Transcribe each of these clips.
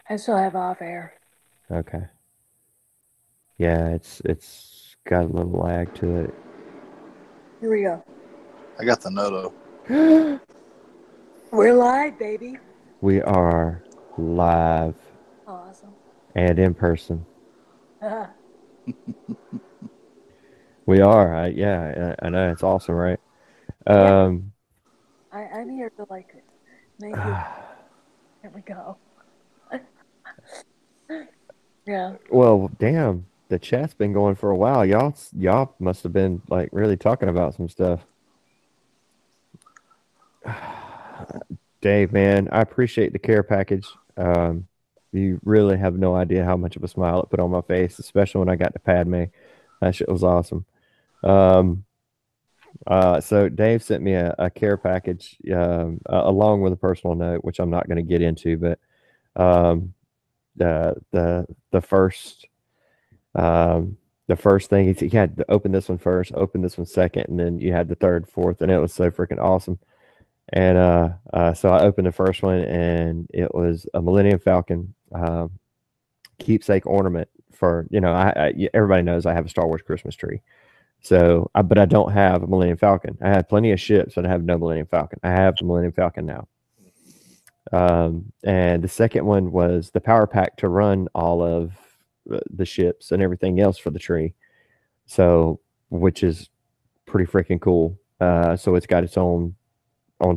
I still have off air. Okay. Yeah, it's got a little lag to Here we go. I got the Noto. it. We're live, baby. We are live Awesome. and in person. We are. Yeah, I know it's awesome, right? Yeah, Um, I'm here to like make you. Here we go. Yeah. well, damn, the chat's been going for a while. Y'all must have been like really talking about some stuff. Dave, man, I appreciate the care package. You really have no idea how much of a smile it put on my face, especially when I got to Padme. That shit was awesome. Um, so Dave sent me a care package along with a personal note, which I'm not going to get into, but um, the first the first thing he had to open this one first, open this one second, and then you had the third, fourth, and it was so freaking awesome. And so I opened the first one, and it was a Millennium Falcon keepsake ornament for everybody knows I have a Star Wars Christmas tree. So, but I don't have a Millennium Falcon. I had plenty of ships, but I have no Millennium Falcon. I have the Millennium Falcon now. And the second one was the power pack to run all of the ships and everything else for the tree. So, which is pretty freaking cool. So it's got its own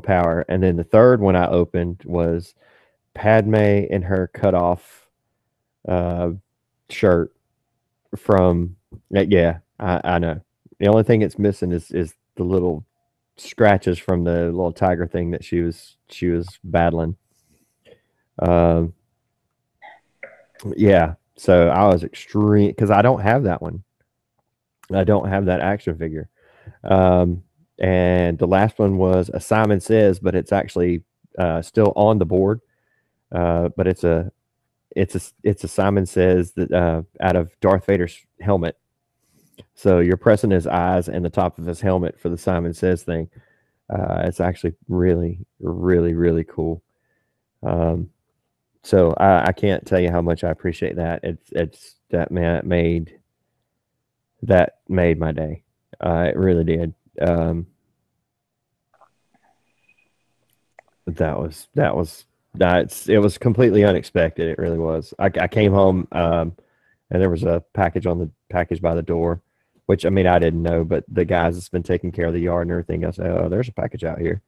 power. And then the third one I opened was Padme in her cutoff uh, shirt from. Yeah, I know. The only thing it's missing is the little scratches from the little tiger thing that she was battling. Um, yeah. So I was extreme because I don't have that one. I don't have that action figure. Um, and the last one was a Simon Says, but it's actually still on the board. But it's a Simon Says that out of Darth Vader's helmet. So you're pressing his eyes and the top of his helmet for the Simon Says thing. It's actually really, really, really cool. Um, so I can't tell you how much I appreciate that. It's that man that made my day. It really did. Um, it was completely unexpected. It really was. I came home and there was a package on the package by the door, which I mean I didn't know, but the guys that's been taking care of the yard and everything, I said, "Oh, there's a package out here."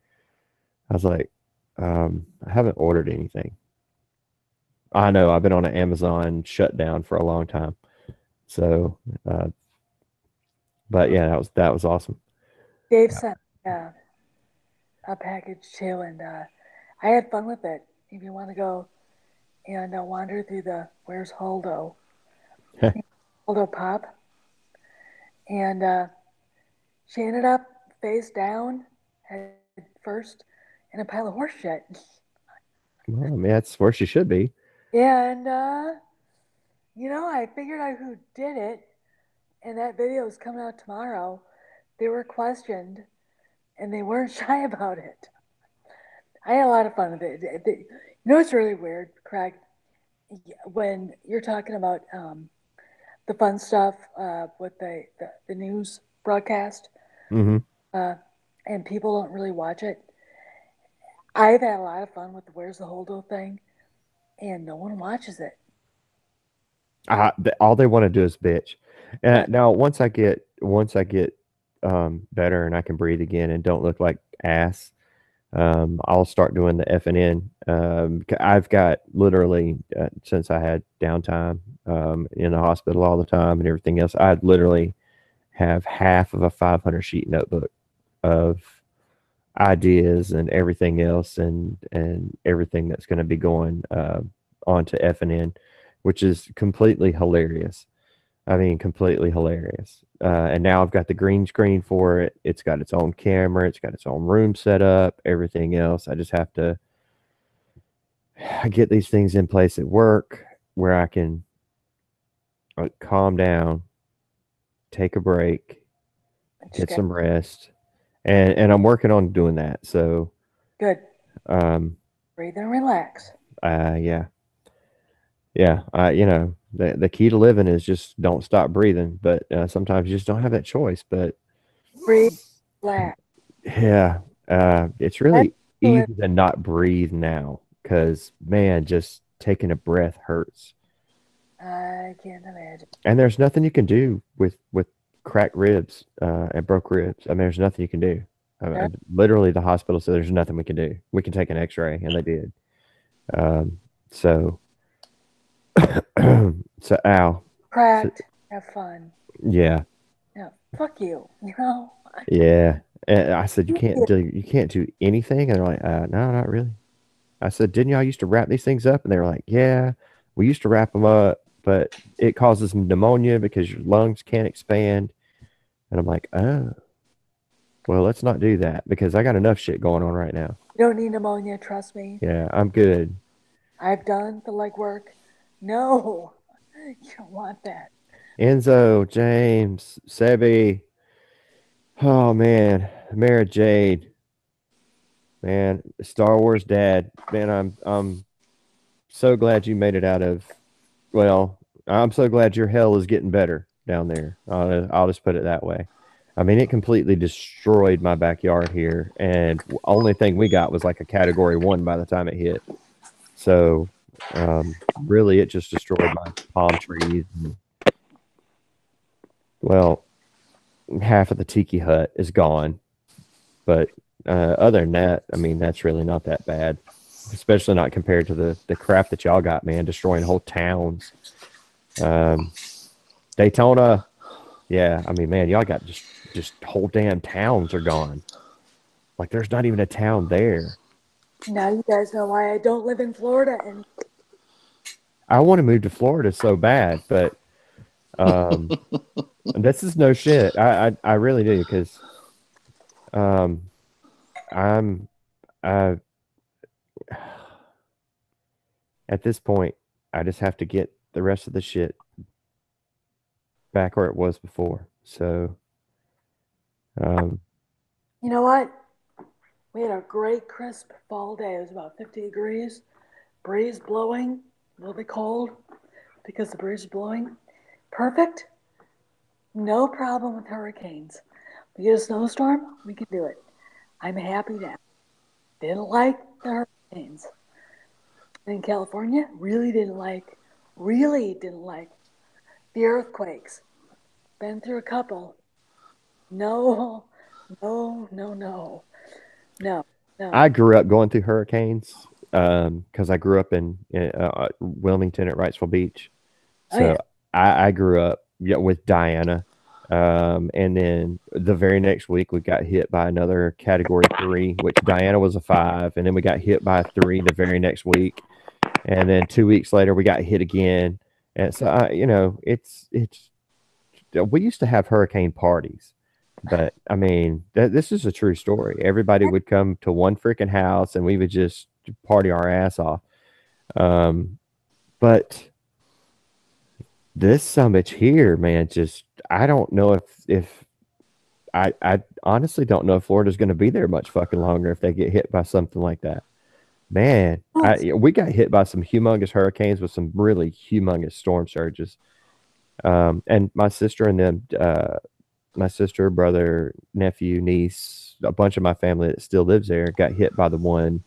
I was like, "I haven't ordered anything." I know I've been on an Amazon shutdown for a long time, so uh, but yeah, that was awesome. Dave sent a package too, and I had fun with it. If you want to go and wander through the Where's Holdo, Holdo Pop, and she ended up face down head first in a pile of horse shit. Well, I mean that's where she should be. Yeah, and I figured out who did it, and that video is coming out tomorrow. They were questioned, and they weren't shy about it. I had a lot of fun with it. It's really weird, Craig, when you're talking about the fun stuff with the news broadcast, Hmm. uh, and people don't really watch it. I've had a lot of fun with the Where's the Holdo thing, and no one watches it. All they want to do is bitch. Uh, Now, once I get better and I can breathe again and don't look like ass, I'll start doing the F and N. I've got literally since I had downtime in the hospital all the time and everything else, I literally have half of a 500 sheet notebook of ideas and everything else and everything that's going to be going onto F and N, which is completely hilarious. I mean, completely hilarious. And now I've got the green screen for it. It's got its own camera. It's got its own room set up. Everything else. I just have to get these things in place at work where I can calm down, take a break, just get get some rest, and I'm working on doing that. So, good. um, Breathe and relax. yeah. Yeah, the key to living is just don't stop breathing. But sometimes you just don't have that choice. But Breathe, relax. yeah, it's That's really the live. easy to not breathe now because man, just taking a breath hurts. I can't imagine. And there's nothing you can do with cracked ribs and broke ribs. I mean, there's nothing you can do. Huh? Literally, the hospital said there's nothing we can do. We can take an X-ray, and they did. Um, so, so ow, so, Cracked. Have fun. yeah, No, fuck you. You know. yeah. And I said Yeah. you can't do anything, and they're like, no, not really. I said, didn't y'all used to wrap these things up? And they were like, yeah, we used to wrap them up, but it causes pneumonia because your lungs can't expand. And I'm like, oh. Well, let's not do that because I got enough shit going on right now. You don't need pneumonia. Trust me. Yeah, I'm good. I've done the legwork. No, you don't want that. Enzo, James, Sebi. Oh man, Mara Jade. Man, Star Wars dad. Man, I'm so glad you made it out of. Well, I'm so glad your hell is getting better down there. I'll just put it that way. I mean, it completely destroyed my backyard here, and only thing we got was like a Category 1 by the time it hit. So, really, it just destroyed my palm trees. And, well, half of the tiki hut is gone, but other than that, I mean, that's really not that bad. Especially not compared to the crap that y'all got, man, destroying whole towns. Um, Daytona, yeah, I mean, man, y'all got just whole damn towns are gone. Like, there's not even a town there. Now you guys know why I don't live in Florida. And I want to move to Florida so bad, but this is no shit. I really do because um, I'm I at this point I just have to get the rest of the shit back where it was before. So um, you know what? We had a great crisp fall day. It was about 50 degrees, breeze blowing, a little bit cold because the breeze is blowing. Perfect. No problem with hurricanes. We get a snowstorm, we can do it. I'm happy now. Didn't like the hurricanes. In California, really didn't like the earthquakes. Been through a couple. No, no, no, no, no, I no. grew up going through hurricanes because I grew up in Wilmington at Wrightsville Beach. Oh yeah. So I grew up with Diana. And then the very next week, we got hit by another Category 3, which Diana was a 5. And then we got hit by a 3 the very next week. And then 2 weeks later, we got hit again. And so, it's we used to have hurricane parties. But I mean, this is a true story. Everybody would come to one freaking house and we would just party our ass off. Um, but this summit here, man, just I don't know if I honestly don't know if Florida's going to be there much fucking longer if they get hit by something like that. Man, we got hit by some humongous hurricanes with some really humongous storm surges. And my sister and them, my sister, brother, nephew, niece, a bunch of my family that still lives there got hit by the one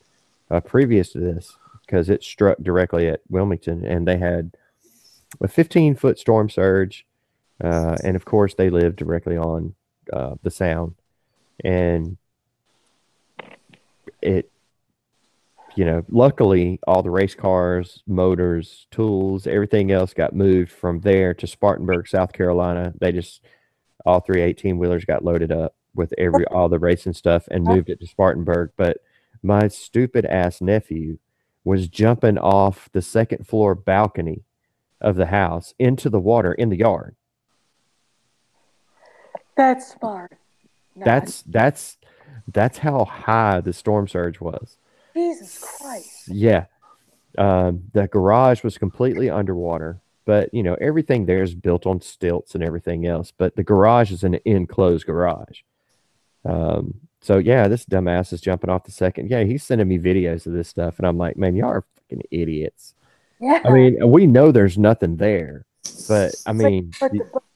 previous to this because it struck directly at Wilmington, and they had a 15-foot storm surge, and of course they live directly on the Sound, and it, luckily all the race cars, motors, tools, everything else got moved from there to Spartanburg, South Carolina. They just all three 18-wheelers got loaded up with all the racing stuff and moved it to Spartanburg. But my stupid ass nephew was jumping off the second floor balcony of the house into the water in the yard. That's smart. Nah, That's how high the storm surge was. Jesus Christ. Yeah. The garage was completely underwater, but everything there is built on stilts and everything else. But the garage is an enclosed garage. So yeah, this dumbass is jumping off the second. Yeah, he's sending me videos of this stuff, and I'm like, man, y'all are fucking idiots. I Yeah. mean, we know there's nothing there, but I But mean,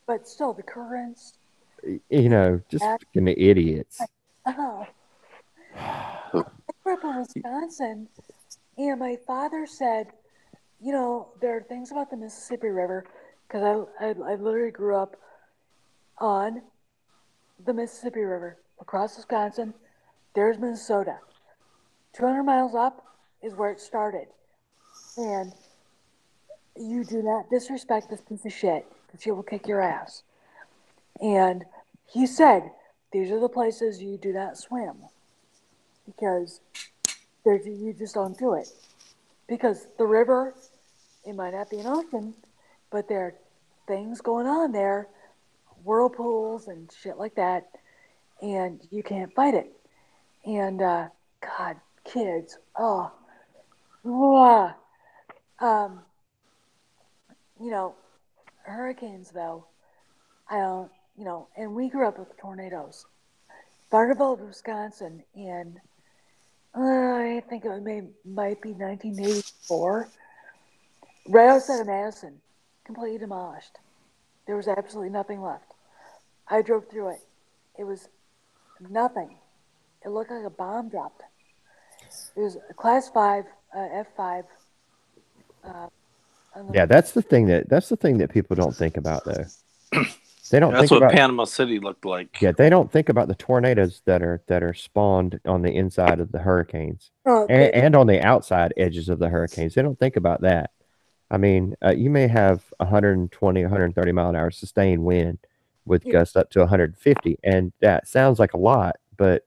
but still the currents. just That, fucking idiots. oh, I grew up in Wisconsin, and my father said, there are things about the Mississippi River because I literally grew up on the Mississippi River across Wisconsin. There's Minnesota. 200 miles up is where it started, and you do not disrespect this piece of shit because she will kick your ass. And he said, these are the places you do not swim because you just don't do it. Because the river, it might not be an ocean, but there are things going on there, whirlpools and shit like that, and you can't fight it. And God, kids, oh, wah. Um, you know, hurricanes though, I don't, and we grew up with tornadoes. Barneveld, Wisconsin, in I think might be 1984, right outside of Madison, completely demolished. There was absolutely nothing left. I drove through it. It was nothing. It looked like a bomb dropped. It was a class five, F5. Uh, on the, Yeah, that's the thing that people don't think about though. They don't That's think what about Panama City looked like. yeah, they don't think about the tornadoes that are spawned on the inside of the hurricanes oh, and on the outside edges of the hurricanes. They don't think about that. I mean, you may have 120, 130 mile an hour sustained wind with yeah, gusts up to 150, and that sounds like a lot, but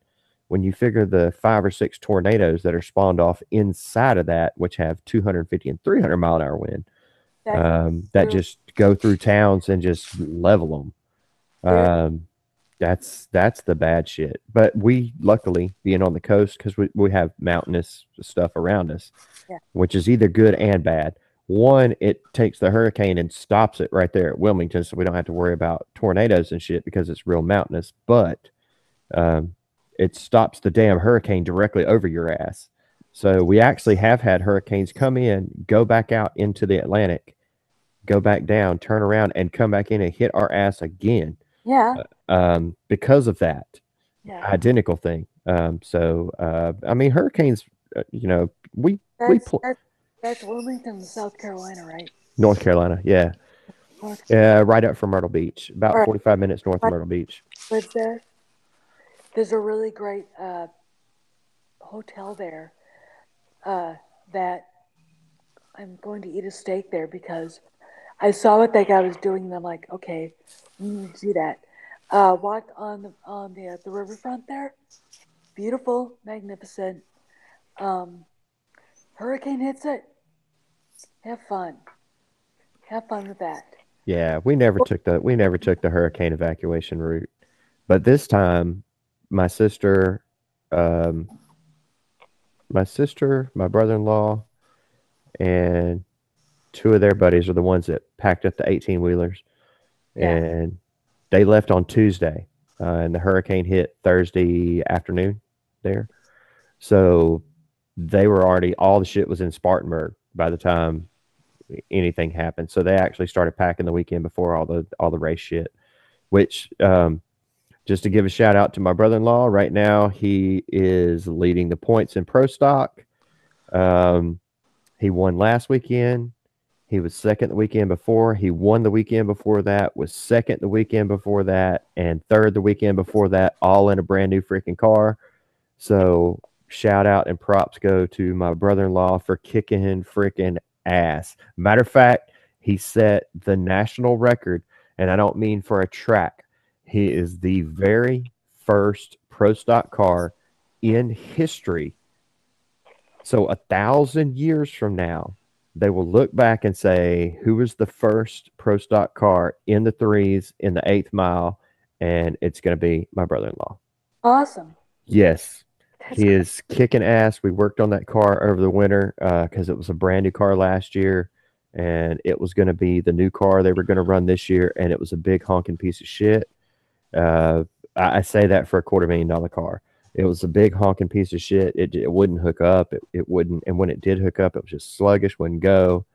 when you figure the 5 or 6 tornadoes that are spawned off inside of that, which have 250 and 300 mile an hour wind, that that there, just go through towns and just level them. there, That's the bad shit. But we luckily being on the coast because we have mountainous stuff around us, yeah, which is either good and bad. One, it takes the hurricane and stops it right there at Wilmington, so we don't have to worry about tornadoes and shit because it's real mountainous. But um, it stops the damn hurricane directly over your ass. So we actually have had hurricanes come in, go back out into the Atlantic, go back down, turn around, and come back in and hit our ass again yeah, because of that yeah. identical thing. I mean, hurricanes. We That's pl- that's that's Wilmington, South Carolina, right? North Carolina, yeah, North. right up from Myrtle Beach, All about right, 45 minutes north of my Myrtle Beach. lives there. There's a really great hotel there uh, that I'm going to eat a steak there because I saw what that guy was doing, and I'm like, okay, we need to do that. Walked on the riverfront there, beautiful, magnificent. Um, Hurricane hits it. Have have fun with that. Yeah, we never took the hurricane evacuation route, but this time, my sister, um, my brother-in-law, and 2 of their buddies are the ones that packed up the 18 wheelers, Yeah, and they left on Tuesday, and the hurricane hit Thursday afternoon there. So they were already all the shit was in Spartanburg by the time anything happened. So they actually started packing the weekend before all the race shit. Which just to give a shout out to my brother-in-law, right now he is leading the points in pro stock. Um, he won last weekend. He was second the weekend before. He won the weekend before that, was second the weekend before that, and third the weekend before that, all in a brand new freaking car. So shout out and props go to my brother-in-law for kicking freaking ass. Matter of fact, he set the national record, and I don't mean for a track. He is the very first pro stock car in history. So 1,000 years from now, they will look back and say, who was the first pro stock car in the threes in the eighth mile? And it's going to be my brother in law. awesome. Yes, That's he great. is kicking ass. We worked on that car over the winter because it was a brand new car last year, and it was going to be the new car they were going to run this year, and it was a big honking piece of shit. Uh, I say that for a $250,000 car. It was a big honking piece of shit. It wouldn't hook up. It wouldn't, and when it did hook up, it was just sluggish, wouldn't go.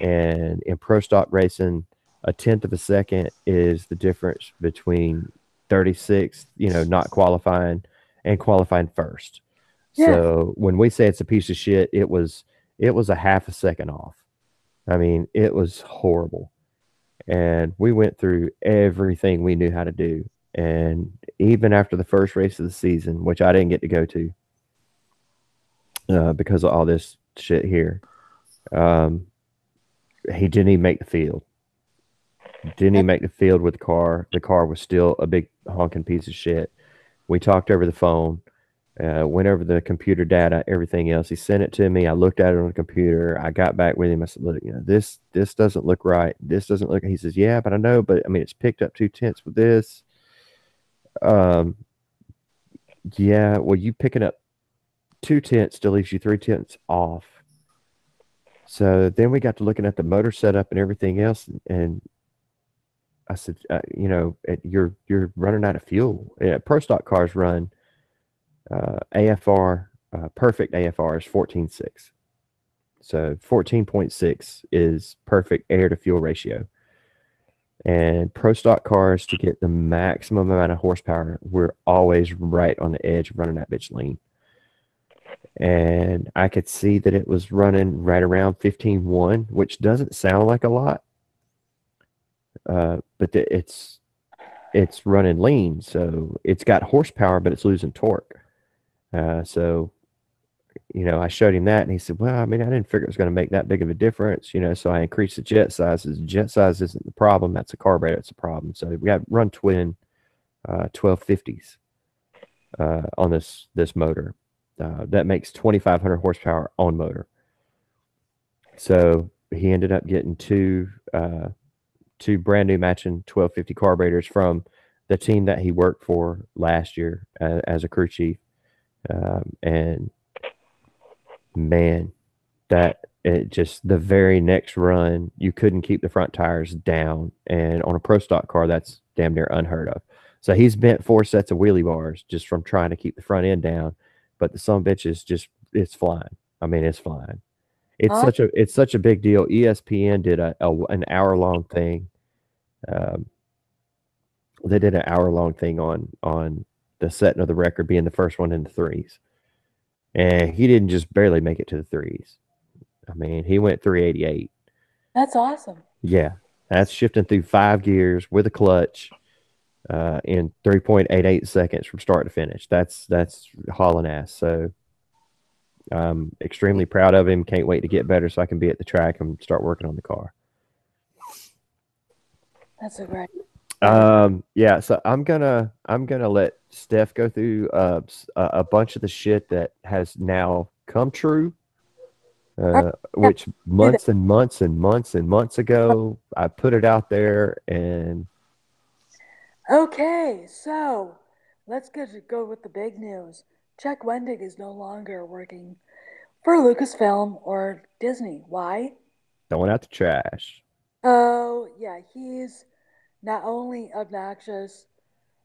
And in pro stock racing, a tenth of a second is the difference between 36, not qualifying and qualifying first. Yeah. So when we say it's a piece of shit, it was a half a second off. I mean, it was horrible. And we went through everything we knew how to do. And even after the first race of the season, which I didn't get to go to because of all this shit here, um, he didn't even make the field. Didn't even make the field with the car. The car was still a big honking piece of shit. We talked over the phone, went over the computer data, everything else. He sent it to me. I looked at it on the computer. I got back with him. I said, "Look, this doesn't look right. This doesn't look." He says, "Yeah, but I know. But I mean, it's picked up 2/10 with this." Um, yeah. Well, you picking up 2/10 still leaves you 3/10 off. So then we got to looking at the motor setup and everything else, and I said, you're running out of fuel. Yeah, pro stock cars run AFR, perfect AFR is 14.6. So 14.6 is perfect air to fuel ratio. And pro stock cars, to get the maximum amount of horsepower, we're always right on the edge of running that bitch lean. And I could see that it was running right around 15.1, which doesn't sound like a lot, but it's running lean, so it's got horsepower, but it's losing torque. So I showed him that, and he said, "Well, I mean, I didn't figure it was going to make that big of a difference, So I increased the jet sizes. Jet size isn't the problem; that's the carburetor that's the problem. So we got run twin 1250s on this motor. That makes 2,500 horsepower on motor. So he ended up getting two brand new matching 1250 carburetors from the team that he worked for last year as a crew chief, and man, that it just the very next run you couldn't keep the front tires down, and on a pro stock car that's damn near unheard of. So he's bent 4 sets of wheelie bars just from trying to keep the front end down, but the son bitch is just it's flying. I mean, it's flying. Huh? It's such a big deal. ESPN did an hour long thing. Um, they did an hour long thing on the setting of the record being the first one in the threes, and he didn't just barely make it to the threes. I mean, he went 388. That's awesome. Yeah, that's shifting through 5 gears with a clutch in 3.88 seconds from start to finish. That's hauling ass. So I'm extremely proud of him. Can't wait to get better so I can be at the track and start working on the car. That's a great. Yeah. So I'm gonna let Steph go through a bunch of the shit that has now come true. All right, yeah, Which do that. months and months and months and months ago I put it out there, and Okay, so let's go with the big news. Chuck Wendig is no longer working for Lucasfilm or Disney. Why? throwing out the trash. Oh, yeah, he's not only obnoxious,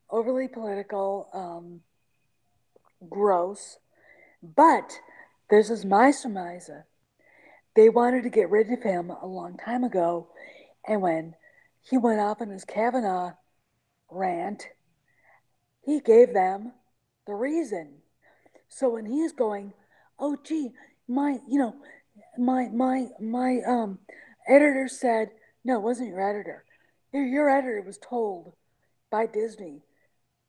overly political, gross, but this is my surmise. They wanted to get rid of him a long time ago, and when he went off on his Kavanaugh rant, he gave them the reason. So when he's going, oh gee, my my editor said, no, it wasn't your editor. Your editor was told by Disney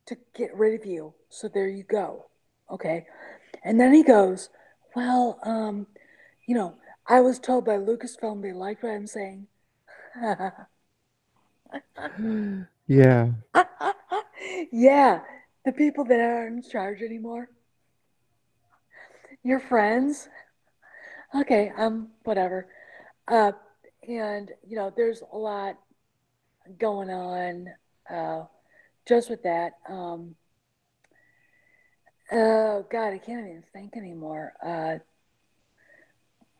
to get rid of you. So there you go. Okay. And then he goes, well, you know, I was told by Lucasfilm they liked what I'm saying. Yeah. Yeah, the people that aren't in charge anymore, your friends. Okay, whatever. Uh, and there's a lot going on uh, just with that. Oh God, I can't even think anymore.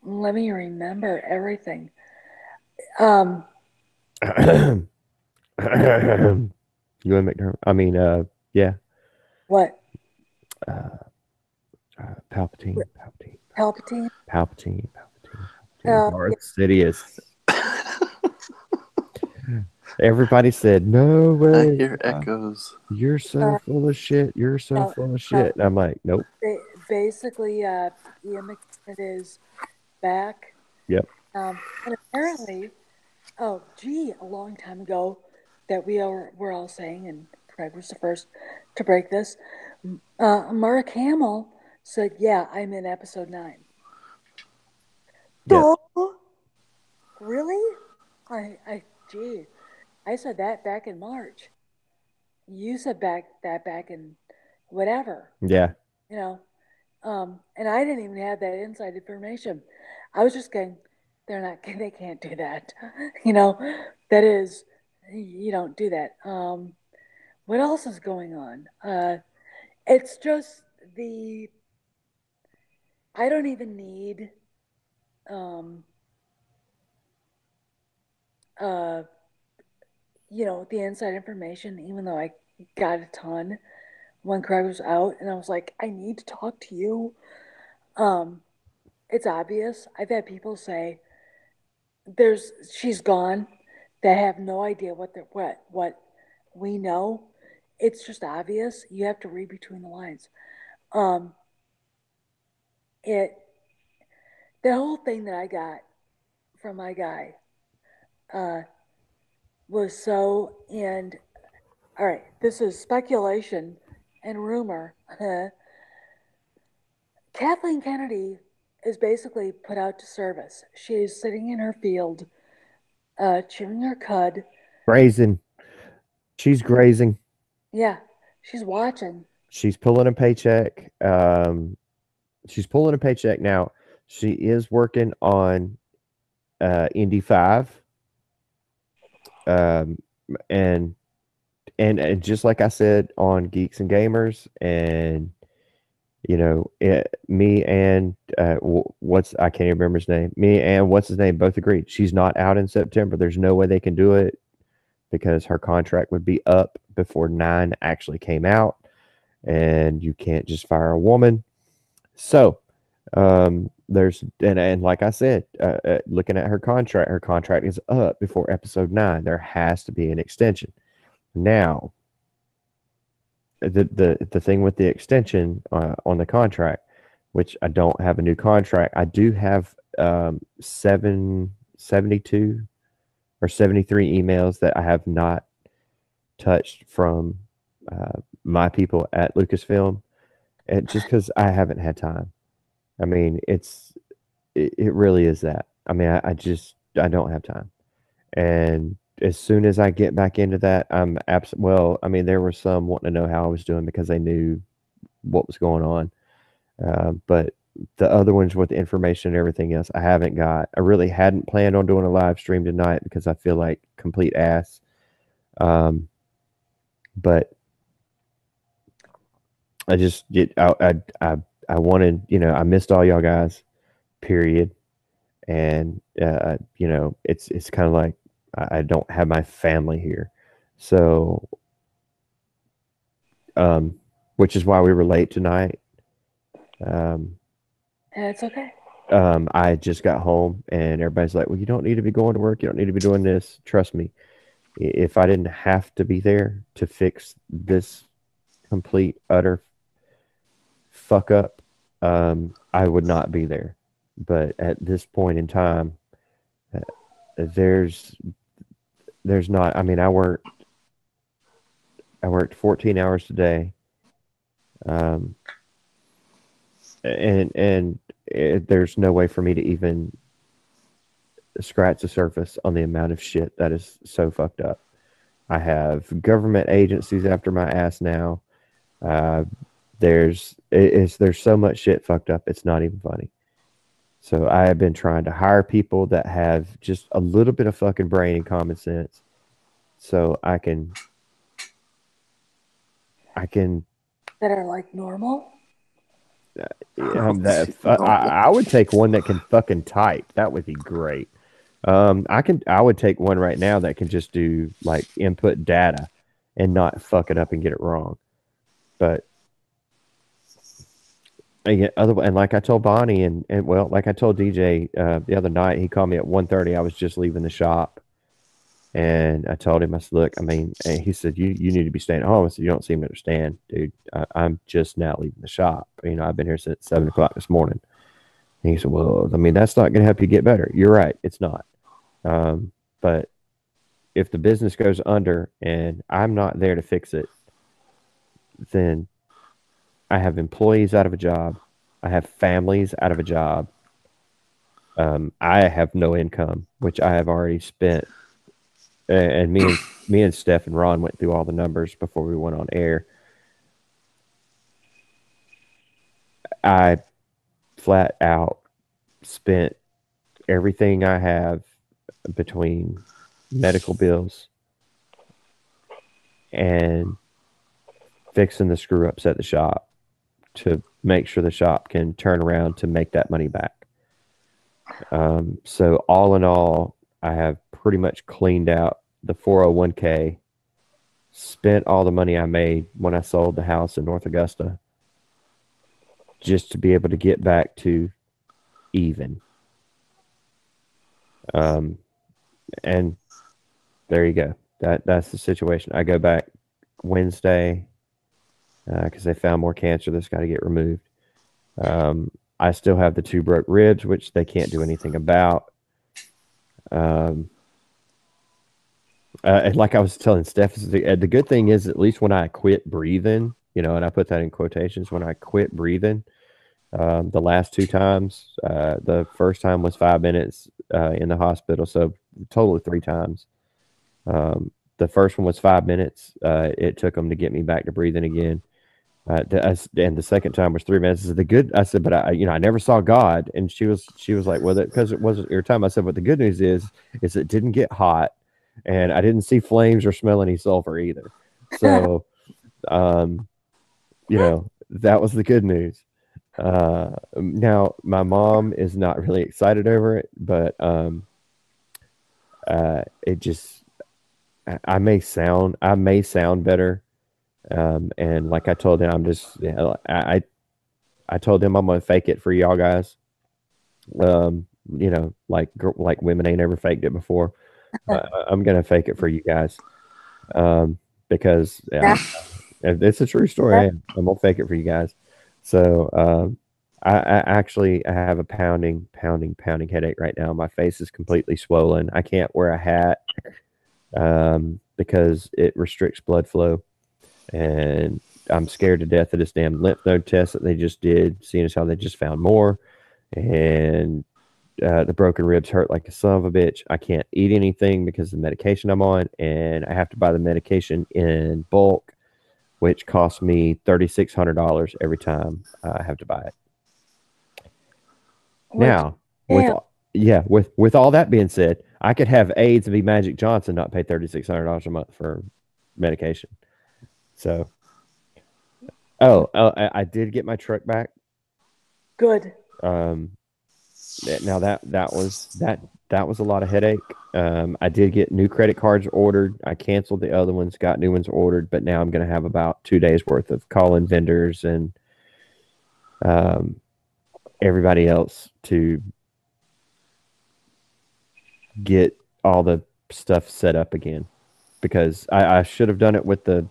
Let me remember everything. Um, You and McDermott. I mean, yeah. what? Uh, Palpatine, Palpatine, Palpatine? Palpatine, Palpatine, Palpatine. Yeah, Darth Sidious. Everybody said, "No I way, hear echoes. you're so Uh, full of shit. You're so no, full of no. shit." And I'm like, "Nope." Basically, Ian McKinnon is back, Yep. and apparently, oh, gee, a long time ago, that were all saying, and Craig was the first to break this. Mark Hamill said, "Yeah, I'm in episode 9." Yep. Oh, really? Gee, I said that back in March. You said back in whatever, Yeah. you know. And I didn't even have that inside information. I was just going, they're not, they can't do that. You know, that is, you don't do that. What else is going on? It's just the, I don't even need, um, uh, the inside information, even though I got a ton when Craig was out, and I was like, I need to talk to you. Um, it's obvious. I've had people say, she's gone, that have no idea what we know. It's just obvious. You have to read between the lines. Um, it the whole thing that I got from my guy uh, was so, and all right, this is speculation and rumor. Kathleen Kennedy is basically put out to service. She's sitting in her field, chewing her cud. Grazing. She's grazing. Yeah, she's watching. She's pulling a paycheck. She's pulling a paycheck now. She is working on Indy 5. Um, and and just like I said on Geeks and Gamers, and me and what's I can't even remember his name. Me and what's his name both agreed she's not out in September. There's no way they can do it because her contract would be up before 9 actually came out, and you can't just fire a woman. So there's and like I said, looking at her contract is up before episode 9. There has to be an extension. Now, the thing with the extension on the contract, which I don't have a new contract, I do have 72 or 73 emails that I have not touched from my people at Lucasfilm, and just because I haven't had time. I mean, it really is that. I mean, I don't have time. And as soon as I get back into that, I'm well, I mean, there were some wanting to know how I was doing because they knew what was going on. But the other ones with the information and everything else, I haven't got. I really hadn't planned on doing a live stream tonight because I feel like complete ass. But I just get I wanted, I missed all y'all guys, period. And it's kind of like I don't have my family here, so which is why we were late tonight. Um, And it's okay. I just got home and everybody's like, "Well, you don't need to be going to work. You don't need to be doing this. Trust me, if I didn't have to be there to fix this complete utter fuck up, I would not be there. But at this point in time, uh, there's not. I mean, I worked 14 hours today, um, and there's no way for me to even scratch the surface on the amount of shit that is so fucked up. I have government agencies after my ass now. Uh, there's so much shit fucked up. It's not even funny. So I have been trying to hire people that have just a little bit of fucking brain and common sense, so I can That are like normal. I would take one that can fucking type. That would be great. I would take one right now that can just do like input data and not fuck it up and get it wrong. But again, and like I told Bonnie and well, like I told DJ the other night, he called me at 1:30. I was just leaving the shop, And I told him, I said, look, I mean, and he said, you need to be staying at home. I said, you don't seem to understand, dude. I'm just now leaving the shop. I've been here since 7 o'clock this morning. And he said, well, I mean, that's not going to help you get better. You're right. It's not. But if the business goes under and I'm not there to fix it, then I have employees out of a job. I have families out of a job. I have no income, which I have already spent. And me and Steph and Ron went through all the numbers before we went on air. I flat out spent everything I have between medical bills and fixing the screw ups at the shop to make sure the shop can turn around to make that money back. So all in all, I have pretty much cleaned out the 401k, spent all the money I made when I sold the house in North Augusta just to be able to get back to even. And there you go. That's the situation. I go back Wednesday because they found more cancer that's got to get removed. I still have the 2 broke ribs, which they can't do anything about. And like I was telling Steph, the good thing is, at least when I quit breathing, and I put that in quotations, when I quit breathing, the last 2 times, the first time was 5 minutes in the hospital, so totally 3 times. The first one was 5 minutes. It took them to get me back to breathing again. And the second time was 3 minutes. I said, but I never saw God. And she was like, well, because it wasn't your time. I said, but the good news is it didn't get hot, and I didn't see flames or smell any sulfur either. So, that was the good news. Now my mom is not really excited over it, but it just I may sound better. And like I told them, I told them I'm gonna fake it for y'all guys. Like women ain't ever faked it before. I'm gonna fake it for you guys. Because Yeah. it's a true story. I'm gonna fake it for you guys. So I have a pounding headache right now. My face is completely swollen. I can't wear a hat because it restricts blood flow, and I'm scared to death of this damn lymph node test that they just did, seeing as how they just found more, and the broken ribs hurt like a son of a bitch. I can't eat anything because of the medication I'm on, and I have to buy the medication in bulk, which costs me $3,600 every time I have to buy it. Now, with all that being said, I could have AIDS and be Magic Johnson, not pay $3,600 a month for medication. So, I did get my truck back. Good. Now that was a lot of headache. I did get new credit cards ordered. I canceled the other ones, got new ones ordered, but now I'm going to have about 2 days worth of calling vendors and everybody else to get all the stuff set up again, because I should have done it with the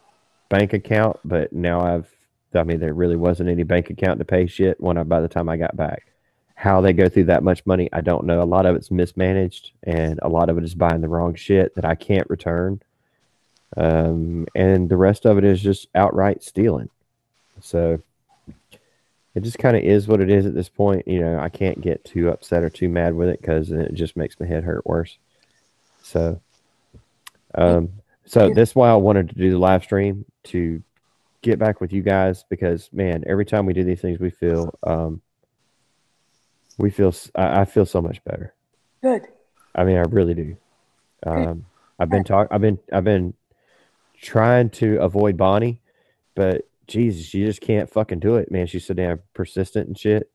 bank account, but now there really wasn't any bank account to pay shit by the time I got back. How they go through that much money, I don't know. A lot of it's mismanaged, and a lot of it is buying the wrong shit that I can't return. And the rest of it is just outright stealing. So it just kind of is what it is at this point. I can't get too upset or too mad with it, because it just makes my head hurt worse. So, that's why I wanted to do the live stream, to get back with you guys, because man, every time we do these things, I feel so much better. Good. I mean, I really do. I've been trying to avoid Bonnie, but Jesus, she just can't fucking do it, man. She's so damn persistent and shit.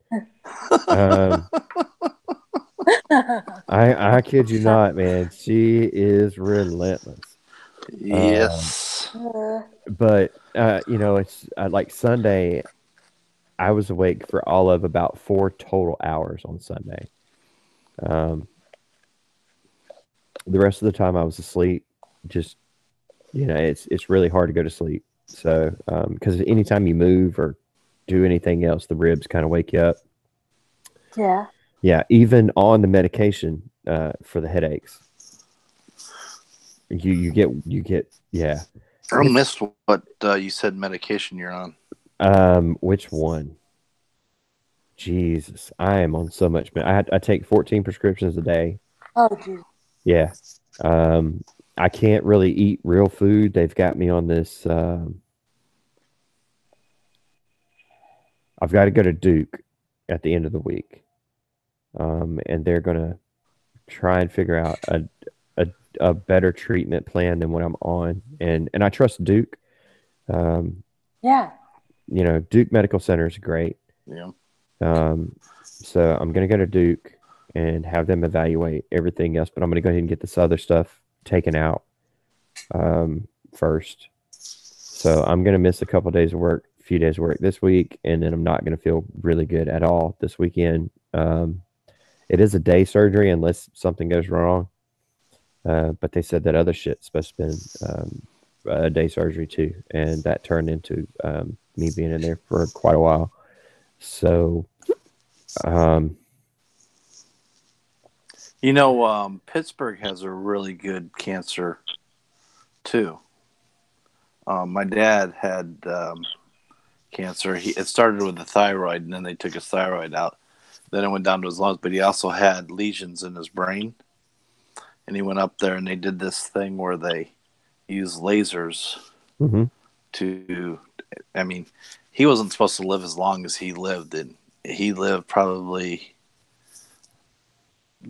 I kid you not, man. She is relentless. Yes. But it's like Sunday. I was awake for all of about 4 total hours on Sunday. The rest of the time I was asleep. Just it's really hard to go to sleep. So because anytime you move or do anything else, the ribs kind of wake you up. Yeah. Yeah, even on the medication for the headaches, you get yeah. I It's missed what you said medication you're on. which one? Jesus, I am on so much. I take 14 prescriptions a day. Oh, geez. Yeah. Um, I can't really eat real food. They've got me on this. I've got to go to Duke at the end of the week, and they're gonna try and figure out a a better treatment plan than what I'm on. And I trust Duke. Um, Yeah. Duke Medical Center is great. Yeah. So I'm gonna go to Duke and have them evaluate everything else, but I'm gonna go ahead and get this other stuff taken out first. So I'm gonna miss a couple of days of work, a few days of work this week, and then I'm not gonna feel really good at all this weekend. It is a day surgery unless something goes wrong. But they said that other shit's supposed to be a day surgery too, and that turned into me being in there for quite a while. So, um, Pittsburgh has a really good cancer too. My dad had cancer. It started with the thyroid, and then they took his thyroid out. Then it went down to his lungs, but he also had lesions in his brain. And he went up there, and they did this thing where they use lasers mhm. to. I mean, he wasn't supposed to live as long as he lived, and he lived probably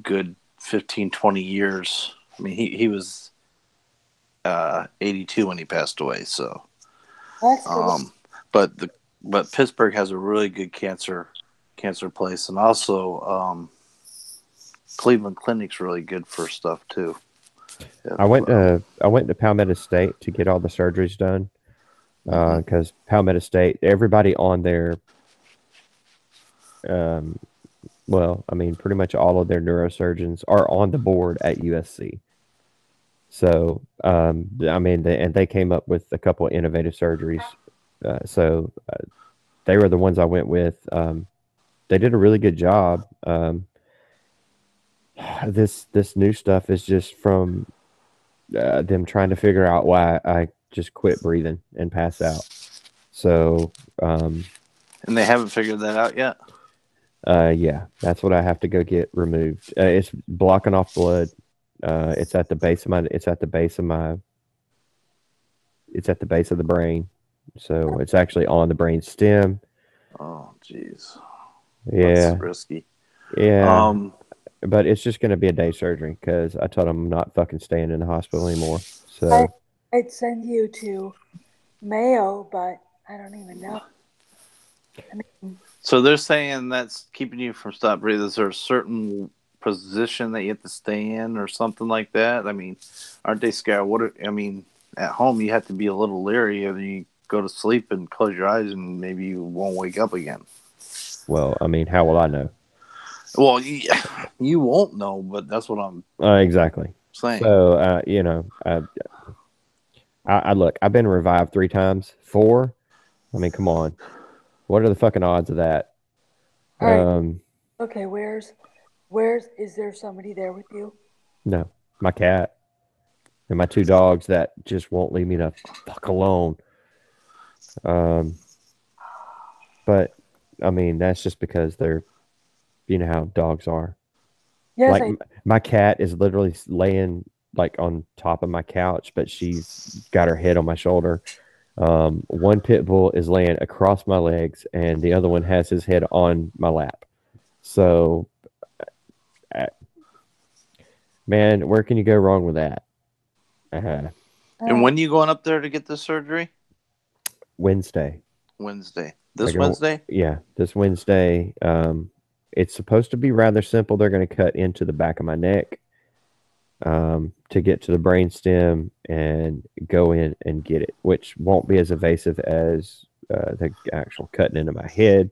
good 15, 20 years. I mean, he was 82 when he passed away. So, That's good. but Pittsburgh has a really good cancer place, and also Cleveland Clinic's really good for stuff too. I If went to Palmetto State to get all the surgeries done because Palmetto State, everybody on there, um, well, I mean, pretty much all of their neurosurgeons are on the board at USC. So, I mean, they came up with a couple of innovative surgeries. So they were the ones I went with. They did a really good job. This new stuff is just from them trying to figure out why I just quit breathing and pass out. So, and they haven't figured that out yet. yeah, that's what I have to go get removed. It's blocking off blood. It's at the base of my. It's at the base of my. It's at the base of the brain. So it's actually on the brain stem. Oh, jeez, that's Yeah, risky. yeah. Um, But it's just going to be a day surgery because I told them I'm not fucking staying in the hospital anymore. I, So I'd send you to Mayo, but I don't even know. I mean, so they're saying that's keeping you from stop breathing. Is there a certain position that you have to stay in, or something like that? I mean, aren't they scared? I mean, at home you have to be a little leery, and you go to sleep and close your eyes, and maybe you won't wake up again. well, I mean, how will I know? Well, you won't know, but that's what I'm Exactly. saying. So I look. I've been revived 3 times. 4. I mean, come on. What are the fucking odds of that? all right. Um, Okay. Is there somebody there with you? no, my cat and my 2 dogs that just won't leave me the fuck alone. Um, but I mean, that's just because they're, how dogs are. Yes, Like I. my cat is literally laying like on top of my couch, but she's got her head on my shoulder. One pit bull is laying across my legs, and the other one has his head on my lap. So, uh, man, where can you go wrong with that? Uh, And Uh, when you going up there to get this surgery? Wednesday. Wednesday. I This go, Wednesday? yeah, this Wednesday. It's supposed to be rather simple. They're going to cut into the back of my neck to get to the brain stem and go in and get it, which won't be as invasive as the actual cutting into my head.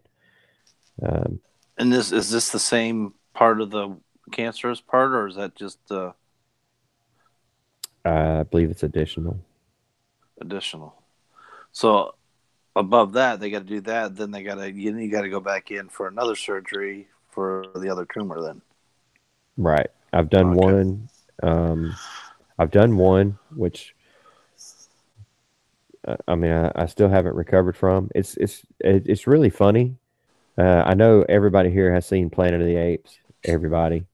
Um, And this is this the same part of the cancerous part, or is that just I believe it's additional. Additional. So above that, they got to do that. Then you got to go back in for another surgery for the other tumor. Then Right. I've done okay. one. I've done one, which I mean, I still haven't recovered from. It's really funny. I know everybody here has seen Planet of the Apes. Everybody,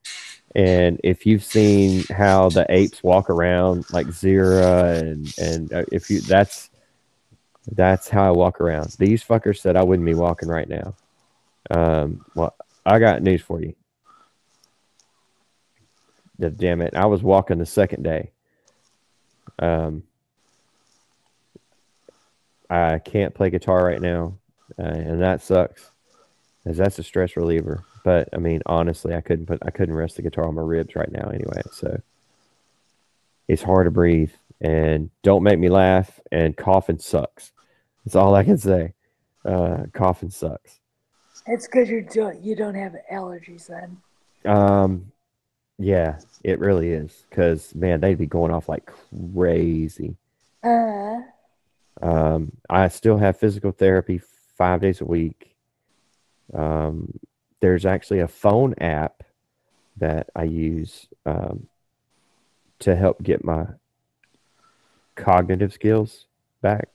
and if you've seen how the apes walk around like Zira, and if you that's how I walk around. These fuckers said I wouldn't be walking right now. Well, I got news for you. Damn it, I was walking the second day. Um, I can't play guitar right now, and that sucks, as that's a stress reliever. But I mean, honestly, I couldn't rest the guitar on my ribs right now anyway. So it's hard to breathe, and don't make me laugh. And coughing sucks. That's all I can say. Coughing sucks. It's because you don't have allergies then. Um, yeah, it really is. Because man, they'd be going off like crazy. Uh, I still have physical therapy 5 days a week. Um, there's actually a phone app that I use to help get my cognitive skills back.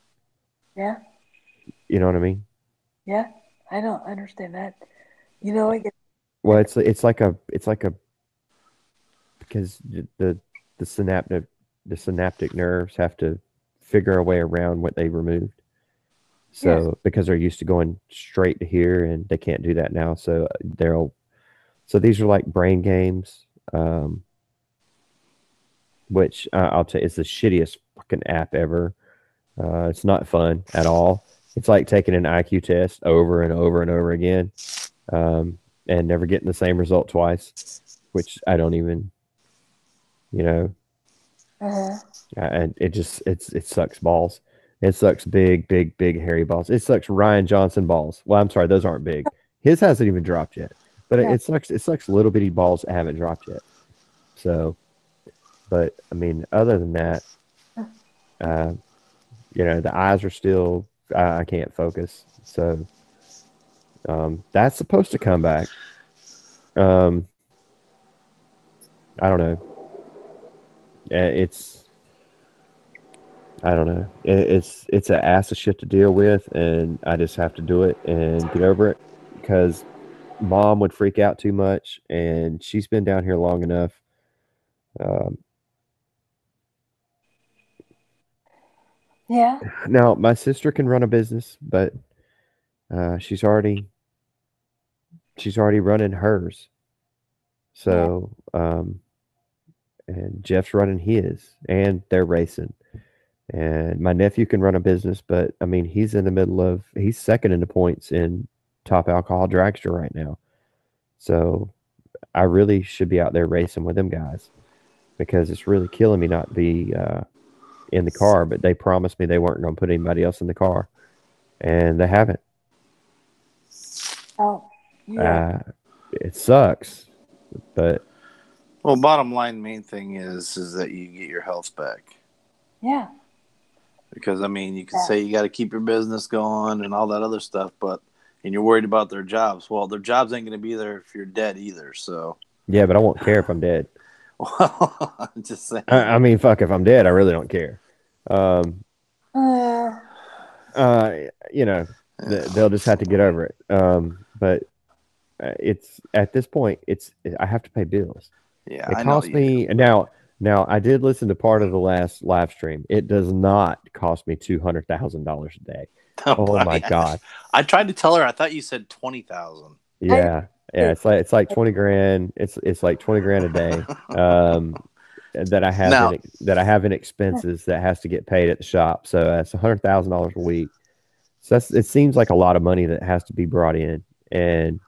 yeah, You know what I mean? yeah. I don't understand that. You know, I get Well, it's like a because the synaptic nerves have to figure a way around what they removed. yes. So because they're used to going straight to here and they can't do that now, so they'll so these are like brain games, which I'll tell you, it's the shittiest fucking app ever. It's not fun at all. It's like taking an IQ test over and over and over again, um, and never getting the same result twice, which I don't even, you know, Uh, and it sucks balls. It sucks big hairy balls. It sucks Ryan Johnson balls. Well, I'm sorry, those aren't big. His hasn't even dropped yet, but yeah. it sucks little bitty balls that haven't dropped yet. So, but I mean, other than that, uh, the eyes are still. I can't focus. So that's supposed to come back. Um, I don't know. It's I don't know. It's an ass of shit to deal with, and I just have to do it and get over it because mom would freak out too much, and she's been down here long enough. Um, Yeah. Now my sister can run a business, but uh, she's already she's already running hers. Yeah. So and Jeff's running his, and they're racing. And my nephew can run a business, but I mean, he's second in the points in top alcohol dragster right now. So I really should be out there racing with them guys because it's really killing me not to be in the car. But they promised me they weren't going to put anybody else in the car, and they haven't. Oh, yeah. Uh, it sucks, but Well, bottom line, main thing is that you get your health back. Yeah. Because I mean, you can Yeah. say you got to keep your business going and all that other stuff, but and you're worried about their jobs. Well, their jobs ain't going to be there if you're dead either. So, yeah, but I won't care if I'm dead. well, I'm just saying. I mean, fuck, if I'm dead, I really don't care. Um, Uh, uh, you know, Yeah, they'll just have to get over it. But it's at this point, I have to pay bills. yeah, It I know cost you do. me now. Now I did listen to part of the last live stream. It does not cost me $200,000 a day. Oh my god. I tried to tell her. I thought you said 20,000. I Yeah, yeah. It's like 20 grand. It's like 20 grand a day. That Now, I have in expenses that has to get paid at the shop. So that's $100,000 a week. So it seems like a lot of money that has to be brought in. And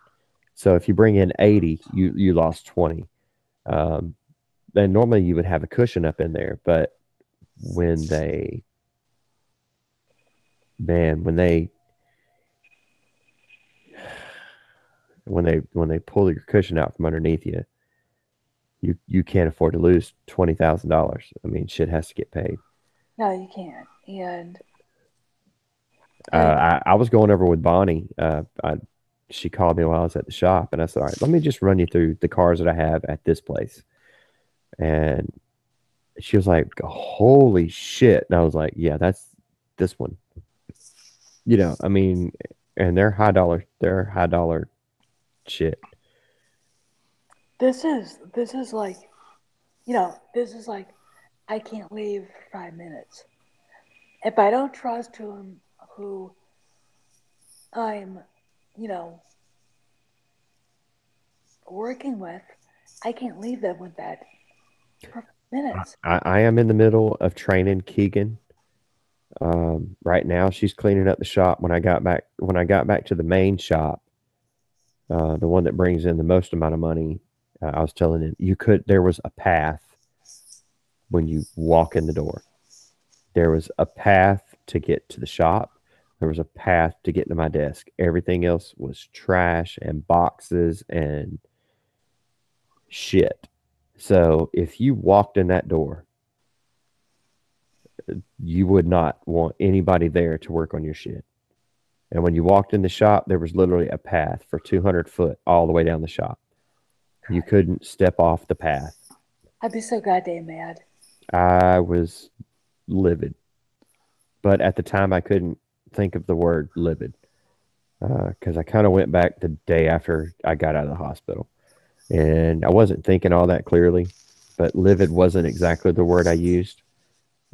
so if you bring in 80, you lost 20. Um, then normally you would have a cushion up in there, but when they man when they pull your cushion out from underneath you, you can't afford to lose $20,000. I mean, shit has to get paid. No, you can't. And I I was going over with Bonnie. She called me while I was at the shop, and I said, "All right, let me just run you through the cars that I have at this place." And she was like, "Holy shit!" And I was like, "Yeah, that's this one." I mean, and they're high dollar. They're high dollar shit. this is like, this is like I can't leave for 5 minutes. If I don't trust who I'm, you know, working with, I can't leave them with that for 5 minutes. I am in the middle of training Keegan. Right now, she's cleaning up the shop. When I got back to the main shop, the one that brings in the most amount of money, I was telling him there was a path when you walk in the door. There was a path to get to the shop. There was a path to get to my desk. Everything else was trash and boxes and shit. So if you walked in that door, you would not want anybody there to work on your shit. And when you walked in the shop, there was literally a path for 200 foot all the way down the shop. You couldn't step off the path. I'd be so goddamn mad. I was livid. But at the time, I couldn't think of the word livid because I kind of went back the day after I got out of the hospital. And I wasn't thinking all that clearly, but livid wasn't exactly the word I used.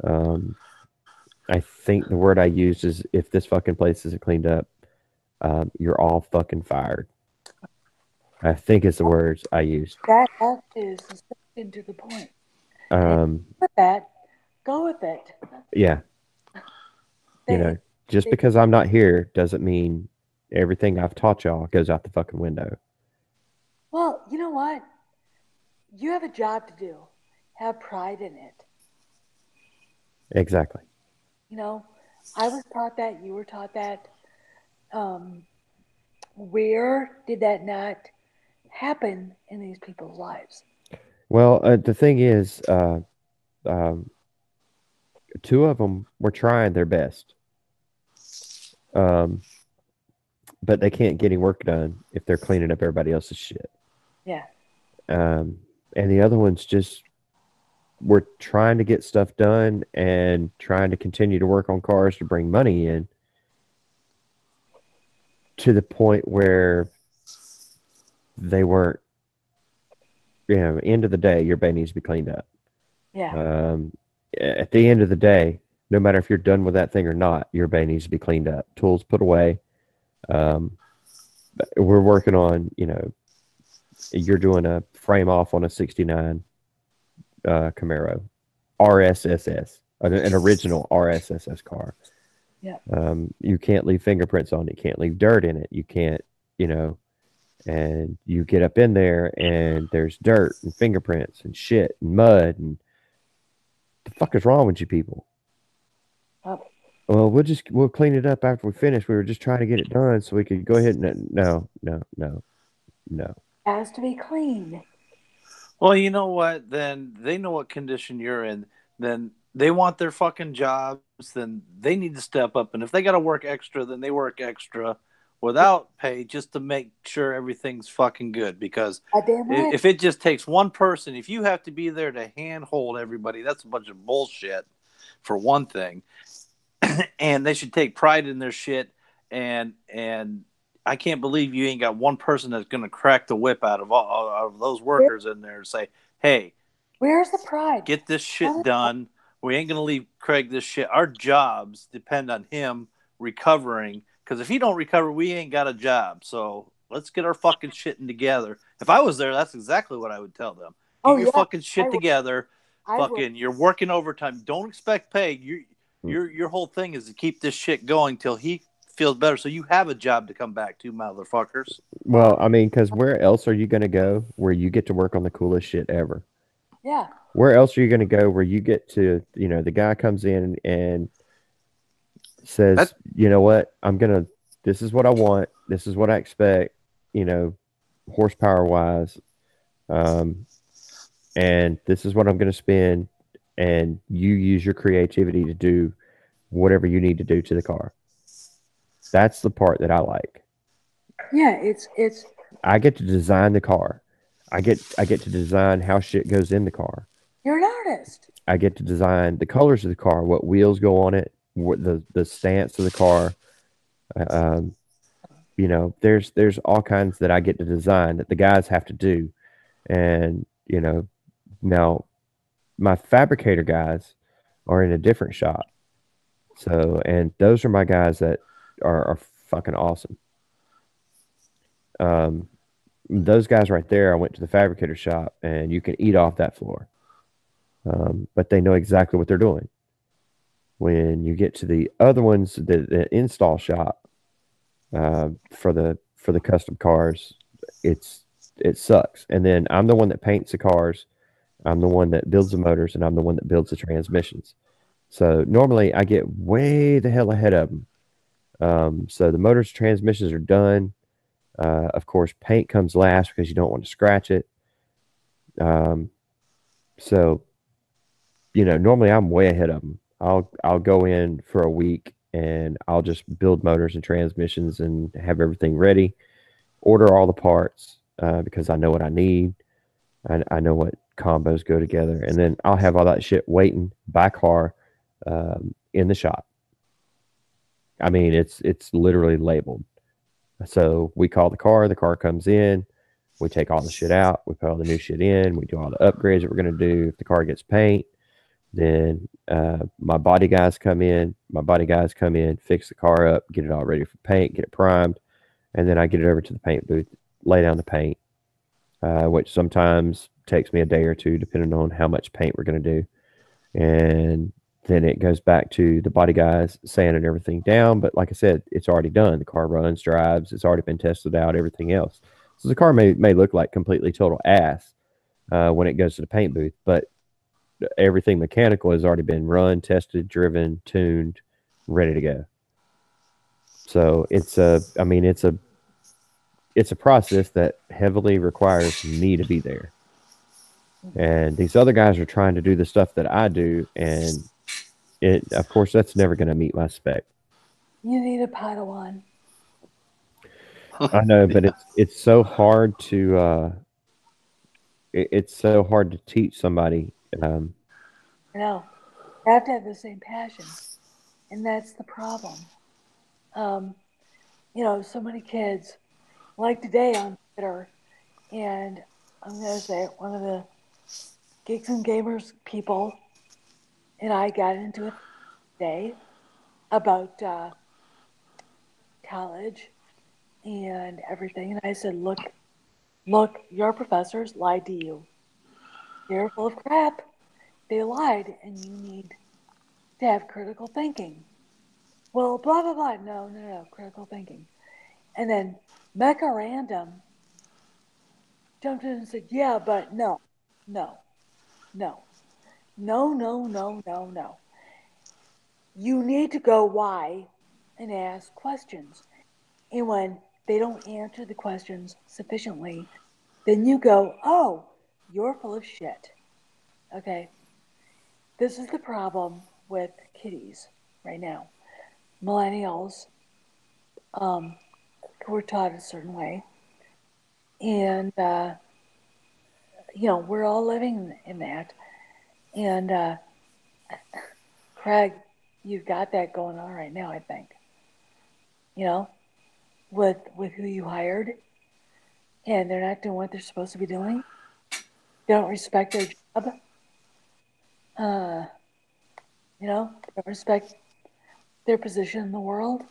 Um, I think the word I used is if this fucking place isn't cleaned up, you're all fucking fired. I think it's the words I used. That is something to the point. And Um, with that, go with it. yeah, They, just they, because I'm not here doesn't mean everything I've taught y'all goes out the fucking window. well, you know what? You have a job to do. Have pride in it. Exactly. You know, I was taught that. You were taught that. Um, where did that not happen in these people's lives? Well, the thing is, um, two of them were trying their best, um, but they can't get any work done if they're cleaning up everybody else's shit. Yeah. Um, and the other ones just were trying to get stuff done and trying to continue to work on cars to bring money in to the point where they weren't, end of the day, your bay needs to be cleaned up. Yeah. At the end of the day, no matter if you're done with that thing or not, your bay needs to be cleaned up. Tools put away. Um, we're working on, you're doing a frame off on a 69 Camaro RSSS, an original RSSS car. Yeah. You can't leave fingerprints on it. You can't leave dirt in it. You can't, and you get up in there and there's dirt and fingerprints and shit and mud and the fuck is wrong with you people? Oh, Well, we'll clean it up after we finish. We were just trying to get it done so we could go ahead and no. has to be clean. Well, you know what? Then they know what condition you're in. Then they want their fucking jobs. Then they need to step up. And if they got to work extra, then they work extra without pay just to make sure everything's fucking good. Because A damn right. if it just takes one person, if you have to be there to handhold everybody, that's a bunch of bullshit, for one thing. And they should take pride in their shit. And I can't believe you ain't got one person that's going to crack the whip out of those workers in there and say, "Hey, Where's the pride? get this shit done. We ain't going to leave Craig this shit. Our jobs depend on him recovering. Because if he don't recover, we ain't got a job. So let's get our fucking shit together." If I was there, that's exactly what I would tell them. Get Oh your yeah, fucking I shit would. together. I would. Fucking, you're working overtime. Don't expect pay. Mm. Your whole thing is to keep this shit going till he feels better. So you have a job to come back to, motherfuckers. Well, I mean, because where else are you going to go where you get to work on the coolest shit ever? Yeah. Where else are you going to go where you get to, the guy comes in and says, you know what, this is what I want. This is what I expect, horsepower wise. Um, and this is what I'm going to spend, and you use your creativity to do whatever you need to do to the car. That's the part that I like. Yeah, it's I get to design the car. I get to design how shit goes in the car. you're an artist. I get to design the colors of the car, what wheels go on it, what the stance of the car. Um, there's all kinds that I get to design that the guys have to do, and now my fabricator guys are in a different shop. So, and those are my guys that are fucking awesome. Um, those guys right there, I went to the fabricator shop, and you can eat off that floor. But they know exactly what they're doing. When you get to the other ones, the install shop for the custom cars, it sucks. And then I'm the one that paints the cars. I'm the one that builds the motors, and I'm the one that builds the transmissions. So normally I get way the hell ahead of them. So the motors, transmissions are done. Of course, paint comes last because you don't want to scratch it. Um, so normally I'm way ahead of them. I'll go in for a week and I'll just build motors and transmissions and have everything ready. Order all the parts because I know what I need. I know what combos go together, and then I'll have all that shit waiting by car in the shop. I mean, it's literally labeled. So we call the car comes in, we take all the shit out, we put all the new shit in, we do all the upgrades that we're gonna do. If the car gets paint, then my body guys come in, fix the car up, get it all ready for paint, get it primed, and then I get it over to the paint booth, lay down the paint, which sometimes takes me a day or two, depending on how much paint we're going to do. And then it goes back to the body guys sanding everything down. But like I said, it's already done. The car runs, drives, it's already been tested out, everything else. So the car may look like completely total ass when it goes to the paint booth, but everything mechanical has already been run, tested, driven, tuned, ready to go. So it's a process that heavily requires me to be there. And these other guys are trying to do the stuff that I do, and of course that's never going to meet my spec. You need a Padawan. I know, but Yeah. it's so hard to it's so hard to teach somebody. You know, you have to have the same passion, and that's the problem. Um, so many kids, like today on Twitter, and I'm gonna say it, one of the Geeks and Gamers people and I got into it today about college and everything, and I said, look, your professors lied to you. They're full of crap. They lied, and you need to have critical thinking. Well, blah blah blah. No, no, no, critical thinking. And then Mecca Random jumped in and said, yeah, but no, no, no, no, no, no, no, no. You need to go why and ask questions. And when they don't answer the questions sufficiently, then you go, oh, you're full of shit. Okay. This is the problem with kiddies right now. Millennials um, who were taught a certain way. And, we're all living in that. And, Craig, you've got that going on right now, I think. You know, with who you hired, and they're not doing what they're supposed to be doing. They don't respect their job. Uh, they don't respect their position in the world.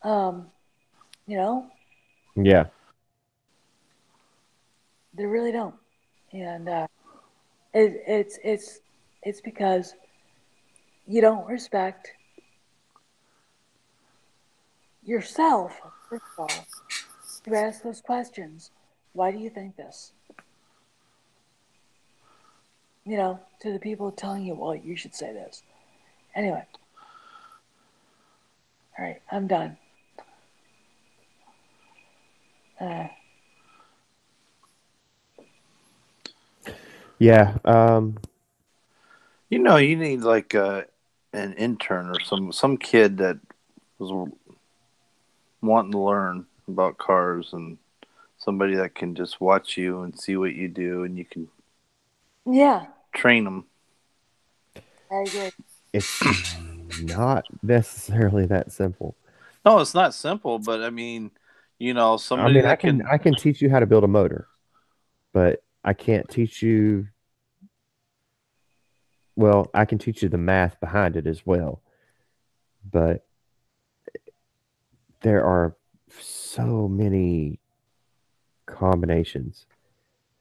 Um, you know, Yeah, they really don't. And it's because you don't respect yourself, first of all, to ask those questions. Why do you think this? To the people telling you, well, you should say this. Anyway, all right, I'm done. Uh, Yeah. You know, you need like an intern or some kid that was wanting to learn about cars, and somebody that can just watch you and see what you do, and you can Yeah, train them. I agree. It's not necessarily that simple. No, it's not simple, but I mean, you know, I somebody mean, that can. I can teach you how to build a motor, but I can't teach you. Well, I can teach you the math behind it as well, but there are so many combinations,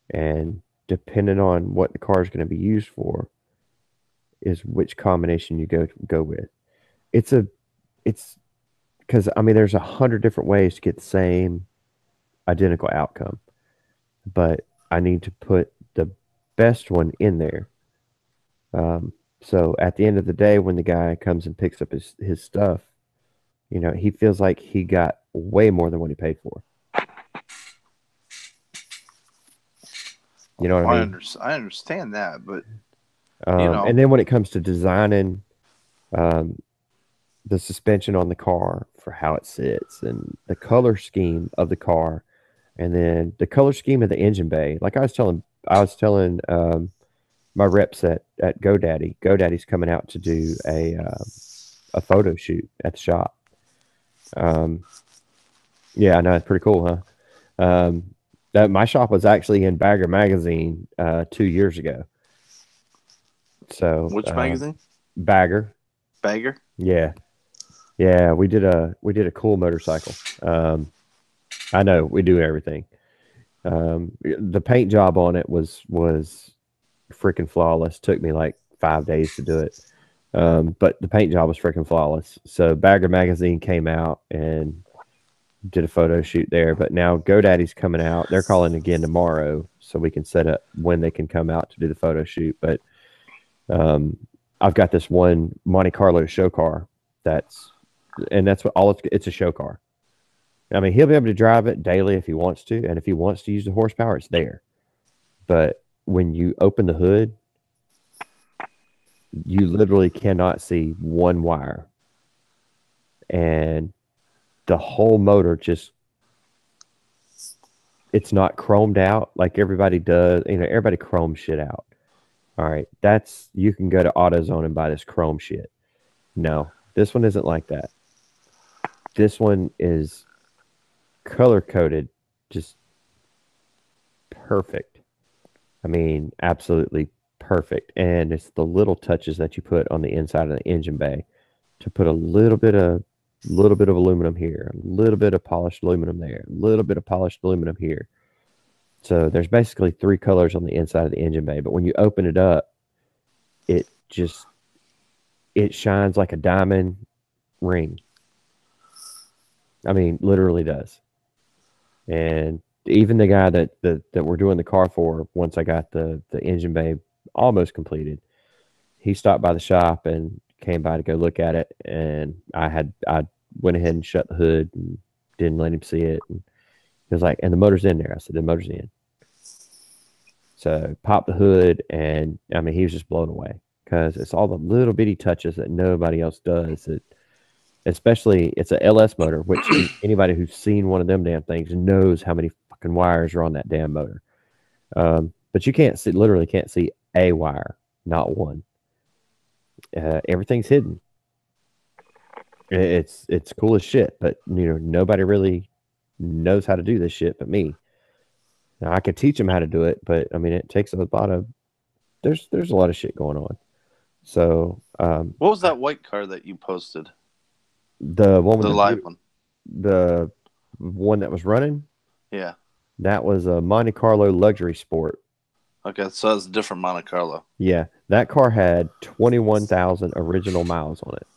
and depending on what the car is going to be used for, is which combination you go with. It's a it's because I mean, there's 100 different ways to get the same identical outcome, but I need to put the best one in there. So at the end of the day, when the guy comes and picks up his stuff, he feels like he got way more than what he paid for. You know what I mean? I understand that, but you know, And then when it comes to designing um, the suspension on the car for how it sits and the color scheme of the car, and then the color scheme of the engine bay, like I was telling my reps at GoDaddy. GoDaddy's coming out to do a photo shoot at the shop. Um, yeah, I know it's pretty cool, huh? That my shop was actually in Bagger magazine 2 years ago. So which magazine? Bagger, Bagger. yeah, yeah, we did a cool motorcycle. I know we do everything. The paint job on it was freaking flawless. Took me like 5 days to do it. But the paint job was freaking flawless. So Bagger Magazine came out and did a photo shoot there. But now GoDaddy's coming out. They're calling again tomorrow, so we can set up when they can come out to do the photo shoot. But um, I've got this one Monte Carlo show car that's what all it's a show car. I mean, he'll be able to drive it daily if he wants to, and if he wants to use the horsepower, it's there. But when you open the hood, you literally cannot see one wire, and the whole motor just it's not chromed out like everybody does. Everybody chromes shit out. All right, that's you can go to AutoZone and buy this chrome shit. No, this one isn't like that. This one is color coded, just perfect. I mean, absolutely perfect. And it's the little touches that you put on the inside of the engine bay to put a little bit of aluminum here, a little bit of polished aluminum there, a little bit of polished aluminum here. So there's basically three colors on the inside of the engine bay, but when you open it up, it just it shines like a diamond ring. I mean, literally does. And even the guy that we're doing the car for, once I got the engine bay almost completed, he stopped by the shop and came by to go look at it, and I went ahead and shut the hood and didn't let him see it. And he was like, "And the motor's in there." I said, "The motor's in." So popped the hood, and I mean, he was just blown away because it's all the little bitty touches that nobody else does. Especially it's a LS motor, which anybody who's seen one of them damn things knows how many fucking wires are on that damn motor. But you can't see, literally can't see a wire, not one. Everything's hidden. It's cool as shit, but nobody really knows how to do this shit but me. Now I could teach them how to do it, but I mean it takes a lot of there's a lot of shit going on. So What was that white car that you posted? the one with The live one. the one that was running, Yeah. that was a Monte Carlo luxury sport. Okay, so that's a different Monte Carlo. Yeah, that car had 21,000 original miles on it.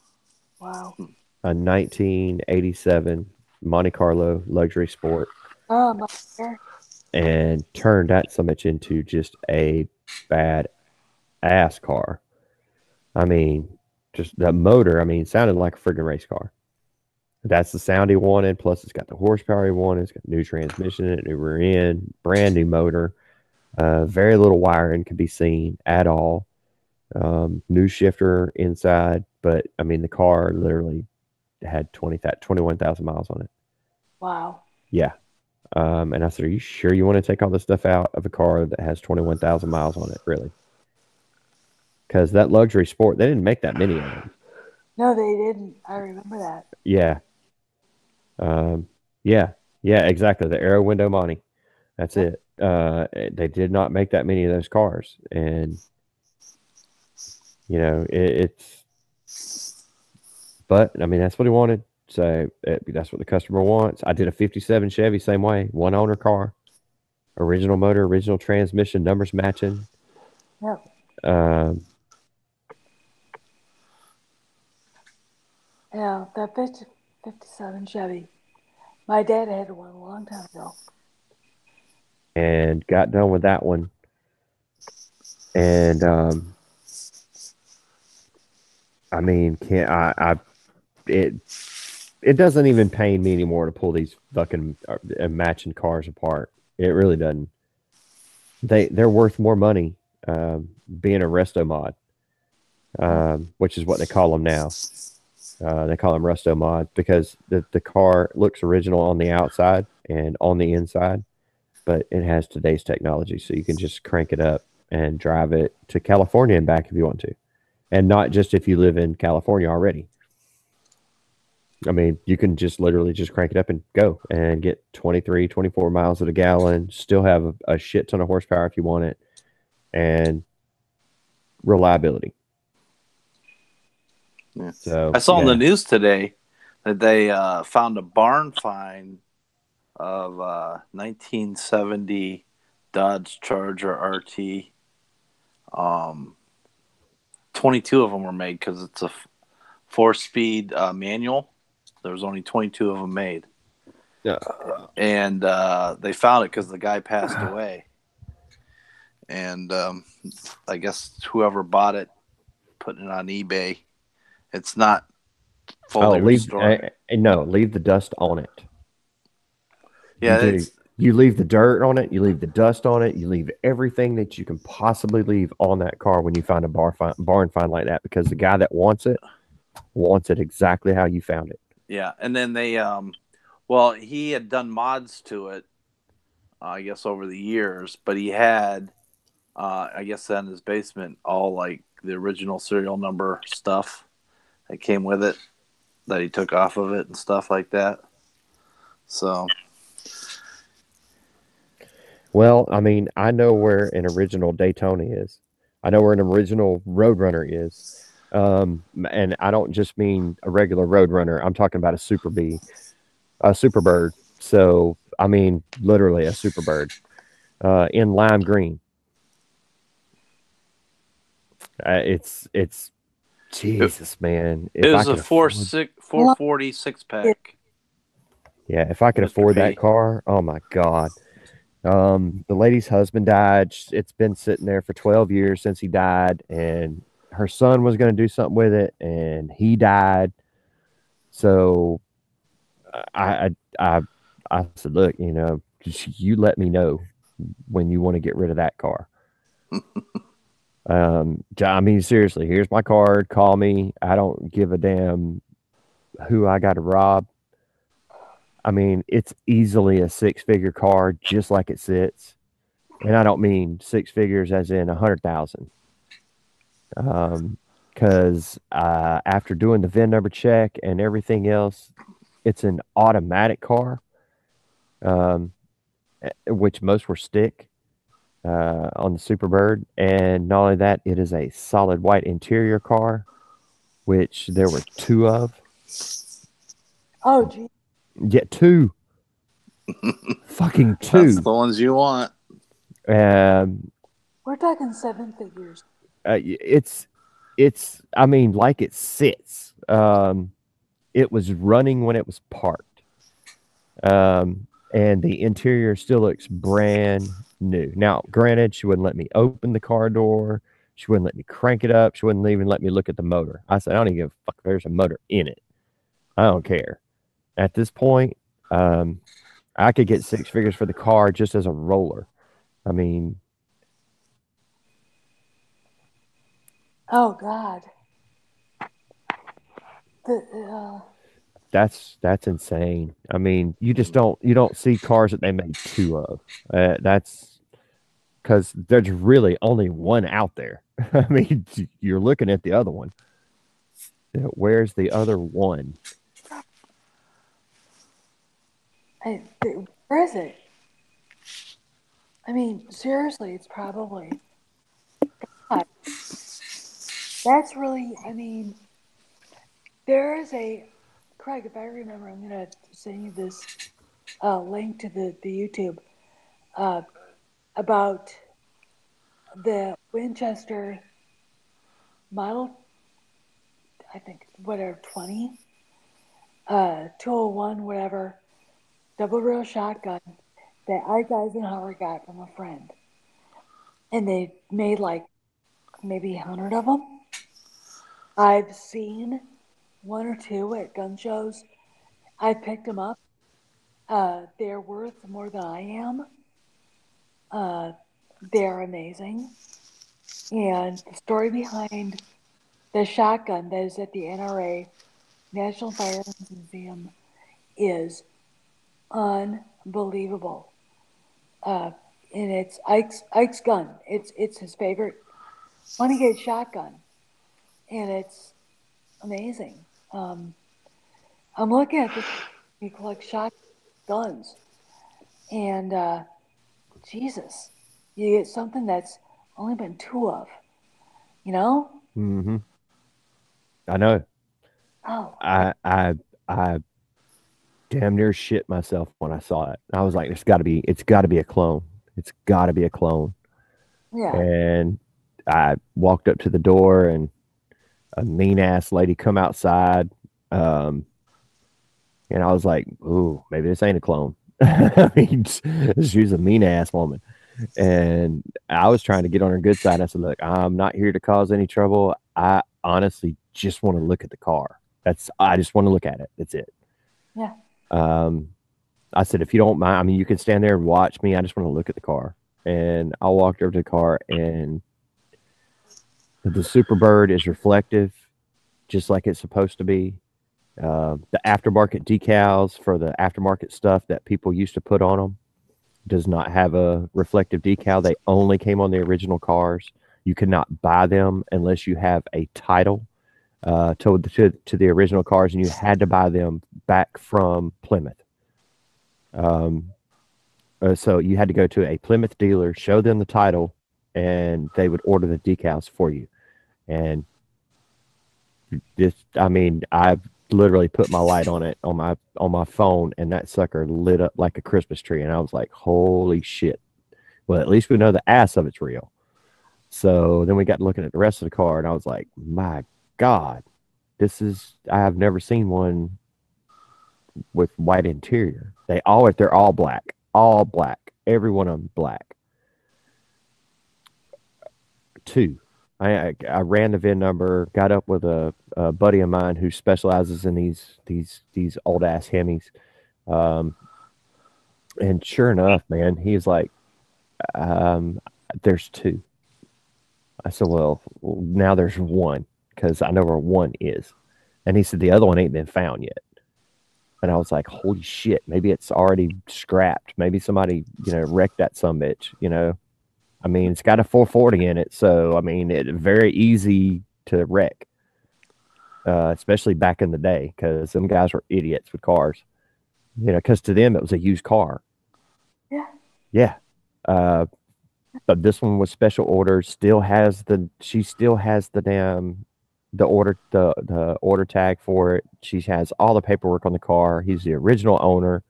Wow. A 1987 Monte Carlo luxury sport, Oh, my God. and turned that so much into just a bad ass car. I mean, just the motor, I mean, sounded like a friggin' race car. That's the sound he wanted. Plus, it's got the horsepower he wanted. It's got new transmission in it, new rear end, brand new motor. Very little wiring can be seen at all. New shifter inside, but I mean the car literally had 21,000 miles on it. Wow. Yeah. And I said, "Are you sure you want to take all this stuff out of a car that has 21,000 miles on it? Really?" Because that luxury sport, they didn't make that many of them. No, they didn't. I remember that. Yeah. Um, yeah. Yeah. Exactly. The Aero Window Monty. That's Yep. it. They did not make that many of those cars, and it's. But I mean, that's what he wanted. So that's what the customer wants. I did a '57 Chevy, same way, one owner car, original motor, original transmission, numbers matching. Yep. Um, Yeah, that 57 Chevy. My dad had one a long time ago. and got done with that one, and I mean, can't I it it doesn't even pain me anymore to pull these fucking matching cars apart. It really doesn't. They're worth more money being a resto mod, which is what they call them now. They call them resto mod because the car looks original on the outside and on the inside, but it has today's technology, so you can just crank it up and drive it to California and back if you want to, and not just if you live in California already. I mean, you can just literally just crank it up and go and get 23, 24 miles at a gallon, still have a shit ton of horsepower if you want it, and reliability. Yeah. So, I saw in the yeah. news today that they found a barn find of 1970 Dodge Charger RT. 22 of them were made because it's a four-speed manual. There was only 22 of them made. Yeah. And they found it because the guy passed away. And I guess whoever bought it, putting it on eBay, it's not fully restored. No, leave the dust on it. You Yeah, do. You leave the dirt on it. You leave the dust on it. You leave everything that you can possibly leave on that car when you find a barn find like that, because the guy that wants it exactly how you found it. yeah. And then they, he had done mods to it, I guess, over the years, but he had, I guess, in his basement, all like the original serial number stuff that came with it that he took off of it and stuff like that. So, Well, I mean, I know where an original Daytona is. I know where an original Roadrunner is. And I don't just mean a regular Roadrunner. I'm talking about a Super B, a Superbird. So, I mean, literally a Superbird in lime green. It's Jesus, man. it If I was a could afford, 440 six pack. yeah, if I could Mr. afford P. that car, oh my God. The lady's husband died. It's been sitting there for 12 years since he died, and her son was going to do something with it, and he died. So I I said, look, just you let me know when you want to get rid of that car. I mean, seriously, here's my card. Call me. I don't give a damn who I got to rob. I mean, it's easily a six-figure car, just like it sits. And I don't mean six figures as in 100,000. Because after doing the VIN number check and everything else, it's an automatic car, um, which most were stick on the Superbird. And not only that, it is a solid white interior car, which there were two of. Oh, gee. Yeah, two. Fucking That's two. the ones you want. Um, We're talking seven figures. it's I mean, like it sits. It was running when it was parked. And the interior still looks brand new. Now, granted, she wouldn't let me open the car door. She wouldn't let me crank it up. She wouldn't even let me look at the motor. I said, I don't even give a fuck if there's a motor in it. I don't care. At this point, I could get six figures for the car just as a roller. I mean, Oh God. The That's insane. I mean, you don't see cars that they made two of. That's because there's really only one out there. I mean, you're looking at the other one. Where's the other one? where is it? I mean, seriously, it's probably. God, that's really. I mean, there is a. Craig, if I remember, I'm gonna send you this link to the YouTube uh, about the Winchester model. I think whatever 20, 201, whatever, double barrel shotgun that Ike Eisenhower got from a friend, and they made like maybe 100 of them. I've seen one or two at gun shows. I picked them up. They're worth more than I am. Uh, they're amazing. And the story behind the shotgun that is at the NRA, National Firearms Museum, is unbelievable. Uh, and it's Ike's gun. It's his favorite 20 gauge shotgun, and it's amazing. I'm looking at this. He collects shotguns, and Jesus, you get something that's only been two of. You know? Mm-hmm. I know. Oh, I damn near shit myself when I saw it. I was like, it's got to be a clone. It's got to be a clone. yeah, And I walked up to the door, and a mean ass lady come outside. Um, and I was like, ooh, maybe this ain't a clone. I mean, she was a mean ass woman. And I was trying to get on her good side. I said, look, I'm not here to cause any trouble. I honestly just want to look at the car. I just want to look at it. That's it. yeah. Um, I said, if you don't mind, I mean, you can stand there and watch me. I just want to look at the car. And I walked over to the car, and the Superbird is reflective, just like it's supposed to be. The aftermarket decals for the aftermarket stuff that people used to put on them does not have a reflective decal. They only came on the original cars. You could not buy them unless you have a title to the original cars, and you had to buy them back from Plymouth. Um, so you had to go to a Plymouth dealer, show them the title, and they would order the decals for you. And this, I mean, I literally put my light on it on my phone, and that sucker lit up like a Christmas tree. And I was like, holy shit. Well, at least we know the ass of it's real. So then we got looking at the rest of the car, and I was like, my God, I have never seen one with white interior. They're all black. Every one of them black. Two. I ran the VIN number, got up with a buddy of mine who specializes in these old ass Hemis, um, and sure enough, man, he's like, "There's two." I said, "Well, now there's one because I know where one is," and he said the other one ain't been found yet. And I was like, "Holy shit! Maybe it's already scrapped. Maybe somebody wrecked that sumbitch. I mean, it's got a 440 in it, so I mean, it's very easy to wreck, especially back in the day, because them guys were idiots with cars. Because to them it was a used car. Yeah. Yeah, but this one was special order. She still has the damn the order tag for it. She has all the paperwork on the car. He's the original owner.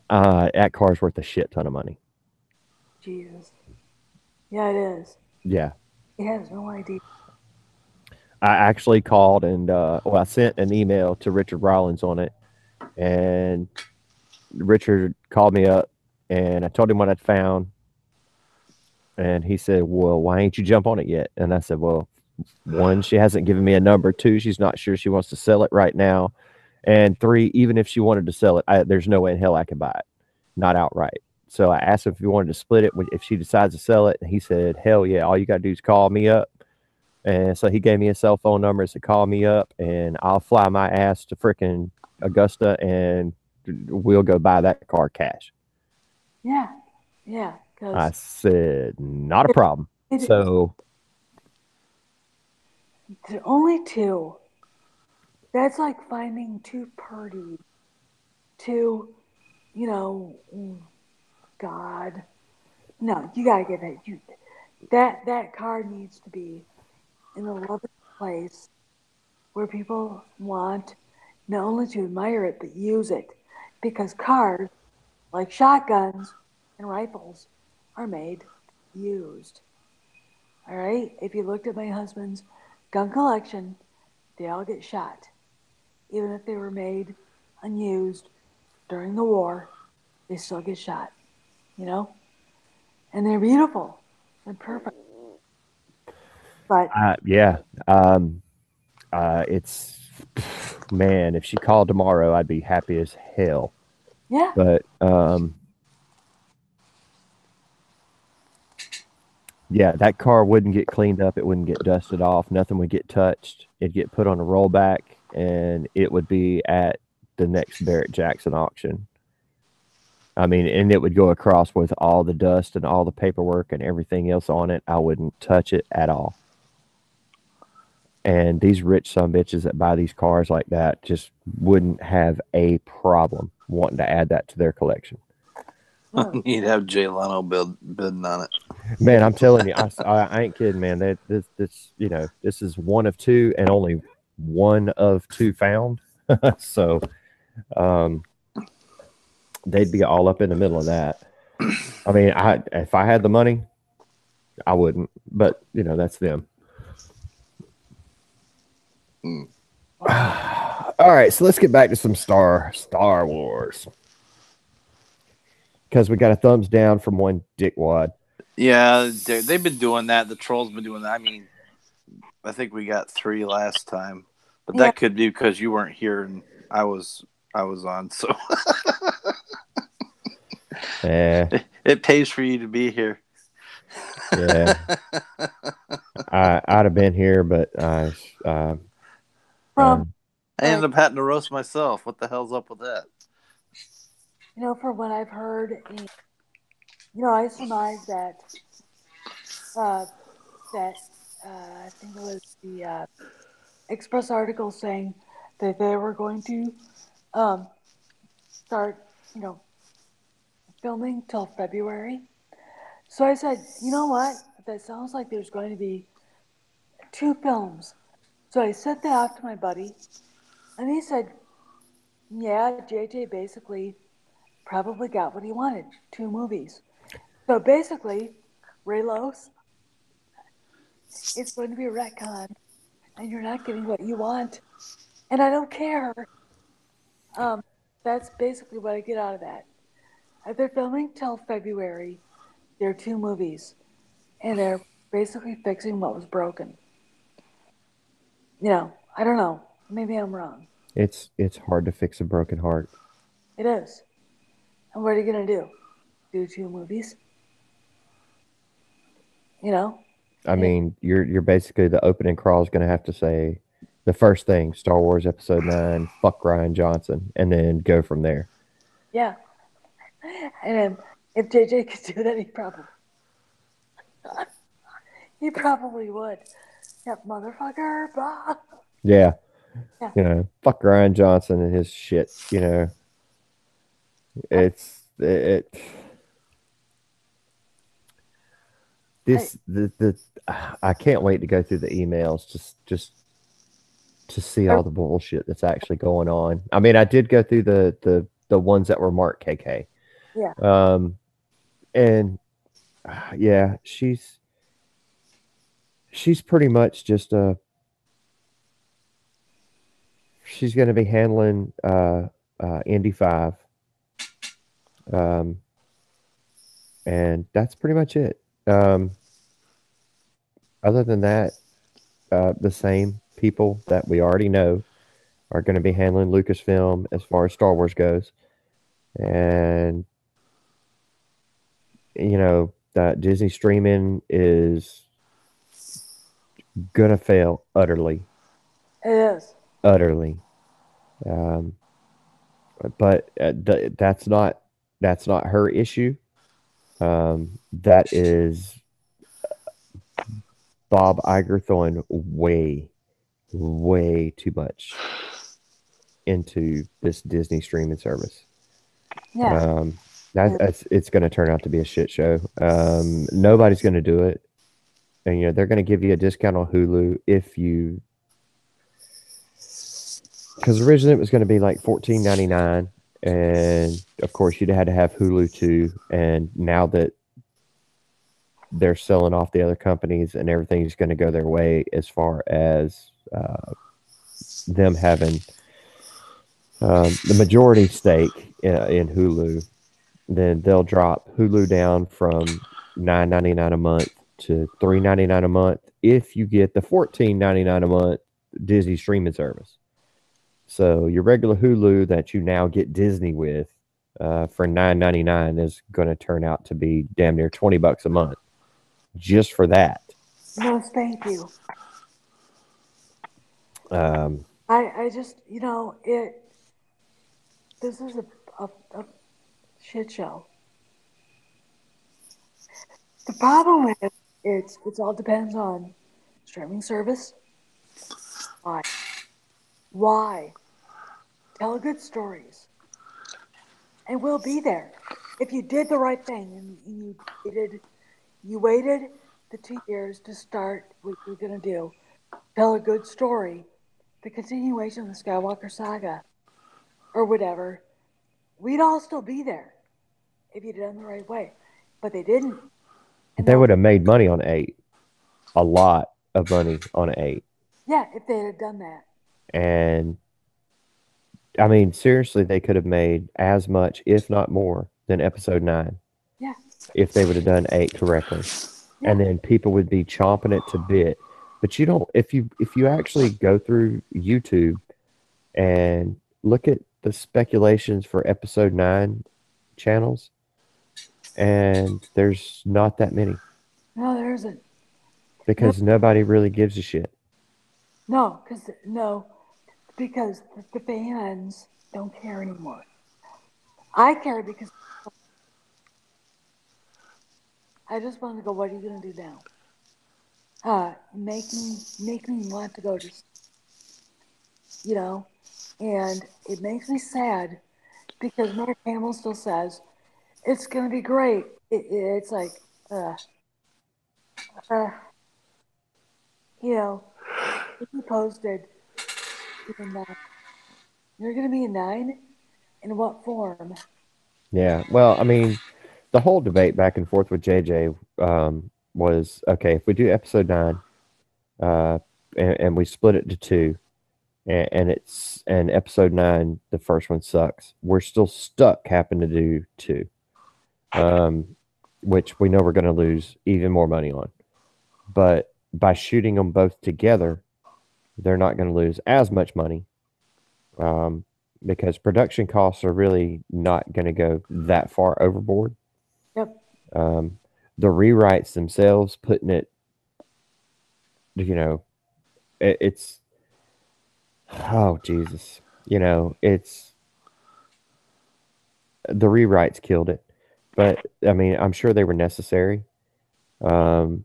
That car's worth a shit ton of money. Jesus. Yeah, it is. Yeah. He has no idea. I actually called and I sent an email to Richard Rollins on it, and Richard called me up, and I told him what I'd found, and he said, "Well, why ain't you jump on it yet?" And I said, "Well, one, she hasn't given me a number. Two, she's not sure she wants to sell it right now, and three, even if she wanted to sell it, there's no way in hell I could buy it, not outright. So I asked him if he wanted to split it if she decides to sell it, and he said, "Hell yeah! All you got to do is call me up." And so he gave me a cell phone number and said, "Call me up, and I'll fly my ass to freaking Augusta, and we'll go buy that car cash." Yeah. Yeah. I Because said, "Not a it, problem." it, So only two. That's like finding two purdy, two, you know, God. No, you gotta get that. That car needs to be in a loving place where people want not only to admire it but use it, because cars like shotguns and rifles are made used. All right. If you looked at my husband's gun collection, they all get shot, even if they were made unused during the war. They still get shot. You know, and they're beautiful and perfect. But yeah, it's man. If she called tomorrow, I'd be happy as hell. yeah, But yeah, that car wouldn't get cleaned up. It wouldn't get dusted off. Nothing would get touched. It'd get put on a rollback, and it would be at the next Barrett Jackson auction. I mean, and it would go across with all the dust and all the paperwork and everything else on it. I wouldn't touch it at all. And these rich son bitches that buy these cars like that just wouldn't have a problem wanting to add that to their collection. no, You'd have Jay Leno bidding on it. Man, I'm telling you, I ain't kidding, man. This this is one of two and only one of two found. So they'd be all up in the middle of that. I mean, if I had the money, I wouldn't, but that's them. All right, so let's get back to some Star Wars, because we got a thumbs down from one dickwad. Yeah, they've been doing that. The trolls been doing that. I mean, I think we got 3 last time, but yeah, that could be because you weren't here and I was on. So Yeah, it pays for you to be here. yeah. I'd have been here, but from I ended up having to roast myself. What the hell's up with that? from what I've heard, and I surmise uh, that I think it was the Express article saying that they were going to um, start, you know, filming till February. So I said, you know what? That sounds like there's going to be two films. So I sent that off to my buddy, and he said, yeah, JJ basically probably got what he wanted, two movies. So basically, Raylos, it's going to be a retcon, and you're not getting what you want, and I don't care. Um, that's basically what I get out of that. They're filming till February. They're two movies, and they're basically fixing what was broken. I don't know. Maybe I'm wrong. it's hard to fix a broken heart. It is. And what are you gonna do? Do two movies? You know? I And mean, you're basically the opening crawl is going to have to say the first thing, Star Wars Episode 9, fuck Ryan Johnson, and then go from there. yeah. And if JJ could do that, he probably would. Yeah, motherfucker. Blah. Yeah, Yeah. fuck Ryan Johnson and his shit. It's it. I, This the I can't wait to go through the emails just to see I, all the bullshit that's actually going on. I mean, I did go through the ones that were marked KK. yeah. And yeah, she's pretty much just she's going to be handling Indy 5. Um and that's pretty much it. Other than that, the same people that we already know are going to be handling Lucasfilm as far as Star Wars goes. And that Disney streaming is gonna fail utterly, It is. utterly. Um, but that's not her issue. That is Bob Iger throwing way, way too much into this Disney streaming service. Yeah. Um, it's going to turn out to be a shit show. Nobody's going to do it, and they're going to give you a discount on Hulu if you, because originally it was going to be like $14.99, and of course you'd had to have Hulu too. And now that they're selling off the other companies and everything's going to go their way as far as them having the majority stake in Hulu, then they'll drop Hulu down from $9.99 a month to $3.99 a month if you get the $14.99 a month Disney streaming service. So your regular Hulu that you now get Disney with for $9.99 is going to turn out to be damn near $20 a month just for that. No, thank you. Um, I just, this is a shit show. The problem is, it's all depends on streaming service. Why? Why? Tell good stories, and we'll be there. If you did the right thing and you waited the 2 years to start what you're gonna do, tell a good story, the continuation of the Skywalker saga, or whatever, we'd all still be there if you'd done the right way. But they didn't, and they they'll would have made money on 8, a lot of money on 8. yeah, if they had done that. And I mean, seriously, they could have made as much, if not more, than episode 9 Yeah, if they would have done 8 correctly. yeah, And then people would be chomping it to bit. But you don't, if you actually go through YouTube and look at the speculations for episode 9 channels, and there's not that many no, there isn't. No, because nobody really gives a shit. no, because the fans don't care anymore. I care because I just want to go. What are you gonna do now? Make me want to go to, you know, and it makes me sad because Mark Hamill still says it's gonna be great. It's like, uh, uh, you know, he posted in you're gonna be a 9 in what form? Yeah. Well, I mean, the whole debate back and forth with JJ was okay, if we do episode 9, uh, and we split it to 2, and episode 9, the first one sucks, we're still stuck having to do 2, um, which we know we're going to lose even more money on. But by shooting them both together, they're not going to lose as much money, um, because production costs are really not going to go that far overboard. Yep. Um, the rewrites themselves, putting it, you know, it's oh Jesus, it's the rewrites killed it. But I mean, I'm sure they were necessary. Um,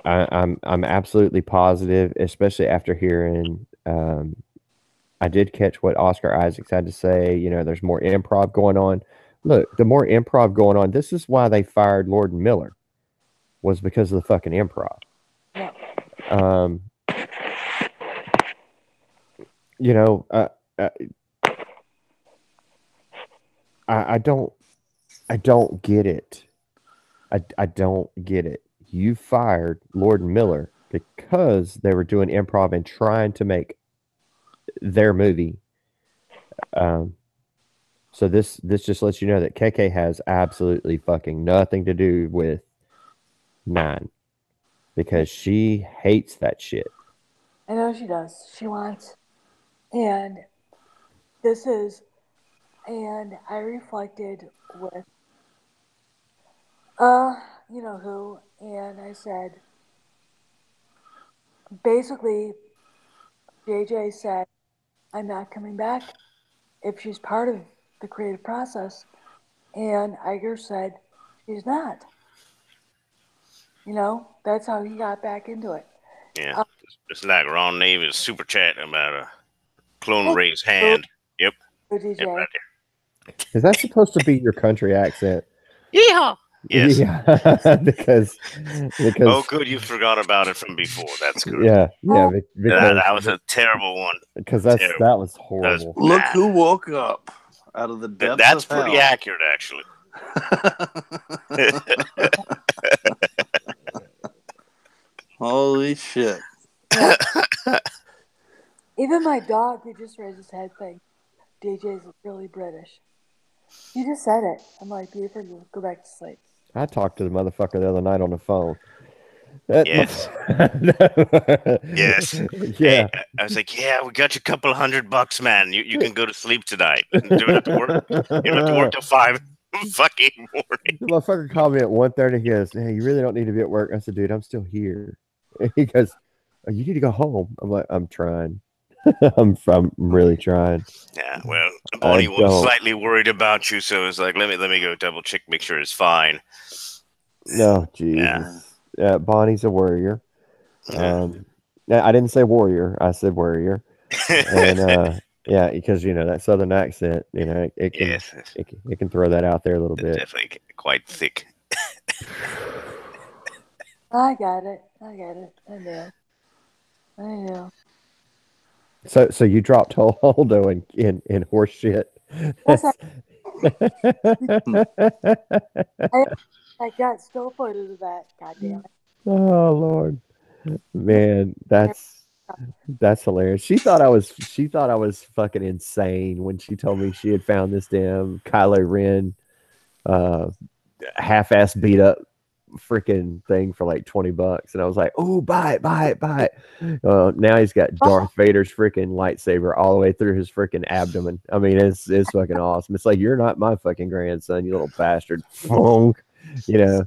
I'm absolutely positive, especially after hearing. I did catch what Oscar Isaacs had to say. There's more improv going on. Look, the more improv going on, this is why they fired Lord and Miller, was because of the fucking improv. Yep. Um, you know, uh, uh, I don't get it. I don't get it. You fired Lord and Miller because they were doing improv and trying to make their movie. Um, so this just lets you know that KK has absolutely fucking nothing to do with 9 because she hates that shit. I know she does. She wants, and this is, and I reflected with You know who? And I said, basically, JJ said, I'm not coming back if she's part of the creative process. And Iger said, she's not. You know, that's how he got back into it. Yeah. Uh, It's like Ron Nave is super chatting about a clone thank Ray's you, hand. Yep. Yep, DJ. right Is that supposed to be your country accent? there. Yeehaw! Yes. Yeah, because Oh, because good. You forgot about it from before. That's good. yeah, Oh, because That was a terrible one. Terrible. that was That was horrible. Look bad. who woke up out of the depths That's of pretty hell. accurate, actually. Holy shit. yeah. Even my dog, who just raised his head, thinks DJ's really British. You just said it. I'm like, beautiful. Go back to sleep. I talked to the motherfucker the other night on the phone. That Yes. Yes. Hey, yeah. I was like, yeah, we got you a couple $100, man. You can go to sleep tonight. You don't have to work. You don't have to work till 5 fucking morning. The motherfucker called me at 1:30. He goes, "Hey, you really don't need to be at work." I said, "Dude, I'm still here." He goes, "Oh, you need to go home." I'm like, "I'm trying. I'm really trying. Yeah, well, I Bonnie was don't. slightly worried about you, so it's like, let me go double check, make sure it's fine. No, Yeah, Jesus. Bonnie's a warrior. yeah. I didn't say warrior. I said warrior. And yeah, because that southern accent, Yes, it can throw that out there a little it's bit. definitely quite thick. I got it. I got it. I knew. I knew. So you dropped Holdo in horse shit. Yes, Hmm. I, I got still footage of that. God damn it. Oh Lord, Yeah. man, that's hilarious. She thought I was fucking insane when she told me she had found this damn Kylo Ren uh half-ass beat up freaking thing for like $20, and I was like, "Oh, buy it, buy it, buy it." Now he's got Oh, Darth Vader's freaking lightsaber all the way through his freaking abdomen. I mean, it's fucking awesome. It's like, you're not my fucking grandson, you little bastard. Funk. You know,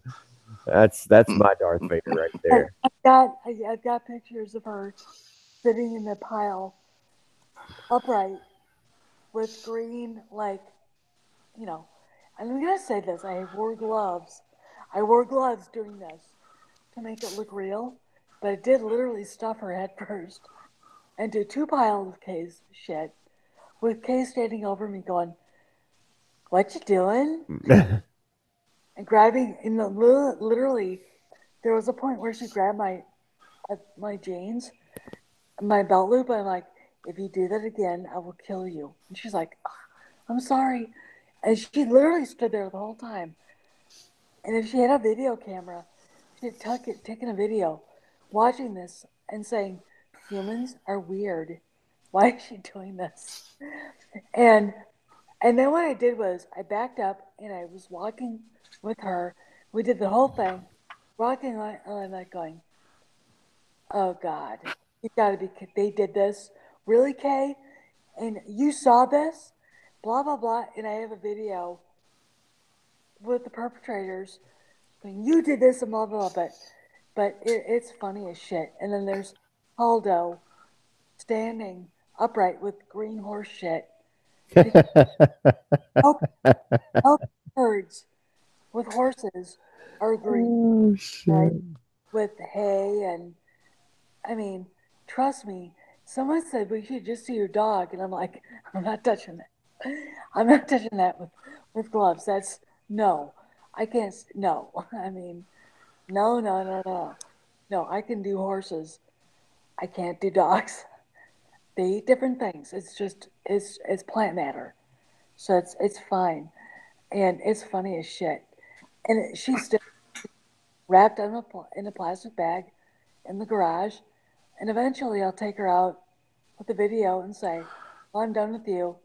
that's my Darth Vader right there. I've got pictures of her sitting in the pile upright with green, like, you know, and I'm gonna say this, I wore gloves. I wore gloves doing this to make it look real, but it did literally stuff her head first and do two piles of Kay's shit with Kay standing over me going, what you doing? And grabbing, literally, there was a point where she grabbed my jeans, my belt loop, and I'm like, if you do that again, I will kill you. And she's like, I'm sorry. And she literally stood there the whole time. And if she had a video camera, she'd taken a video, watching this and saying, humans are weird. Why is she doing this? And and then what I did was I backed up and I was walking with her. We did the whole thing, walking on like going, oh God, you gotta be, they did this. Really, Kay? And you saw this? Blah, blah, blah. And I have a video with the perpetrators going, you did this and blah, blah, blah. But it's funny as shit. And then there's Aldo standing upright with green horse shit because elk, elk herds with horses are green, Oh right? shit. With hay and, I mean, trust me. Someone said we should just see your dog, and I'm like, I'm not touching that. I'm not touching that with gloves. That's no. I can't. No. I mean, no, no, no, no, no. I can do horses. I can't do dogs. They eat different things. It's just it's plant matter, so it's fine, and it's funny as shit. And she's still wrapped in a plastic bag in the garage. And eventually I'll take her out with the video and say, well, I'm done with you.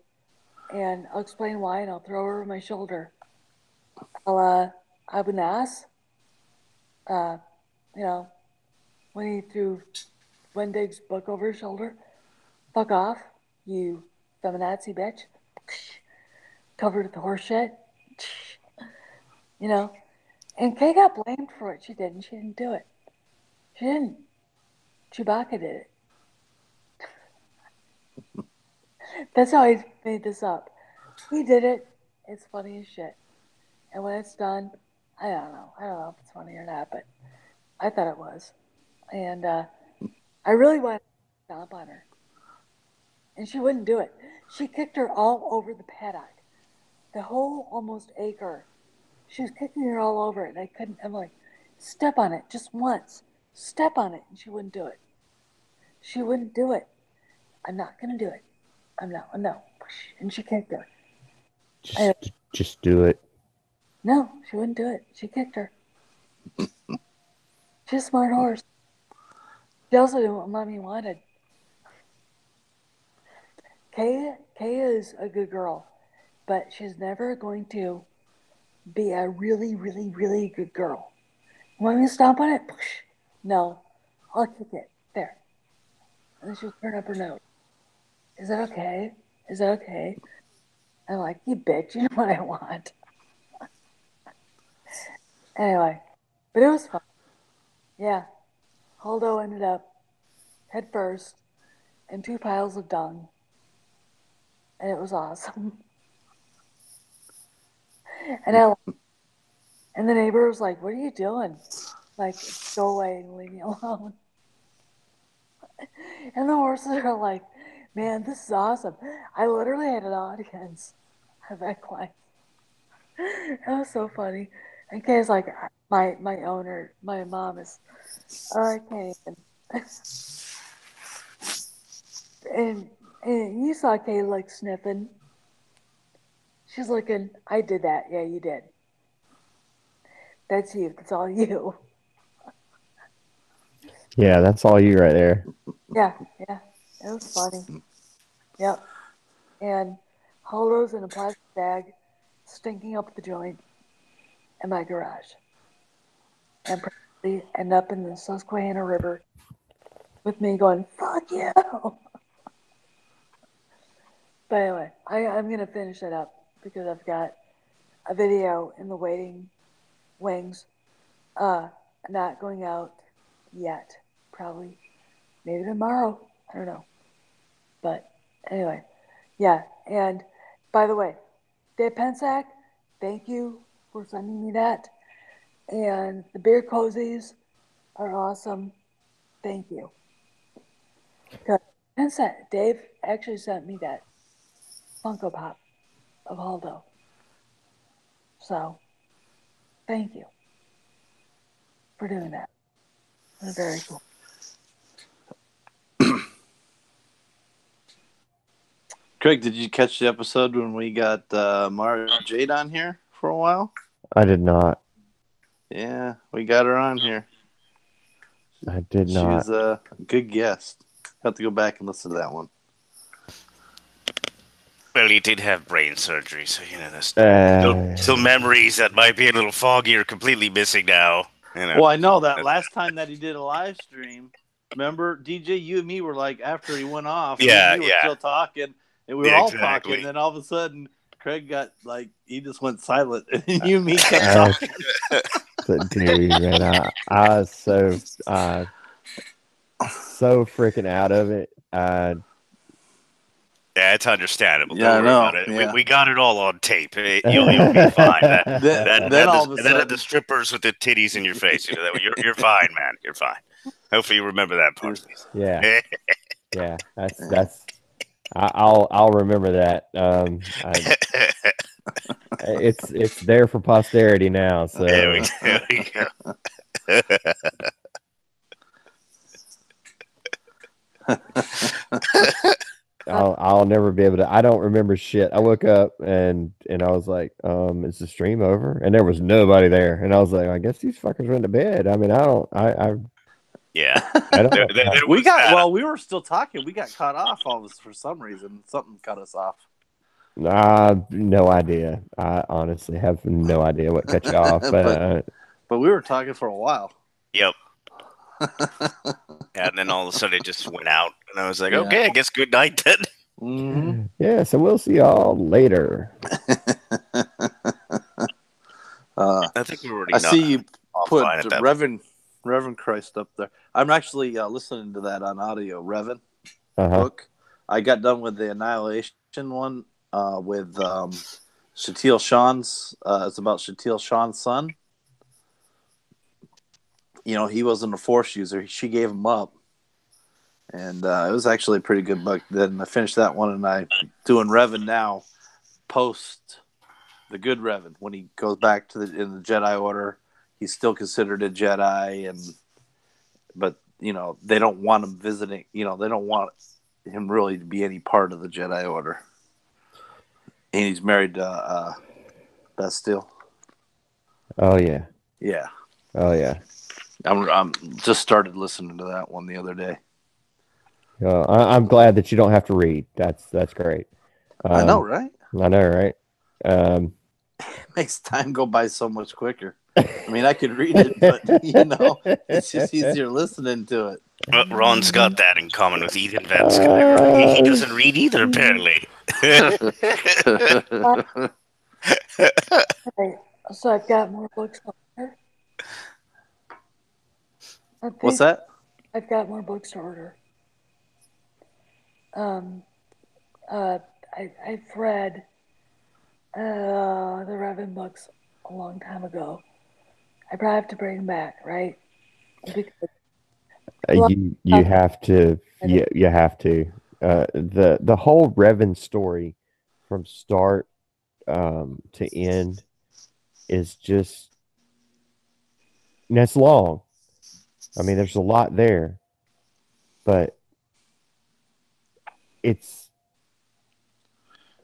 And I'll explain why and I'll throw her over my shoulder. I'll, Abu Nas, uh, you know, when he threw Wendig's book over his shoulder, fuck off, you feminazi bitch. Covered with the horse shit. You know, And Kay got blamed for it. She didn't. She didn't do it. She didn't. Chewbacca did it. That's how I made this up. He did it. It's funny as shit. And when it's done, I don't know. I don't know if it's funny or not, but I thought it was. And I really wanted to stomp on her. And she wouldn't do it. She kicked her all over the paddock. The whole almost acre. She was kicking her all over it. And I couldn't, I'm like, step on it just once. Step on it. And she wouldn't do it. She wouldn't do it. I'm not going to do it. I'm not, no. And she kicked her. Just do it. No, she wouldn't do it. She kicked her. She's a smart horse. She also did what Mommy wanted. Kay is a good girl, but she's never going to be a really, really, really good girl. Want me to stomp on it? No, I'll kick it. There. And then she'll turn up her nose. Is that okay? Is that okay? I'm like, you bitch, you know what I want. Anyway, but it was fun. Yeah. Holdo ended up head first in 2 piles of dung. And it was awesome. And the neighbor was like, what are you doing? Like, go away and leave me alone. And the horses are like, man, this is awesome. I literally had an audience of equine. That was so funny. And Kay's like, my owner, my mom is, I can't even. And you saw Kay like sniffing. She's looking, I did that. Yeah, you did. That's you. That's all you. Yeah, that's all you right there. Yeah. It was funny. Yep. And Holdo's in a plastic bag, stinking up the joint in my garage. And probably end up in the Susquehanna River with me going, fuck you. But anyway, I'm going to finish it up because I've got a video in the waiting wings, not going out yet. Probably, maybe tomorrow. I don't know. But anyway, yeah. And by the way, Dave Pensack, thank you for sending me that. And the beer cozies are awesome. Thank you. Pensack, Dave actually sent me that Funko Pop of Haldo. So, thank you for doing that. That's very cool. Craig, did you catch the episode when we got Mara Jade on here for a while? I did not. Yeah, we got her on here. I did not. She was a good guest. Have to go back and listen to that one. Well, he did have brain surgery, so you know there's still memories that might be a little foggy or completely missing now. You know. Well, I know that last time that he did a live stream. Remember, DJ, you and me were like, after he went off, we were still talking, and we were all talking, and then all of a sudden, Craig got, like, he just went silent, and you and me kept talking. Dude, man, I was so freaking out of it. Yeah, it's understandable. Yeah, Don't worry about it. Yeah. We got it all on tape. You'll be fine. Then all of a sudden, the strippers with the titties in your face. You know, you're fine, man. You're fine. Hopefully, you remember that part. Yeah, yeah. That's. I'll remember that. It's there for posterity now. So there we go. I'll never be able to. I don't remember shit. I woke up and I was like, is the stream over? And there was nobody there. And I was like, I guess these fuckers went to bed. I mean, yeah. we were still talking. We got cut off all this for some reason. Something cut us off. No idea. I honestly have no idea what cut you off. But we were talking for a while. Yep. And then all of a sudden it just went out, and I was like, okay, I guess good night then. Mm-hmm. Yeah, so we'll see y'all later. I think we're already I not see you put offline at that. Reverend Christ up there. I'm actually listening to that on audio. Revan Uh-huh. book. I got done with the Annihilation one with Shatil Shawn's. It's about Shatil Shawn's son. You know, he wasn't a Force user. She gave him up. And it was actually a pretty good book. Then I finished that one, and I'm doing Revan now, post the good Revan. When he goes back to in the Jedi Order, he's still considered a Jedi, but you know they don't want him visiting. You know, they don't want him really to be any part of the Jedi Order. And he's married to Bastille. Oh yeah. Yeah. Oh yeah. I'm just started listening to that one the other day. I'm glad that you don't have to read. That's great. I know, right? I know, right? Makes time go by so much quicker. I mean, I could read it, but you know, it's just easier listening to it. Well, Ron's got that in common with Ethan Van Sciver. He doesn't read either, apparently. Okay, so I've got more books to order. What's that? I've got more books to order. I've read the Revan books a long time ago. I probably have to bring them back, right? Because you have to. You have to. The whole Revan story from start to end is just. And it's long. I mean, there's a lot there, but it's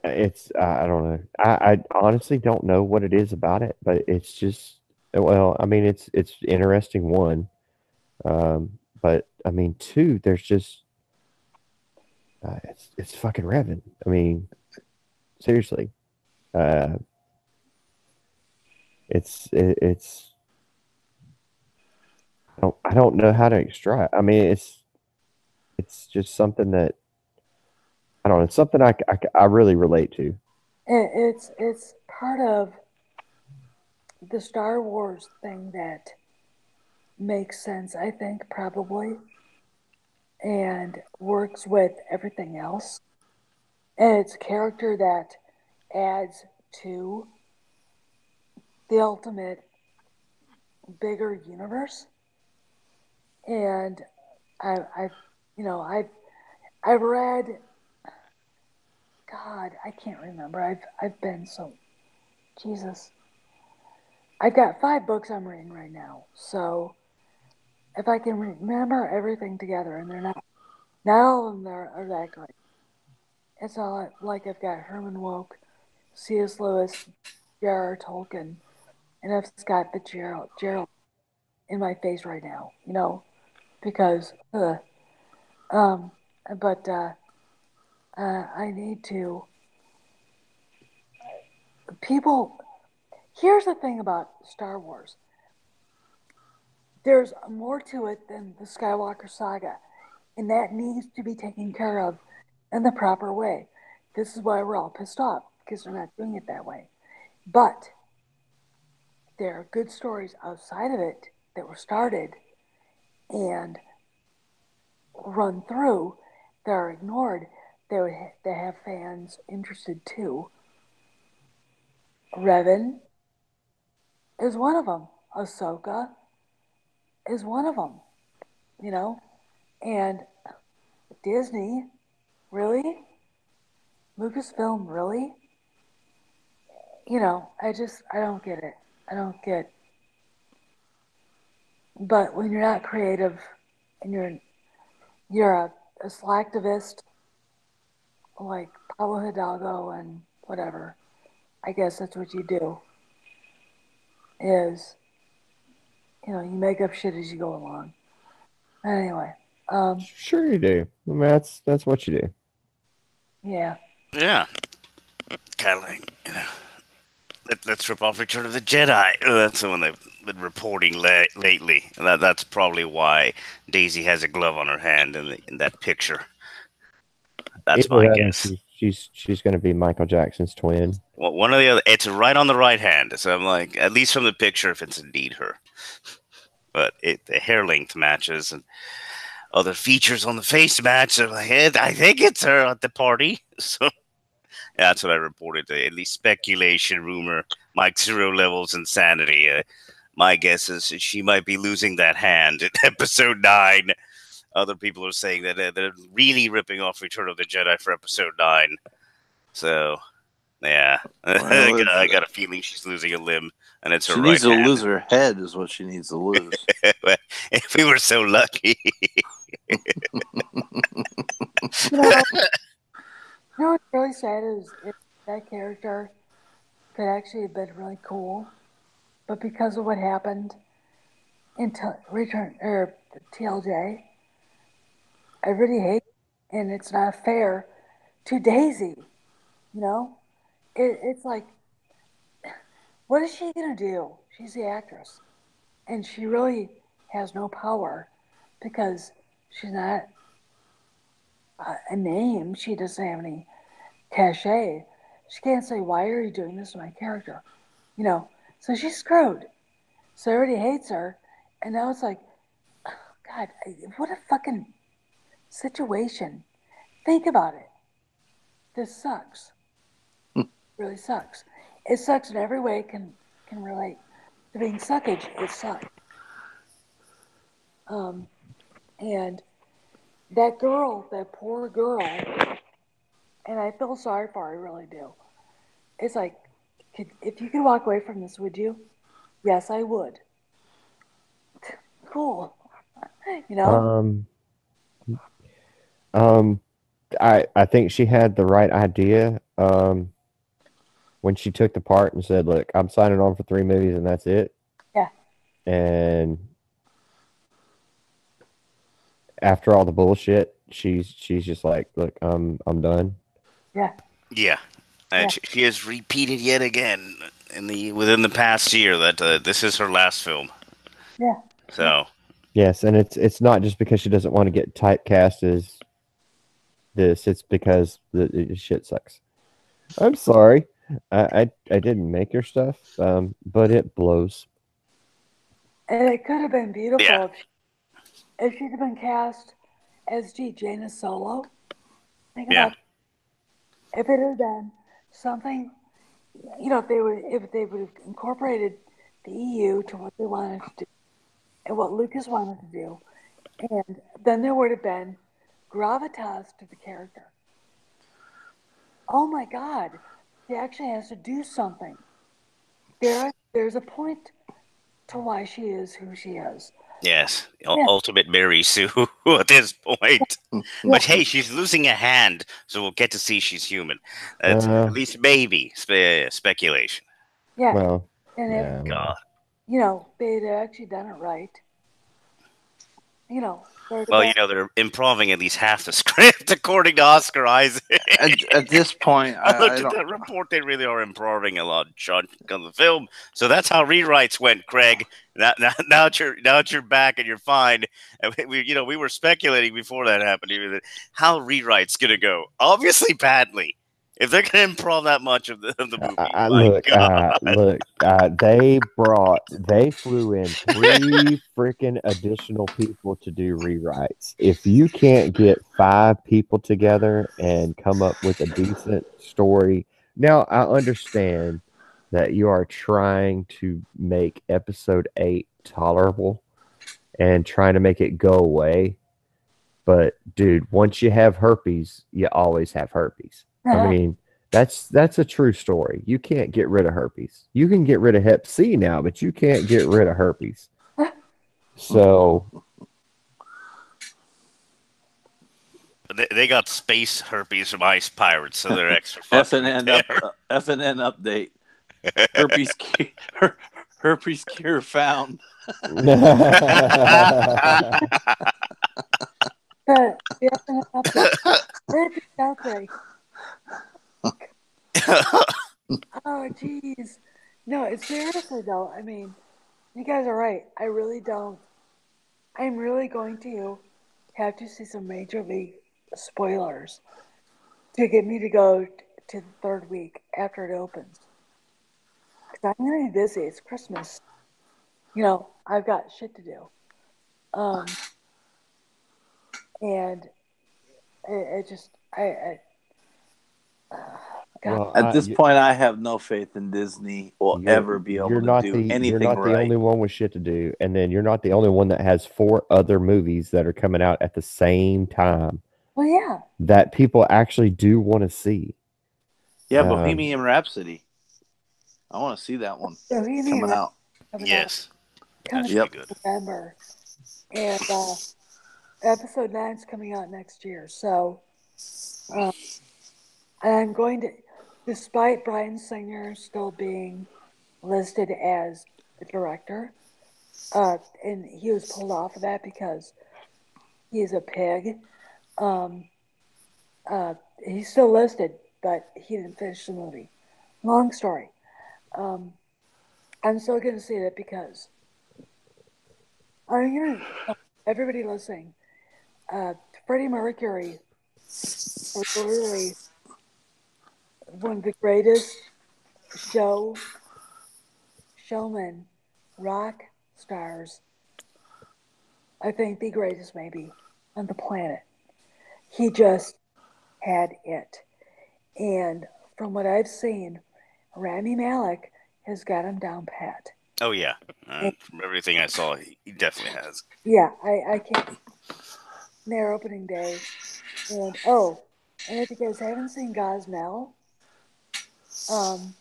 I don't know. I honestly don't know what it is about it, but it's just well, I mean, it's interesting one, but I mean, two, there's just it's fucking Revan. I mean, seriously, uh, it's I don't know how to extract. I mean, it's just something that I don't know. It's something I really relate to. it's part of the Star Wars thing that makes sense, I think, probably, and works with everything else. And it's a character that adds to the ultimate bigger universe. And I've you know, I've read, God, I can't remember. I've been so, Jesus. I've got 5 books I'm reading right now. So if I can remember everything together, and they're not all of them are that great. It's not like I've got Herman Woke, C.S. Lewis, J.R.R. Tolkien, and I've got Gerald in my face right now, you know, because, um, but I need to. People, here's the thing about Star Wars. There's more to it than the Skywalker saga, and that needs to be taken care of in the proper way. This is why we're all pissed off because they're not doing it that way. But there are good stories outside of it that were started and run through that are ignored that have fans interested too. Revan is one of them. Ahsoka is one of them. You know, and Disney, really, Lucasfilm, really. You know, I don't get it. I don't get. But when you're not creative and you're a slacktivist like Pablo Hidalgo and whatever, I guess that's what you do. Is you make up shit as you go along. Anyway, Sure you do. I mean, that's what you do. yeah. Yeah. Kind of like, let's rip off Return of the Jedi. That's the one they've been reporting lately. And that's probably why Daisy has a glove on her hand in that picture. That's Either my that or guess. She's going to be Michael Jackson's twin. Well, one or the other. It's right on the right hand. So I'm like, at least from the picture, if it's indeed her. But the hair length matches and other features on the face match. I'm like, I think it's her at the party. So that's what I reported. At least speculation, rumor, Mike Zero levels insanity. My guess is she might be losing that hand in episode 9. Other people are saying that they're really ripping off Return of the Jedi for episode 9. So, yeah. Well, I got a feeling she's losing a limb, and it's her she right needs to hand. lose her head, is what she needs to lose. If we were so lucky. You know, what's really sad is if that character could actually have been really cool, but because of what happened in Return or TLJ, I really hate it, and it's not fair to Daisy. You know, it's like, what is she gonna do? She's the actress, and she really has no power because she's not a name. She doesn't have any cachet. She can't say, "Why are you doing this to my character?" You know, so she's screwed. So everybody hates her, and now it's like, oh, God, what a fucking situation. Think about it. This sucks. Really sucks. It sucks in every way. Can relate to being suckage. It sucks. Um, and that girl, that poor girl, and I feel sorry for her. I really do. It's like, if you could walk away from this, would you? Yes, I would. Cool. You know? Um, um, I think she had the right idea. When she took the part and said, "Look, I'm signing on for 3 movies and that's it." Yeah. And after all the bullshit, she's just like, "Look, I'm done." Yeah. Yeah. And Yeah. she has repeated yet again within the past year that this is her last film. Yeah. So Yes, and it's not just because she doesn't want to get typecast as this. It's because the shit sucks. I'm sorry. I didn't make your stuff, but it blows. And it could have been yeah, beautiful if she'd have been cast as G. Jaina Solo. Think yeah, about if it had been something, if they would have incorporated the EU to what they wanted to do and what Lucas wanted to do, and then there would have been gravitas to the character. Oh my God, she actually has to do something. There's a point to why she is who she is. yes. Yeah, Ultimate Mary Sue at this point. yeah, But hey, she's losing a hand, so we'll get to see she's human. That's Uh, at least maybe speculation. yeah. well, And if yeah, God. well. they'd actually done it right, there'd have Well, been they're improving at least half the script, according to Oscar Isaac. At this point, I looked I at don't. that report. They really are improving a lot chunk of the film. So that's how rewrites went, Craig. Now that you're back and you're fine. And we were speculating before that happened. Even that how rewrites gonna go. Obviously badly. If they're gonna improv that much of the movie, my God. They flew in 3 freaking additional people to do rewrites. If you can't get 5 people together and come up with a decent story, now I understand that you are trying to make episode 8 tolerable and trying to make it go away. But dude, once you have herpes, you always have herpes. I mean, that's a true story. You can't get rid of herpes. You can get rid of Hep C now, but you can't get rid of herpes. So They got space herpes from ice pirates, so they're extra fucking FNN update. Herpes cure found. herpes outbreak. Oh, jeez. No, it's seriously though. I mean, you guys are right. I really don't. I'm really going to have to see some major league spoilers to get me to go to the third week after it opens. Because I'm going to be busy. It's Christmas. I've got shit to do. Um, and it just, God, Well, At this point, I have no faith in Disney will ever be you're able to not do you're anything not the right. only one with shit to do, and then you're not the only one that has 4 other movies that are coming out at the same time well, yeah. that people actually do want to see. Yeah, Um, Bohemian Rhapsody. I want to see that one Bohemian coming Rhapsody out. coming out, Yes, that coming should be Yep. good. in November. And episode 9 is coming out next year. So um, I'm going to, despite Bryan Singer still being listed as the director, and he was pulled off of that because he's a pig. Um, he's still listed, but he didn't finish the movie. Long story. Um, I'm still going to see it because I'm going to, everybody listening, Freddie Mercury was literally one of the greatest showmen, rock stars, I think the greatest maybe on the planet. He just had it. And from what I've seen, Rami Malek has got him down pat. Oh yeah, And from everything I saw, he definitely has. yeah, I can't. Their opening day. And and if you guys haven't seen Gosnell,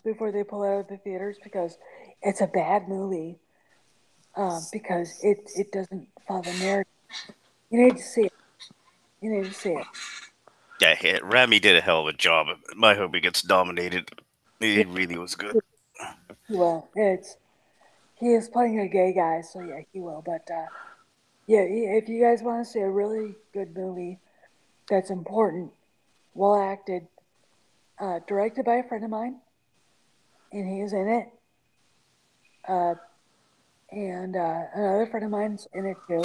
before they pull out of the theaters because it's a bad movie, because it doesn't follow the narrative. You need to see it. You need to see it. Yeah, Rami did a hell of a job. I hope he gets nominated. He Yeah, really was good. he will. He is playing a gay guy, so yeah, he will. But yeah, if you guys want to see a really good movie that's important, well acted, directed by a friend of mine, and he is in it. Uh, and another friend of mine's in it too.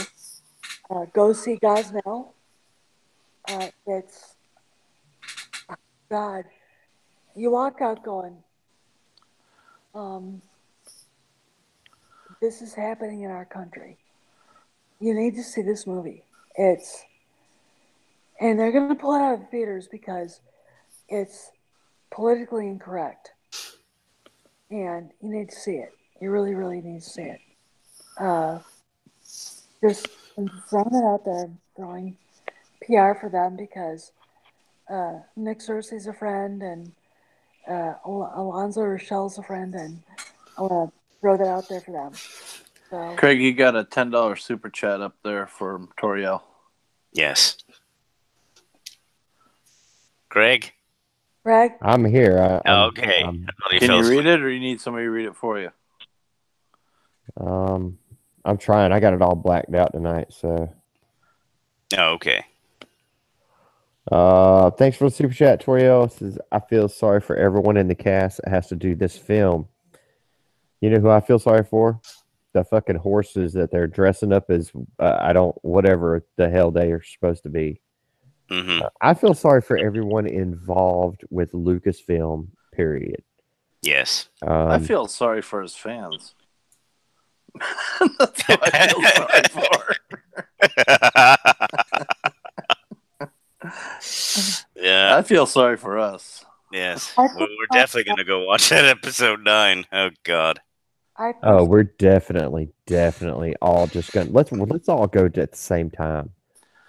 Go see Gosnell. It's God. You walk out going, um, this is happening in our country. You need to see this movie. And they're going to pull it out of the theaters because it's politically incorrect. And you need to see it. You really, really need to see it. Uh, just I'm throwing it out there, throwing PR for them because Nick Cersei's a friend and Alonzo Rochelle's a friend, and I want to throw that out there for them. So, Craig, you got a $10 super chat up there for Toriel. Yes. Greg? Greg, I'm here. Okay. I thought he Can fell you asleep. read it, or you need somebody to read it for you? um, I'm trying. I got it all blacked out tonight. So, Oh, okay. thanks for the super chat, Toriel. Says, I feel sorry for everyone in the cast that has to do this film. You know who I feel sorry for? The fucking horses that they're dressing up as. I don't, whatever the hell they are supposed to be. Mm-hmm. I feel sorry for everyone involved with Lucasfilm. Period. Yes. I Um, feel sorry for his fans. That's what I feel sorry for. Yeah. I feel sorry for us. Yes. I We're feel definitely going to go watch that episode 9. Oh, God. I oh, feel we're definitely all just gonna let's all go at the same time.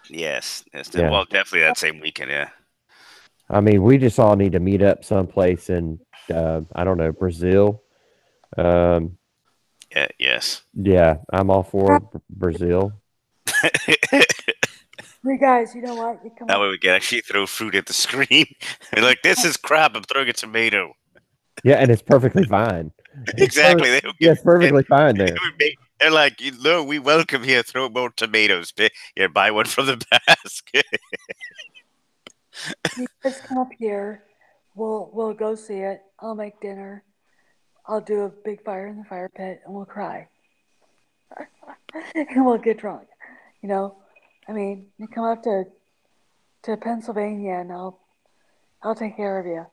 Yes. Yes. Yeah. Well, definitely that same weekend, yeah. I mean, we just all need to meet up someplace in I don't know, Brazil. Um, Yeah, yes. yeah, I'm all for Brazil. you guys. You know what? You come That up. way we can actually throw fruit at the screen. Be like, this is crap. I'm throwing a tomato. Yeah, and it's perfectly fine. Exactly. They don't give. Yeah, it's perfectly fine there. They're like, no, we welcome here. Throw more tomatoes. Here, buy one from the basket. You guys come up here. We'll go see it. I'll make dinner. I'll do a big fire in the fire pit, and we'll cry, and we'll get drunk. You know, I mean, you come up to Pennsylvania, and I'll take care of you.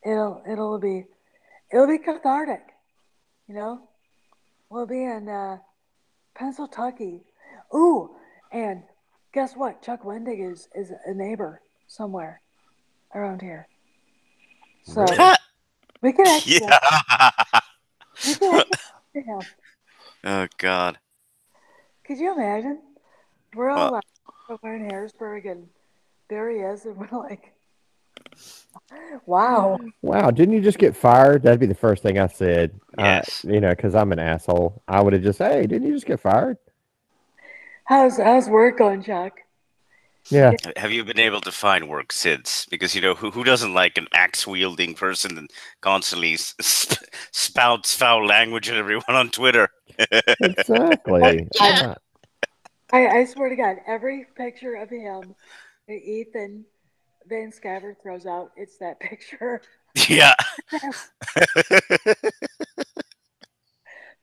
It'll be cathartic, you know. We'll be in Pennsylvania. Ooh, and guess what? Chuck Wendig is a neighbor somewhere around here, so Really? we can actually Yeah. we can actually talk to him. Oh God. Could you imagine? We're all Well, like somewhere in Harrisburg, and there he is, and we're like, wow. Wow, didn't you just get fired? That'd be the first thing I said. yes. Because I'm an asshole. I would have just, hey, didn't you just get fired? How's work going, Chuck? Yeah, Have you been able to find work since? Because who doesn't like an axe wielding person that constantly spouts foul language at everyone on Twitter? exactly. I, Uh, I swear to God, every picture of him that Ethan Van Sciver throws out, it's that picture. Yeah.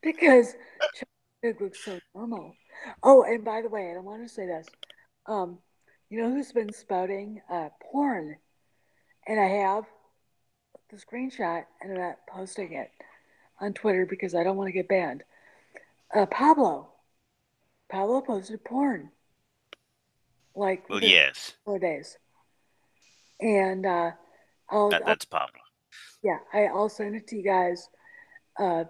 Because Chuck Wendig looks so normal. Oh, and by the way, I want to say this. Um, you know who's been spouting porn? And I have the screenshot, and I'm not posting it on Twitter because I don't want to get banned. Pablo. Pablo posted porn like Well, within a yes. couple of days, and I'll That's Pablo. yeah, I'll send it to you guys uh,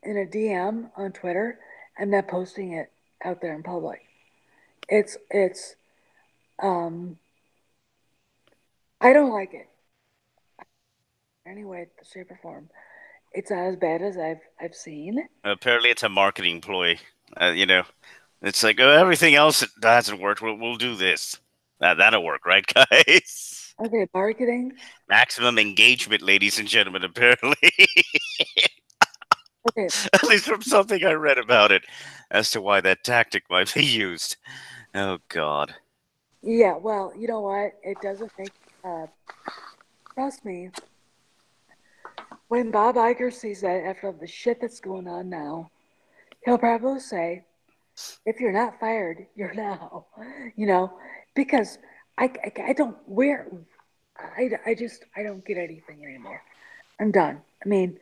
in a DM on Twitter. I'm not posting it out there in public. It's um I don't like it anyway, shape or form. It's not as bad as I've seen. Apparently, it's a marketing ploy. It's like, oh, everything else that hasn't worked. We'll do this. That'll work, right, guys? Okay, marketing. Maximum engagement, ladies and gentlemen. Apparently, Okay, at least from something I read about it, as to why that tactic might be used. Oh God. yeah. Well, you know what? It doesn't make. Uh, Trust me. When Bob Iger sees that after the shit that's going on now, he'll probably say, if you're not fired, you're now, you know, because I don't wear, I don't get anything anymore. I'm done. I mean,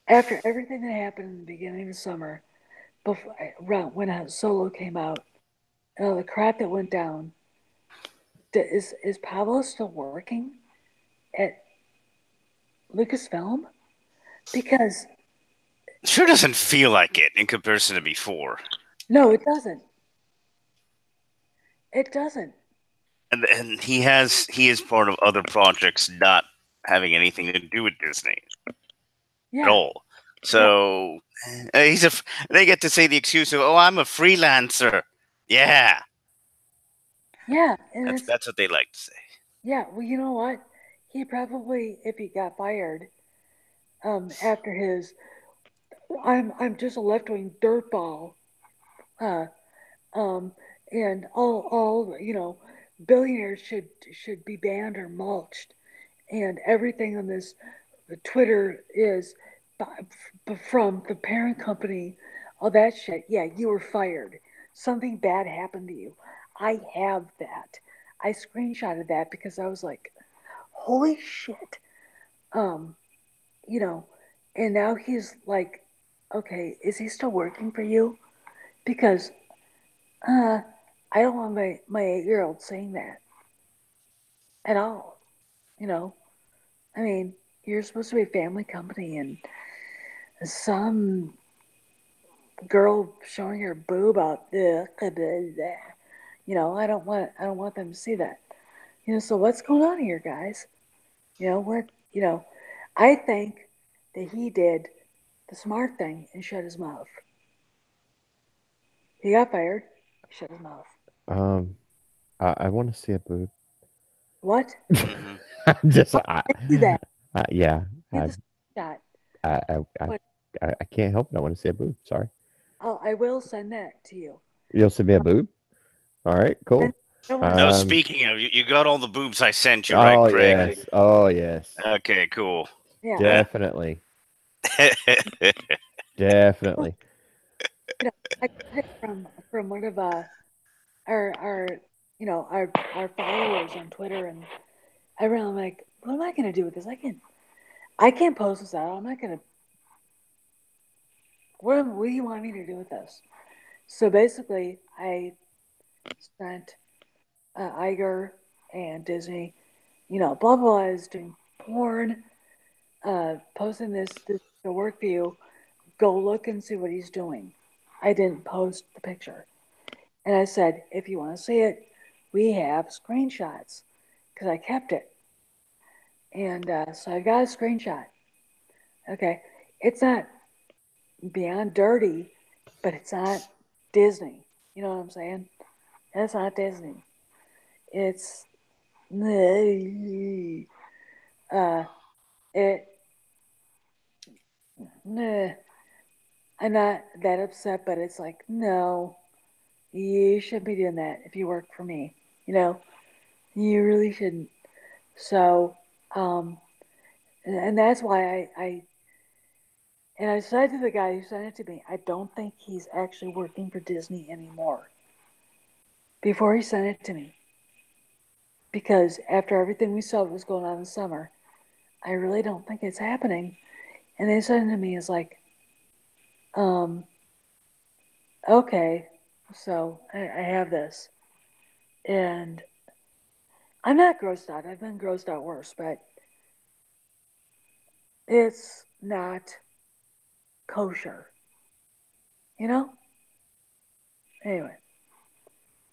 after everything that happened in the beginning of the summer, before around when Solo came out, and all the crap that went down, is Pablo still working at Lucasfilm? Because Sure doesn't feel like it in comparison to before. no, it doesn't. It doesn't. And he is part of other projects not having anything to do with Disney at Yeah, all. yeah, So they get to say the excuse of, oh, I'm a freelancer. Yeah, yeah, and it's that's what they like to say. yeah. Well, you know what? He probably, if he got fired, after his, I'm just a left wing dirtball, uh, um, and all billionaires should be banned or mulched, and everything on this Twitter is from the parent company, all that shit. Yeah, you were fired. Something bad happened to you. I have that. I screenshotted that because I was like, holy shit. Um, you know, and now he's like, okay, is he still working for you? Because uh, I don't want my 8-year-old saying that at all. You know, I mean, you're supposed to be a family company, and some girl showing her boob out there. I don't want them to see that. So what's going on here, guys? What I think that he did the smart thing and shut his mouth. He got fired, shut his mouth. um, I want to see a boob. What? Hmm. Just, I'll send you that. yeah, See I, the shot. I, I, I, But I can't help it. I want to see a boob. Sorry. I will send that to you. You'll send me a boob? All right, And cool. I don't want to. No, Um, speaking of, you got all the boobs I sent you, right, oh, Craig? yes. Oh, yes. Okay, cool. Yeah, Definitely. Yeah. Definitely. you know, I got it from one of our our followers on Twitter, and I'm like, what am I gonna do with this? I can't post this out. I'm not gonna. What do you want me to do with this? So basically, I sent Iger and Disney, blah blah blah is doing porn, posting this to work for you. Go look and see what he's doing. I didn't post the picture, and I said, if you want to see it, we have screenshots because I kept it, and so I got a screenshot. Okay, it's not beyond dirty, but it's not Disney. You know what I'm saying? It's not Disney. It's uh, it. I'm not that upset, but it's like no, you shouldn't be doing that if you work for me. You know, you really shouldn't. So, um, and that's why and I said to the guy who sent it to me, I don't think he's actually working for Disney anymore. Before he sent it to me, because after everything we saw that was going on in the summer, I really don't think it's happening. And they sent it to me as like, um, okay, so I have this. And I'm not grossed out. I've been grossed out worse, but it's not kosher. You know? Anyway.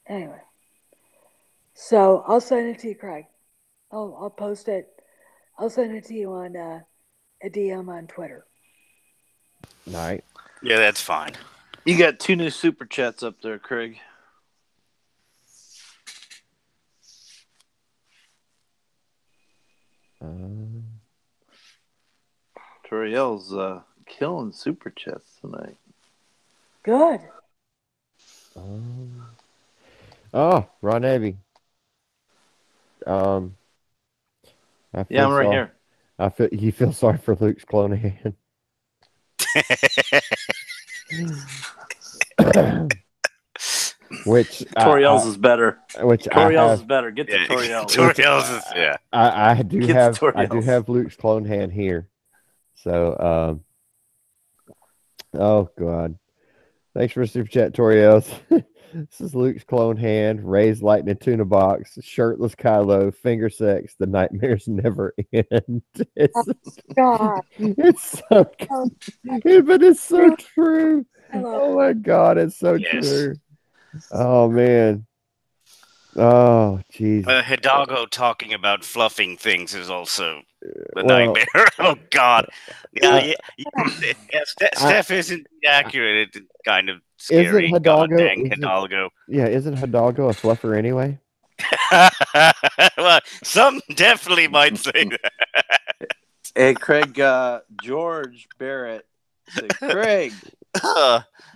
Anyway. So I'll send it to you, Craig. I'll post it. I'll send it to you on a DM on Twitter. All right. Yeah, that's fine. You got 2 new super chats up there, Craig. Toriel's killing super chats tonight. Good. Oh, Ron Navy. I Yeah, I'm right here. I feel you feel sorry for Luke's clone hand. Which Toriel's is better. Which Toriel's is better. Get the Toriel's. Toriel's is, yeah. I do Get have the I do Toriel's. have Luke's clone hand here. So oh god. Thanks for super chat, Toriels. This is Luke's clone hand, raised lightning tuna box, shirtless Kylo, finger sex, the nightmares never end. Oh, God. It's so Oh, but it's so true. I love Oh my god, it's so Yes. true. Oh man. Oh jeez. Hidalgo talking about fluffing things is also the Well, nightmare. Oh God, yeah. Steph isn't accurate. It's kind of scary. Isn't God Hidalgo? dang Hidalgo. Isn't Hidalgo a fluffer anyway? Well, some definitely might say that. Hey, Craig, George Barrett said, Craig,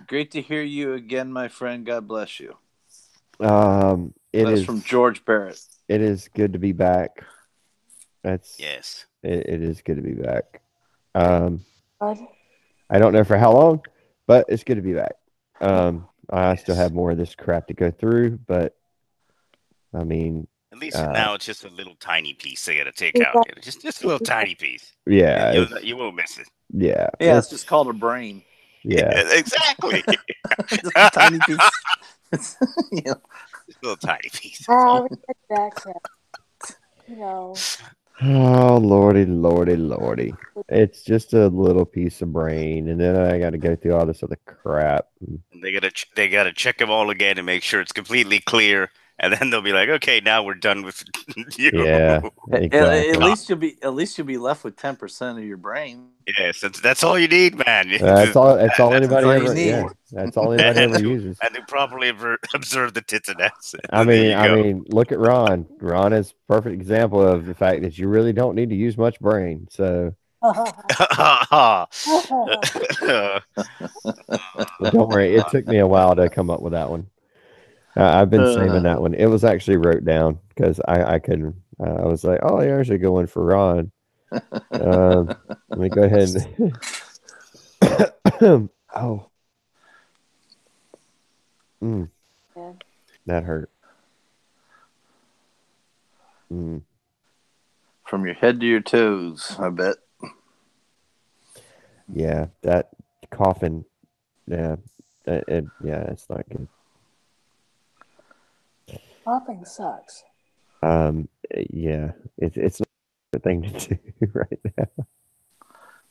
great to hear you again, my friend. God bless you. That's from George Barrett. It is good to be back. Yes. It is good to be back. I don't know for how long, but it's good to be back. I still have more of this crap to go through, but I mean, at least now it's just a little tiny piece they got to take out. Just a little tiny piece. Yeah, you won't miss it. Yeah, it's just called a brain. Yeah, exactly. Just a tiny piece. Just a little tiny piece. Oh lordy, lordy, lordy! It's just a little piece of brain, and then I got to go through all this other crap. And they gotta check them all again and make sure it's completely clear, and then they'll be like, "Okay, now we're done with you." Yeah, exactly. At least you'll be left with 10% of your brain. Yes, that's all you need, man. That's all anybody all ever. you need. Yeah, that's all anybody ever uses. And to properly observe the tits and ass. I mean, look at Ron. Ron is a perfect example of the fact that you really don't need to use much brain. So don't worry. It took me a while to come up with that one. I've been saving that one. It was actually wrote down because I couldn't. I was like, oh, there's a good one for Ron. Let me go ahead and. Oh. That hurt. From your head to your toes, I bet. Yeah, that coughing. Yeah, it's not good. Coughing sucks. Yeah, it's not a good thing to do right now.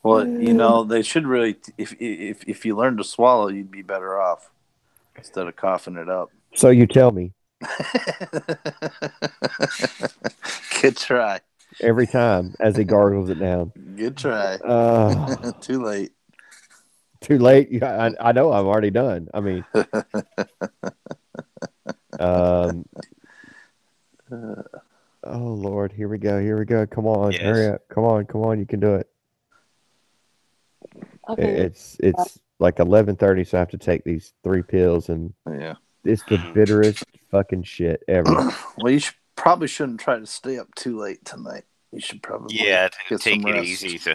Well, they should really. If you learn to swallow, you'd be better off instead of coughing it up. So you tell me Good try. every time as he gargles it down. Good try. Too late. Too late. Yeah, I know. I'm already done. I mean, um, oh Lord, here we go. Here we go. Come on, Yes. hurry up. Come on. You can do it. Okay. It's like 11:30, so I have to take these 3 pills, and Yeah. it's the bitterest fucking shit ever. Well, you probably shouldn't try to stay up too late tonight. You should probably get take some it rest. easy. So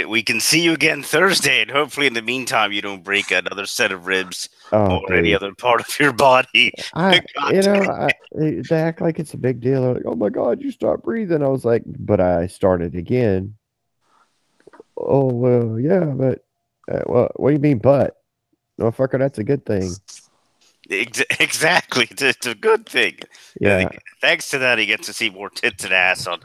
we can see you again Thursday, and hopefully, in the meantime, you don't break another set of ribs Oh, or any dude. other part of your body. They act like it's a big deal. They're like, "Oh my God, you stopped breathing." I was like, "But I started again." Oh well, yeah, but what do you mean, but? No, fucker, that's a good thing. Exactly, it's a good thing. Yeah. Thanks to that, he gets to see more tits and ass on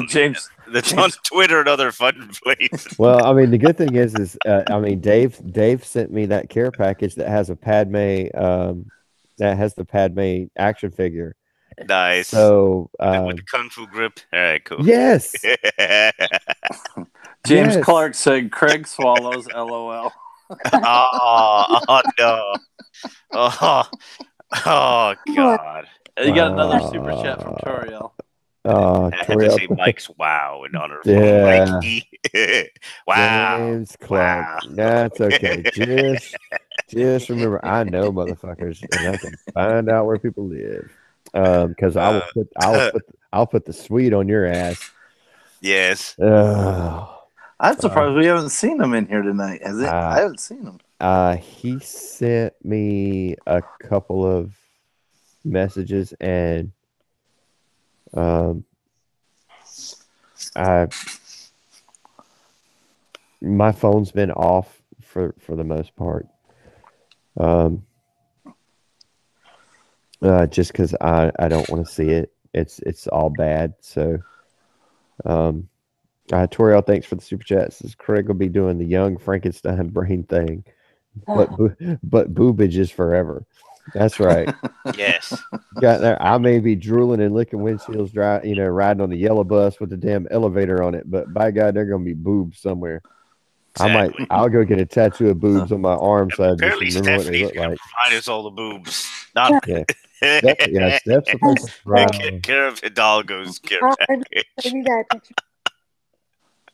James, on Twitter and other fun places. Well, I mean, the good thing is I mean, Dave sent me that care package that has a Padme, that has the Padme action figure. Nice. So, with the kung fu grip. All right, cool. yes. James Yes. Clark said Craig swallows. LOL. Oh no. Oh God. You got another super chat from Toriel. Oh, I had to Toriel. say Mike's wow in honor of Yeah. Mikey. Wow. James Clark. Wow. That's okay. Just remember, I know motherfuckers, and I can find out where people live. Because I'll put the sweet on your ass. Yes. I'm surprised we haven't seen him in here tonight. Has it? I haven't seen him. He sent me a couple of messages, and my phone's been off for the most part. Just because I don't want to see it. It's all bad. So, Toriel, thanks for the super chat. Says Craig will be doing the young Frankenstein brain thing, but boobage is forever. That's right. Yes. Got there. I may be drooling and licking windshields, riding on the yellow bus with the damn elevator on it, but by God, they're gonna be boobs somewhere. Exactly. I'll go get a tattoo of boobs on my arm so I just Apparently, remember what they Stephanie's look gonna like. provide us all the boobs. Not Yeah. Steph's supposed to provide. Take care of Hidalgo's care package. Maybe that picture.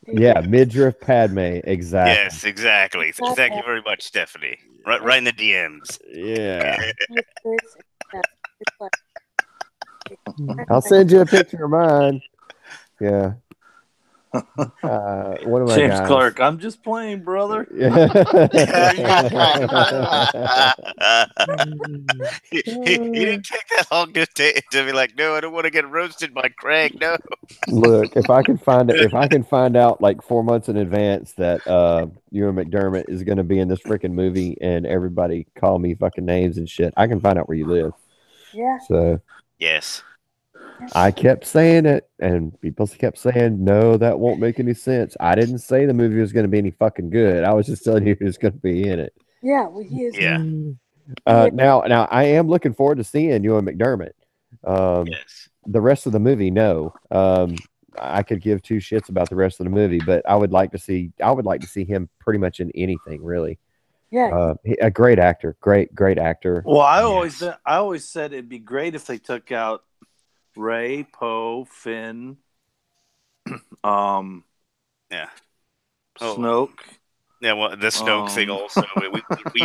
Yeah, midriff Padme, exactly. Yes, exactly. Thank you very much, Stephanie. Right in the DMs. Yeah. It's like, I'll send you a picture of mine. Yeah. One of my James guys. Clark, I'm just playing, brother. he didn't take that long to be like, no, I don't want to get roasted by Craig. No. Look, if I can find out like 4 months in advance that Ewan McDermott is going to be in this freaking movie, and everybody call me fucking names and shit, I can find out where you live. yeah. So Yes. I kept saying it, and people kept saying, no, that won't make any sense. I didn't say the movie was going to be any fucking good. I was just telling you who's going to be in it. Yeah, well, he is. Yeah. Now, I am looking forward to seeing Ewan McDermott. Yes. The rest of the movie, no. I could give two shits about the rest of the movie, but I would like to see him pretty much in anything, really. Yeah. A great actor, great actor. Well, I always said it'd be great if they took out Ray, Poe, Finn, Yeah. Snoke. Yeah, well, the Snoke thing also. We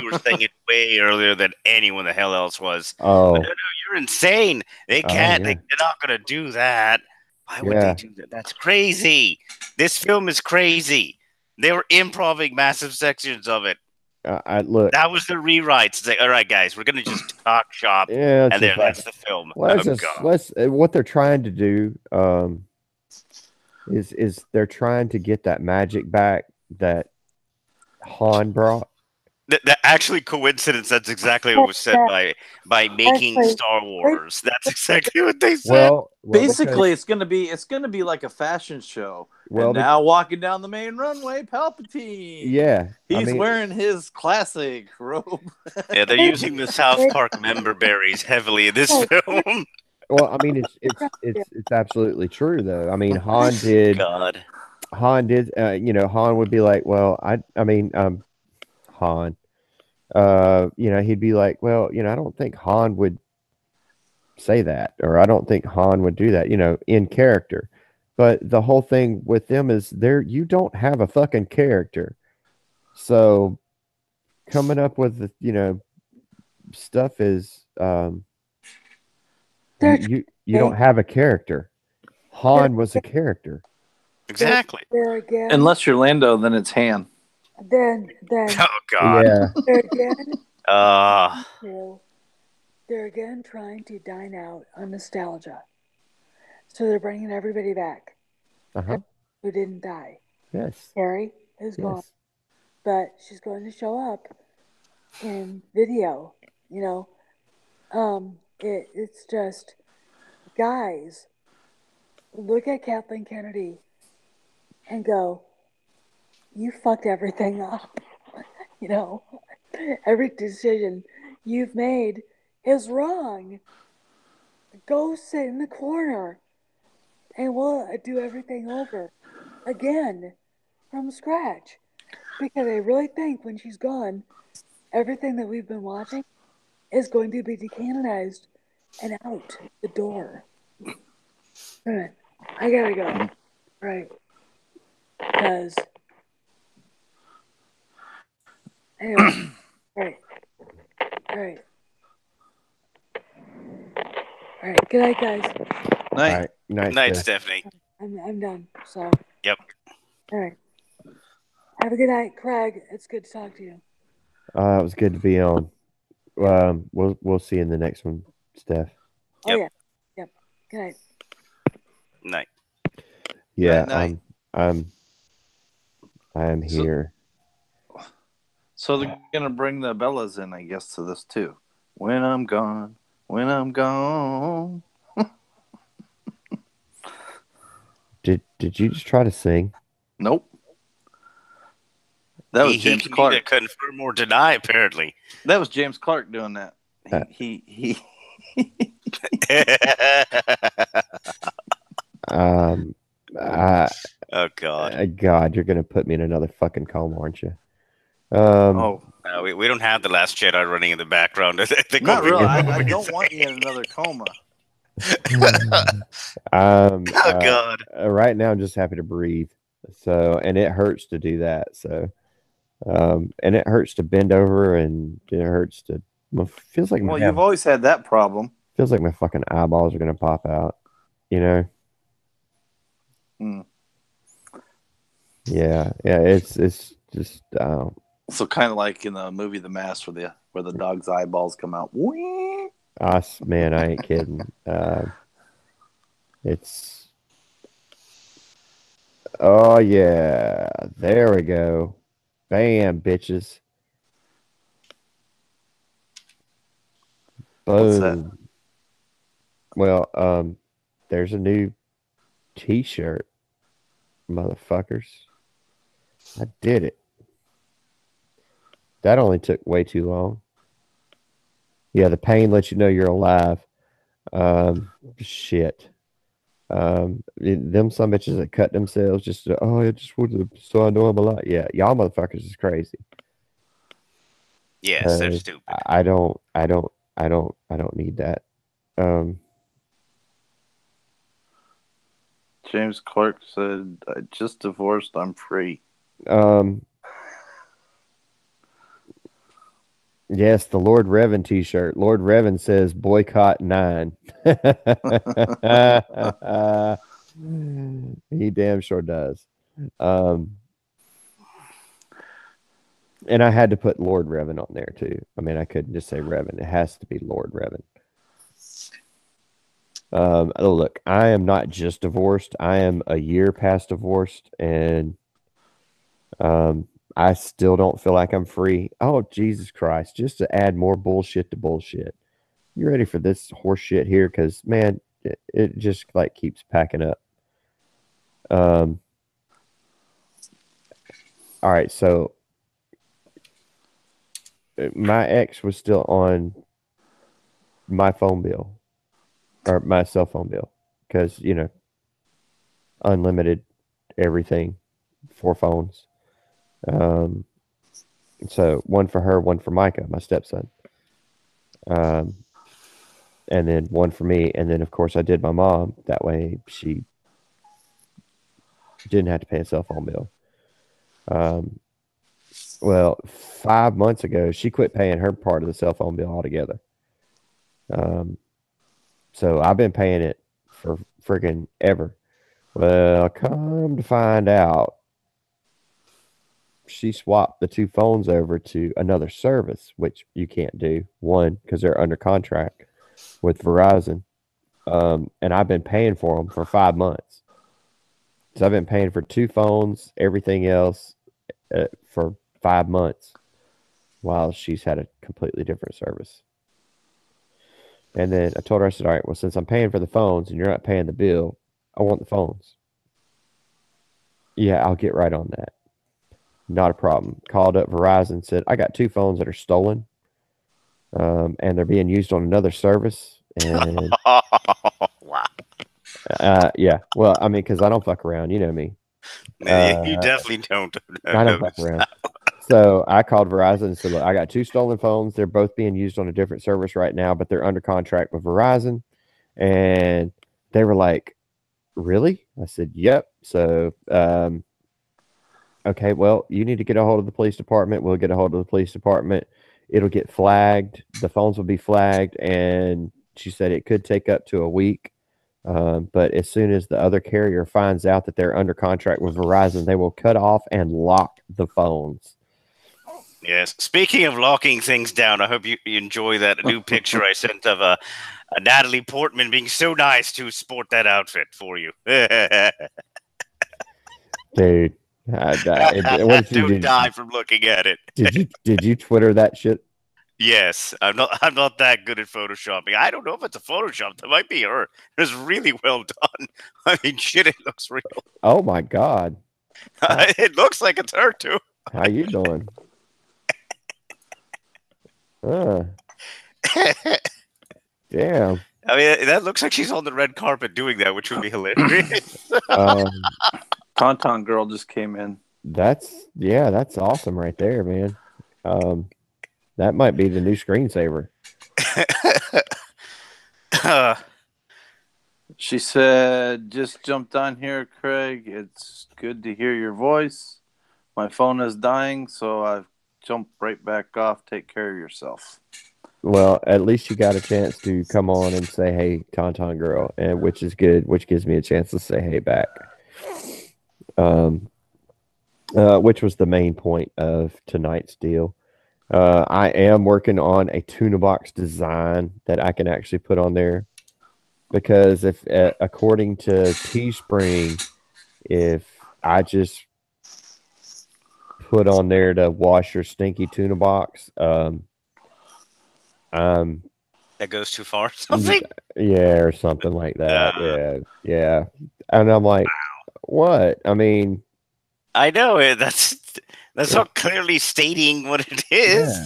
were saying it way earlier than anyone the hell else was. Oh, no, you're insane. They can't. Yeah. They're not going to do that. Why would they do that? That's crazy. This film is crazy. They were improving massive sections of it. Look. That was the rewrites. It's like, all right, guys, we're going to just talk shop. Yeah, and then that's the film. Let's what they're trying to do. is they're trying to get that magic back that Han brought. That actually coincidence. That's exactly what was said That by making actually, Star wait, Wars. That's exactly what they said. Well, because Basically, it's gonna be like a fashion show. well, And be, now walking down the main runway, Palpatine. yeah, I He's mean, wearing his classic robe. Yeah, they're wait, using the South wait, Park member berries heavily in this wait, film. well, I mean, wait, it's absolutely true though. I mean, God. Han would be like, well, I mean, Han, he'd be like, well, I don't think Han would say that, or I don't think Han would do that, in character. But the whole thing with them is you don't have a fucking character. So coming up with stuff is they're you don't trying, have a character. they're, Han was a character. they're, Exactly. they're again, Unless you're Lando, then it's Han. then Oh God. Yeah. they're again, Uh to, they're again trying to dine out on nostalgia. So they're bringing everybody back Uh-huh. who didn't die. Yes. Carrie is gone, Yes. but she's going to show up in video. You know, it's just guys look at Kathleen Kennedy and go, "You fucked everything up." You know, every decision you've made is wrong. Go sit in the corner, and we'll do everything over again from scratch. Because I really think when she's gone, everything that we've been watching is going to be decanonized and out the door. All right, I gotta go. Right, because anyway, right, all right, all right. Good night, guys. All Night. right. Nice. night, Steph. Stephanie. I'm done. So, Yep. all right. Have a good night, Craig. It's good to talk to you. It was good to be on. We'll see you in the next one, Steph. Oh Yep. yeah, yep. Good night. Night. Yeah, Night. I am So- here. So they're gonna bring the Bellas in, I guess, to this too. When I'm gone, when I'm gone. Did you just try to sing? Nope. That was He James can Clark. neither confirm or deny, apparently. That was James Clark doing that. Uh, He Um, I, Oh God. God, you're gonna put me in another fucking coma, aren't you? Oh, We don't have the Last Jedi running in the background. I think not we'll be really. good. I don't want you in another coma. Oh God. right now I'm just happy to breathe. So, and it hurts to do that. So, and it hurts to bend over, and it hurts to. Feels like Well, you've always had that problem. feels like my fucking eyeballs are gonna pop out. You know. Hmm. Yeah, it's just So kind of like in the movie The Mask, where the dog's eyeballs come out. Whee! us, man. I ain't kidding. It's oh yeah, there we go. Bam, bitches. What's that? Boom. Well, there's a new T-shirt, motherfuckers. I did it. That only took way too long. Yeah, the pain lets you know you're alive. Shit. Them some bitches that cut themselves just I just wanted to, so I know I'm alive. Yeah, y'all motherfuckers is crazy. Yes, they're stupid. I don't need that. Um, James Clark said, "I just divorced. I'm free." um, yes, the Lord Revan T-shirt. Lord Revan says boycott 9. He damn sure does. And I had to put Lord Revan on there too. I mean, I couldn't just say Revan. It has to be Lord Revan. Look, I am not just divorced. I am a year past divorced, and I still don't feel like I'm free. Oh, Jesus Christ! Just to add more bullshit to bullshit. You ready for this horse shit here? Because man, it just like keeps packing up. Um, all right, so my ex was still on my phone bill or my cell phone bill because unlimited everything, 4 phones. Um, so one for her, one for Micah, my stepson, um, and then one for me, and then of course I did my mom. That way she didn't have to pay a cell phone bill. Um, well, 5 months ago, she quit paying her part of the cell phone bill altogether. Um, so I've been paying it for friggin' ever. Well, come to find out, she swapped the 2 phones over to another service, which you can't do. One, because they're under contract with Verizon. And I've been paying for them for 5 months. So I've been paying for 2 phones, everything else for 5 months while she's had a completely different service. And then I told her, I said, all right, well, since I'm paying for the phones and you're not paying the bill, I want the phones. Yeah, I'll get right on that. Not a problem. Called up Verizon, said, I got 2 phones that are stolen, and they're being used on another service. And Wow. yeah, well, I mean, because I don't fuck around. You know me. You definitely don't. I don't fuck around. So I called Verizon and said, look, I got 2 stolen phones. They're both being used on a different service right now, but they're under contract with Verizon. And they were like, really? I said, yep. So, okay, well, you need to get a hold of the police department. We'll get a hold of the police department. It'll get flagged. The phones will be flagged. And she said it could take up to a week. But as soon as the other carrier finds out that they're under contract with Verizon, they will cut off and lock the phones. Yes. Speaking of locking things down, I hope you enjoy that new picture I sent of a Natalie Portman being so nice to sport that outfit for you. Dude, what did you Don't do? die from looking at it. Did you Twitter that shit? Yes, I'm not that good at photoshopping. I don't know if it's a Photoshop. That might be her. It's really well done. I mean, shit, it looks real. Oh my God. It looks like it's her too. How you doing? Damn. I mean, that looks like she's on the red carpet doing that, which would be hilarious. Tauntaun girl just came in. That's awesome right there, man. That might be the new screensaver. She said, just jumped on here, Craig. It's good to hear your voice. My phone is dying, so I've jumped right back off. Take care of yourself. Well, at least you got a chance to come on and say, hey, Tauntaun girl, and which is good, which gives me a chance to say hey back. Which was the main point of tonight's deal. I am working on a tuna box design that I can actually put on there because if, according to Teespring, if I just put on there to wash your stinky tuna box, that goes too far. Something. Yeah, or something like that. Yeah. And I'm like, what? I mean, I know it. That's not clearly stating what it is. Yeah,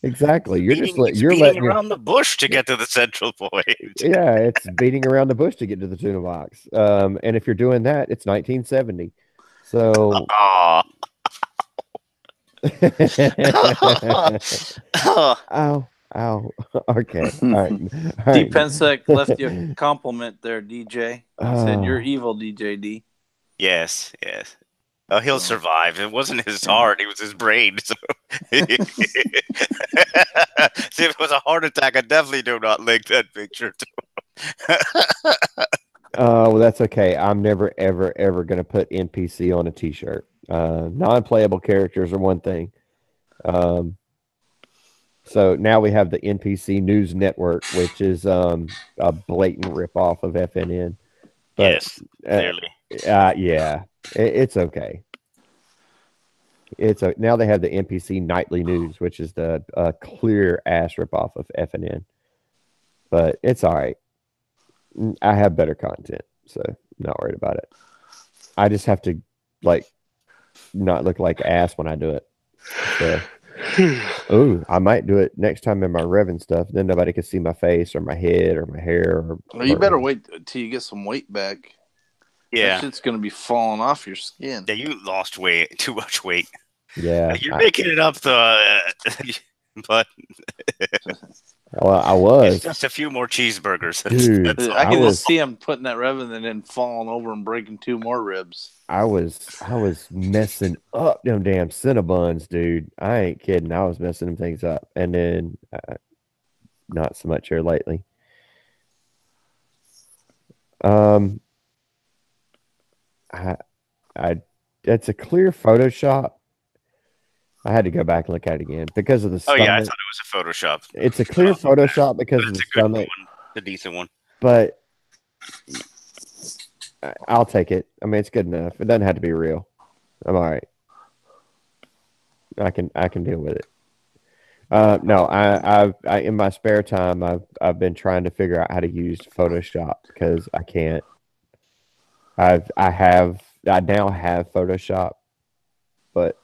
exactly. You're beating letting around the bush to get to the central point. Yeah, it's beating around the bush to get to the tuna box. And if you're doing that, it's 1970. So. Ow. Okay. All right. D Pensek left you a compliment there, DJ. He said you're evil, DJ D. Yes. Oh, he'll survive. It wasn't his heart; it was his brain. So, see, if it was a heart attack, I definitely do not link that picture to. Well, that's okay. I'm never, ever, ever going to put NPC on a T-shirt. Non-playable characters are one thing. So now we have the NPC News Network, which is a blatant ripoff of FNN. But Yes, uh, clearly. yeah, it's okay. Now they have the NPC Nightly News, which is the clear ass ripoff of FNN. But it's all right. I have better content, so I'm not worried about it. I just have to like not look like ass when I do it. So, ooh, I might do it next time in my Revan stuff. Then nobody can see my face or my head or my hair. Well, you better wait till you get some weight back. Yeah. That shit's gonna be falling off your skin. Yeah, you lost too much weight. Yeah, You're making it up, but well, I it's was. just a few more cheeseburgers. Dude, That's all. I can just see him putting that Revan and then falling over and breaking 2 more ribs. I was messing up them damn Cinnabons, dude. I ain't kidding. I was messing them things up, and then not so much here lately. I it's a clear Photoshop. I had to go back and look at it again because of the Oh stomach. yeah, I thought it was a Photoshop. It's a clear Photoshop because of the It's a good stomach. one, a decent one. But I'll take it. I mean, it's good enough. It doesn't have to be real. I'm all right. I can deal with it. No, I in my spare time I've been trying to figure out how to use Photoshop because I can't. I now have Photoshop, but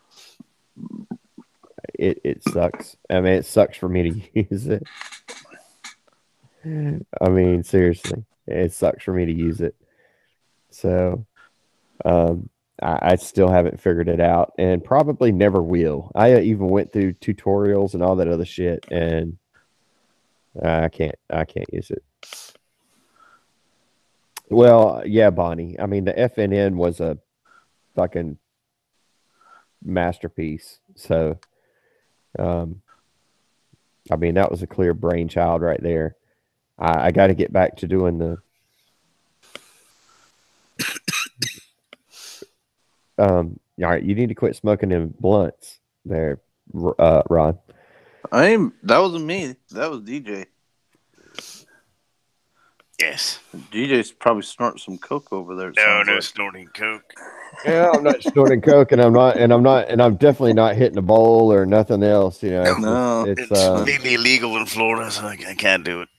it sucks. I mean, it sucks for me to use it. I mean, seriously, it sucks for me to use it. So, I still haven't figured it out, and probably never will. I even went through tutorials and all that other shit, and I can't use it. Well, yeah, Bonnie. I mean, the FNN was a fucking masterpiece. So, I mean, that was a clear brainchild right there. I got to get back to doing the. All right, you need to quit smoking them blunts there, Ron. That wasn't me. That was DJ. Yes. DJ's probably snorting some coke over there. No snorting coke. Yeah, I'm not snorting coke, and I'm definitely not hitting a bowl or nothing else. You know, It's completely illegal in Florida, so I can't do it.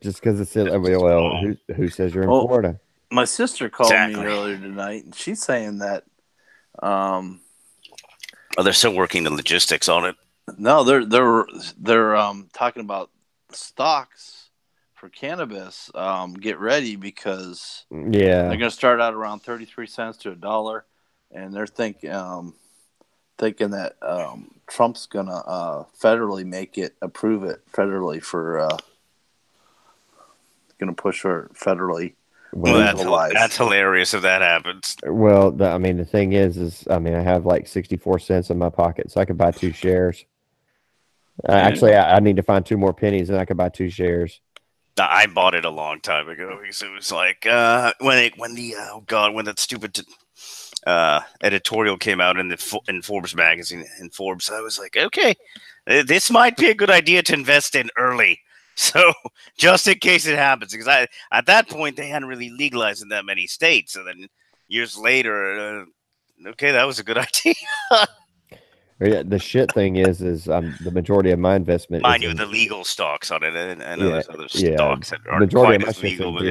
Just because it's well, who says you're in Florida? My sister called me earlier tonight, and she's saying that. They're still working the logistics on it. No, they're talking about stocks for cannabis. Get ready because they're going to start out around 33 cents to $1, and they're thinking that Trump's going to federally approve it federally for going to push for federally. Well, that's hilarious if that happens. Well, I mean, the thing is, I mean, I have like 64 cents in my pocket, so I could buy 2 shares. Actually, I need to find 2 more pennies, and I could buy 2 shares. I bought it a long time ago because it was like when that stupid editorial came out in Forbes magazine. In Forbes, I was like, okay, this might be a good idea to invest in early. So just in case it happens, because at that point they hadn't really legalized in that many states, and then years later, okay, that was a good idea. Yeah, the shit thing is the majority of my investment. Mind you, the legal stocks on it, and there's other stocks that aren't majority quite as legal.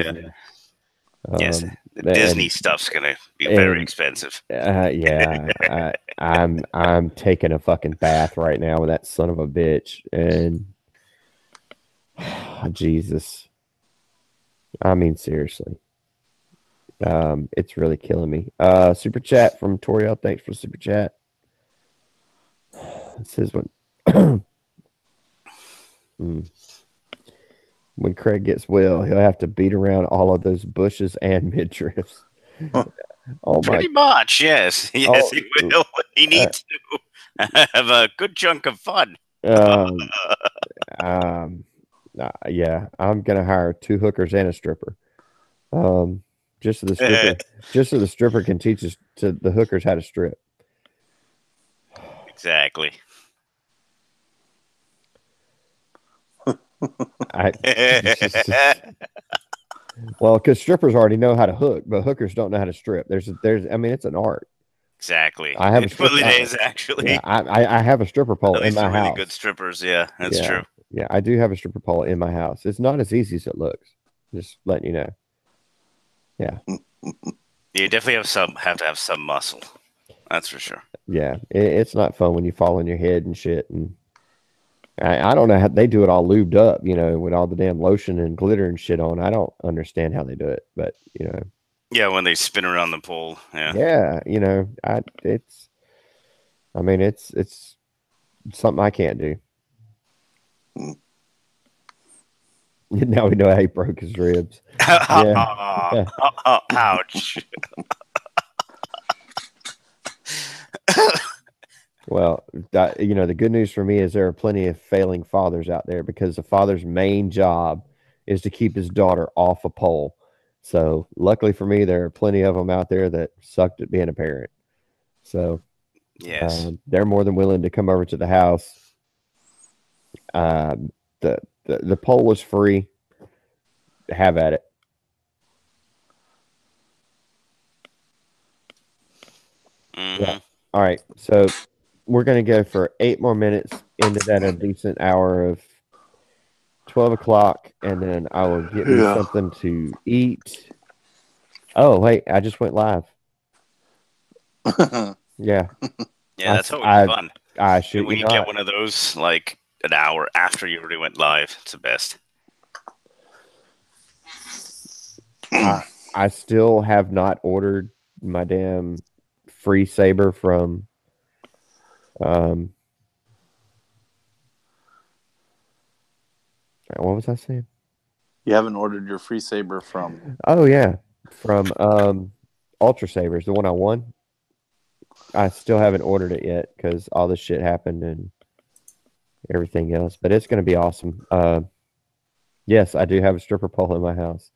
Yes, the Disney stuff's gonna be very expensive. Yeah, I'm taking a fucking bath right now with that son of a bitch, and Jesus, I mean seriously, it's really killing me. Super chat from Toriel. Thanks for super chat. It says when Craig gets well, he'll have to beat around all of those bushes and midriffs. Pretty much, yes. Yes, he will. He needs to have a good chunk of fun. Yeah, I'm gonna hire 2 hookers and a stripper. Just so the stripper can teach us to the hookers how to strip. Exactly. I well, because strippers already know how to hook, but hookers don't know how to strip. I mean, it's an art. Exactly. I have a Well, stripper. it is actually. Yeah, I have a stripper pole At in least the my really house. good strippers. Yeah, that's Yeah, true. yeah, I do have a stripper pole in my house. It's not as easy as it looks. Just letting you know. Yeah, You definitely have to have some muscle. That's for sure. yeah. It's not fun when you fall on your head and shit. And I don't know how they do it all lubed up, with all the damn lotion and glitter and shit on. I don't understand how they do it, but Yeah, when they spin around the pole. Yeah. yeah, I mean, it's something I can't do. Now we know how he broke his ribs. Yeah. Ouch. Well, the good news for me is there are plenty of failing fathers out there because the father's main job is to keep his daughter off a pole. So, luckily for me, there are plenty of them out there that sucked at being a parent. So, Yes. they're more than willing to come over to the house. The pole was free. Have at it. Yeah. All right. So we're going to go for 8 more minutes into that a decent hour of 12 o'clock, and then I will get me something to eat. Oh, wait, I just went live. Yeah. Yeah, that's always fun. I shoot when you get one of those like an hour after you already went live, it's the best. I still have not ordered my damn free saber from what was I saying? You haven't ordered your free saber from? Oh yeah, from Ultra Sabers, the one I won. I still haven't ordered it yet because all this shit happened and everything else. But it's going to be awesome. Yes, I do have a stripper pole in my house.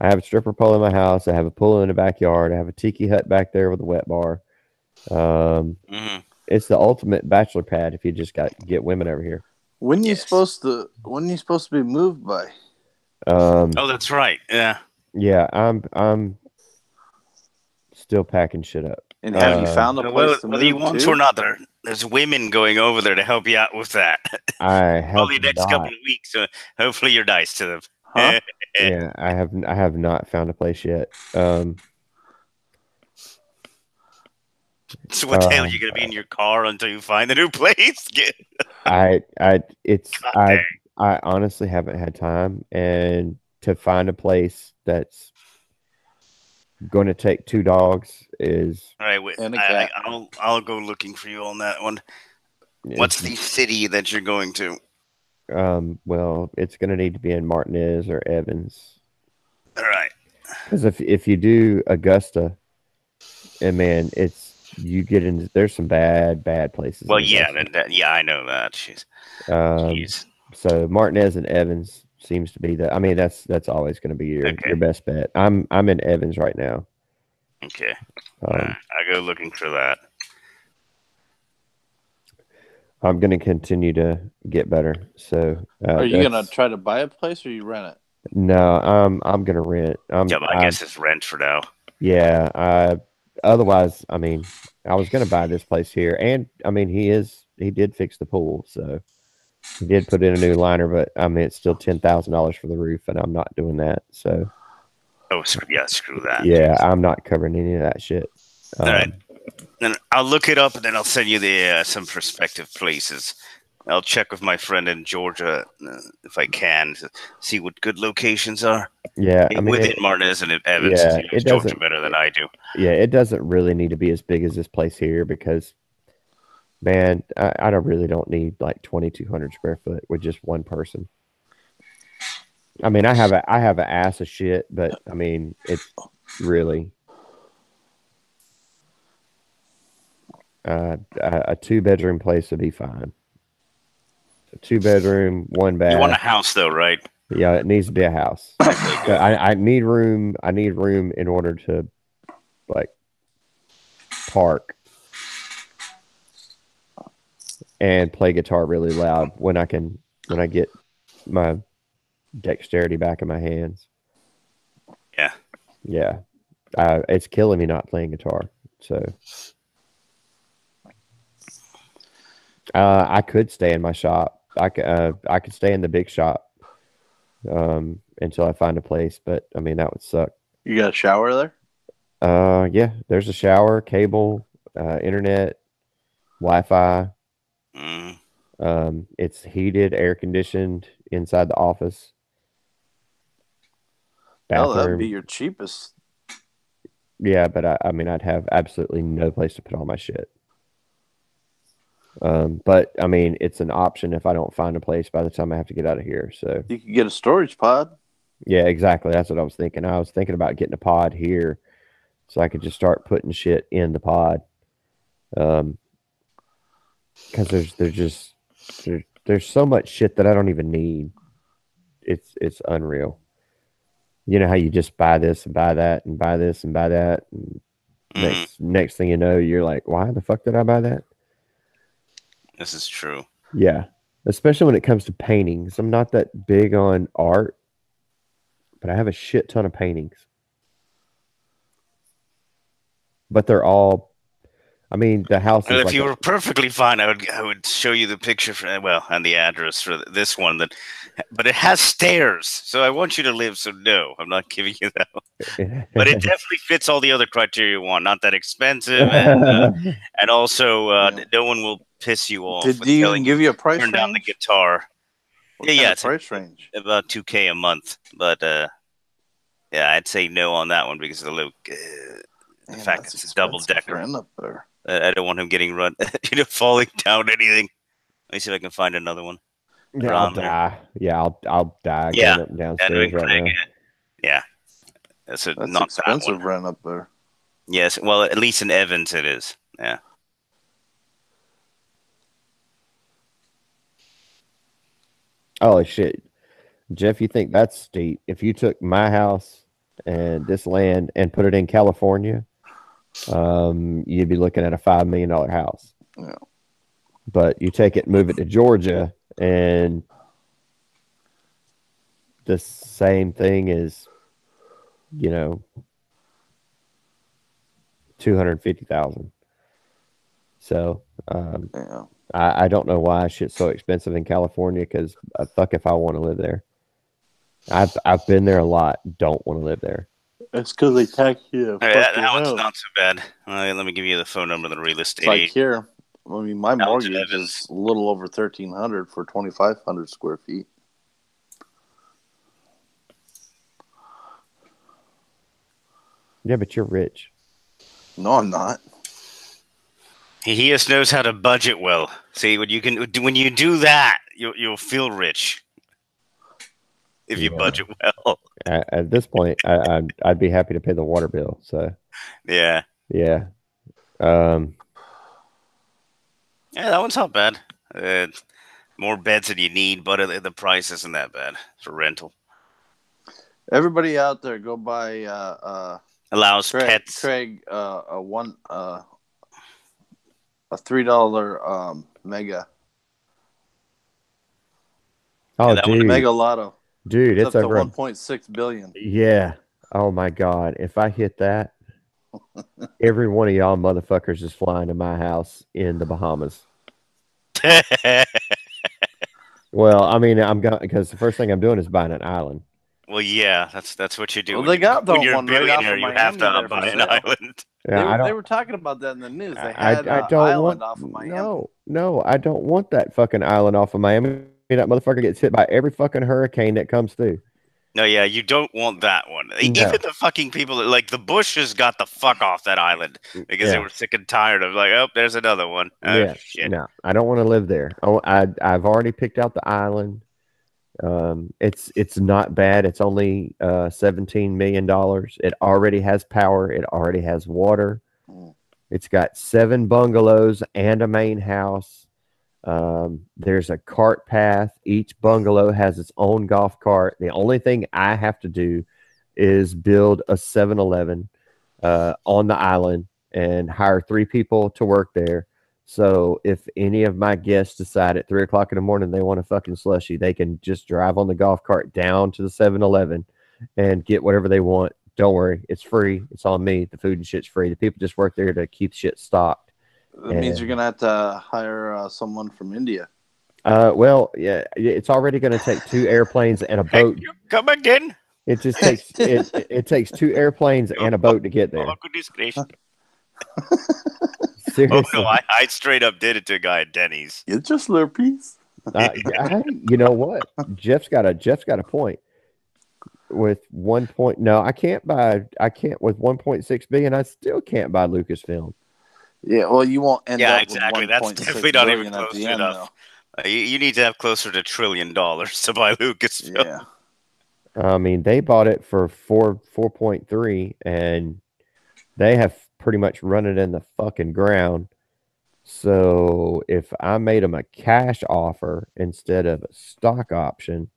I have a stripper pole in my house. I have a pool in the backyard. I have a tiki hut back there with a wet bar. It's the ultimate bachelor pad if you just get women over here. When are you supposed to be moved by? Oh, that's right. Yeah. Yeah, I'm still packing shit up. And have you found a place to move whether you want to or not, there's women going over there to help you out with that. I have probably next couple of weeks. So hopefully you're nice to them. Huh? Yeah, I have not found a place yet. So what the hell are you gonna be in your car until you find a new place? I honestly haven't had time, and to find a place that's going to take 2 dogs is all right. Wait, I'll go looking for you on that one. What's the city that you're going to? Well, it's going to need to be in Martinez or Evans. All right. Because if you do Augusta, and man, you get into there's some bad places. Well, yeah, I know that. Jeez. So Martinez and Evans seems to be I mean, that's always going to be your best bet. I'm in Evans right now. Okay. I go looking for that. I'm going to continue to get better. So, are you going to try to buy a place or you rent it? No, I'm going to rent. I guess it's rent for now. Yeah. Otherwise, I mean, I was going to buy this place here, and I mean, he did fix the pool, so he did put in a new liner, but I mean, it's still $10,000 for the roof, and I'm not doing that. So, screw that. Yeah, I'm not covering any of that shit. All right. Then I'll look it up, and then I'll send you some prospective places. I'll check with my friend in Georgia if I can to see what good locations are. Yeah, I mean, within Martinez and Evans. Yeah, it doesn't better than I do. Yeah, it doesn't really need to be as big as this place here because, man, I really don't need like 2,200 square foot with just one person. I mean, I have an ass of shit, but I mean, it's really a 2-bedroom place would be fine. A 2-bedroom, 1 bath. You want a house though, right? Yeah, it needs to be a house. I need room. I need room in order to like park and play guitar really loud when I get my dexterity back in my hands. Yeah. Yeah. It's killing me not playing guitar. So I could stay in my shop. I could stay in the big shop until I find a place, but I mean that would suck. You got a shower there? Yeah, there's a shower, cable, internet, Wi-Fi. Mm. It's heated, air conditioned inside the office. Hell, that'd be Bathroom. your cheapest. Yeah, but I mean I'd have absolutely no place to put all my shit. But I mean it's an option if I don't find a place by the time I have to get out of here. So You could get a storage pod. yeah, exactly. That's what I was thinking. I was thinking about getting a pod here so I could just start putting shit in the pod. Because there's so much shit that I don't even need. It's unreal. You know how you just buy this and buy that and buy this and buy that, and next thing you know, you're like, why the fuck did I buy that? This is true. Yeah, especially when it comes to paintings. I'm not that big on art, but I have a shit ton of paintings. But they're all. I mean, the house is Well, if like you were perfectly fine, I would show you the picture for and the address for this one but it has stairs, so I want you to live. So no, I'm not giving you that one. But it definitely fits all the other criteria you want. Not that expensive, and also no one will piss you off. Did he even give you a price turn range? down the guitar. What kind of price range? About $2,000 a month, but yeah, I'd say no on that one because of the fact that it's a double decker. I don't want him getting run, falling down anything. Let me see if I can find another one. Yeah, I'll die. Yeah, I'll die going up and downstairs right now. Yeah, that's not expensive rent up there. Yes, well, at least in Evans it is. Yeah. Holy shit, Jeff! You think that's steep? If you took my house and this land and put it in California, you'd be looking at a $5 million house. Yeah. But you take it and move it to Georgia, and the same thing is, $250,000. So, yeah. I don't know why shit's so expensive in California. Because fuck if I want to live there. I've been there a lot. Don't want to live there. It's because they tax you. That one's not so bad. Let me give you the phone number of the real estate agent. Like here, I mean, my mortgage is a little over $1,300 for 2,500 square feet. Yeah, but you're rich. No, I'm not. He just knows how to budget well. See, when you do that, you'll feel rich if you budget well. At this point, I'd be happy to pay the water bill. So yeah. Yeah, that one's not bad. More beds than you need, but the price isn't that bad for rental. Everybody out there, go buy allows pets. Craig a $3 mega. Oh, dude, mega lotto. Dude, it's up over to 1.6 billion. Yeah. Oh my God. If I hit that, every one of y'all motherfuckers is flying to my house in the Bahamas. Well, I mean, I'm going because the first thing I'm doing is buying an island. Well, yeah, that's what you do. Well, they got the one right off of you have to buy an island. Yeah, they were talking about that in the news. They had an island off of Miami. No, I don't want that fucking island off of Miami. That motherfucker gets hit by every fucking hurricane that comes through. No, yeah, you don't want that one. No. Even the fucking people, like the Bushes, got the fuck off that island because they were sick and tired of oh, there's another one. Oh, shit. No, I don't want to live there. I've already picked out the island. It's not bad. It's only $17 million. It already has power. It already has water. It's got 7 bungalows and a main house. There's a cart path. Each bungalow has its own golf cart. The only thing I have to do is build a 7-Eleven on the island and hire 3 people to work there. So if any of my guests decide at 3 o'clock in the morning they want a fucking slushy, they can just drive on the golf cart down to the 7-Eleven and get whatever they want. Don't worry, it's free. It's on me. The food and shit's free. The people just work there to keep shit stocked. That means you're gonna have to hire someone from India. Well, yeah, it's already going to take 2 airplanes and a boat. Come again? It just takes it takes 2 airplanes and a boat to get there. Oh, goodness gracious. Seriously. Oh, no, I straight up did it to a guy at Denny's. Get your Slurpees. You know what? Jeff's got a point. With 1 point, no, I can't with 1.6 billion. I still can't buy Lucasfilm. Yeah, well, you won't end up exactly. with That's 1.6 definitely not even billion at close the end, enough. You need to have closer to $1 trillion to buy Lucasfilm. though. Yeah. I mean, they bought it for 4.3, and they have pretty much run it in the fucking ground. So if I made them a cash offer instead of a stock option,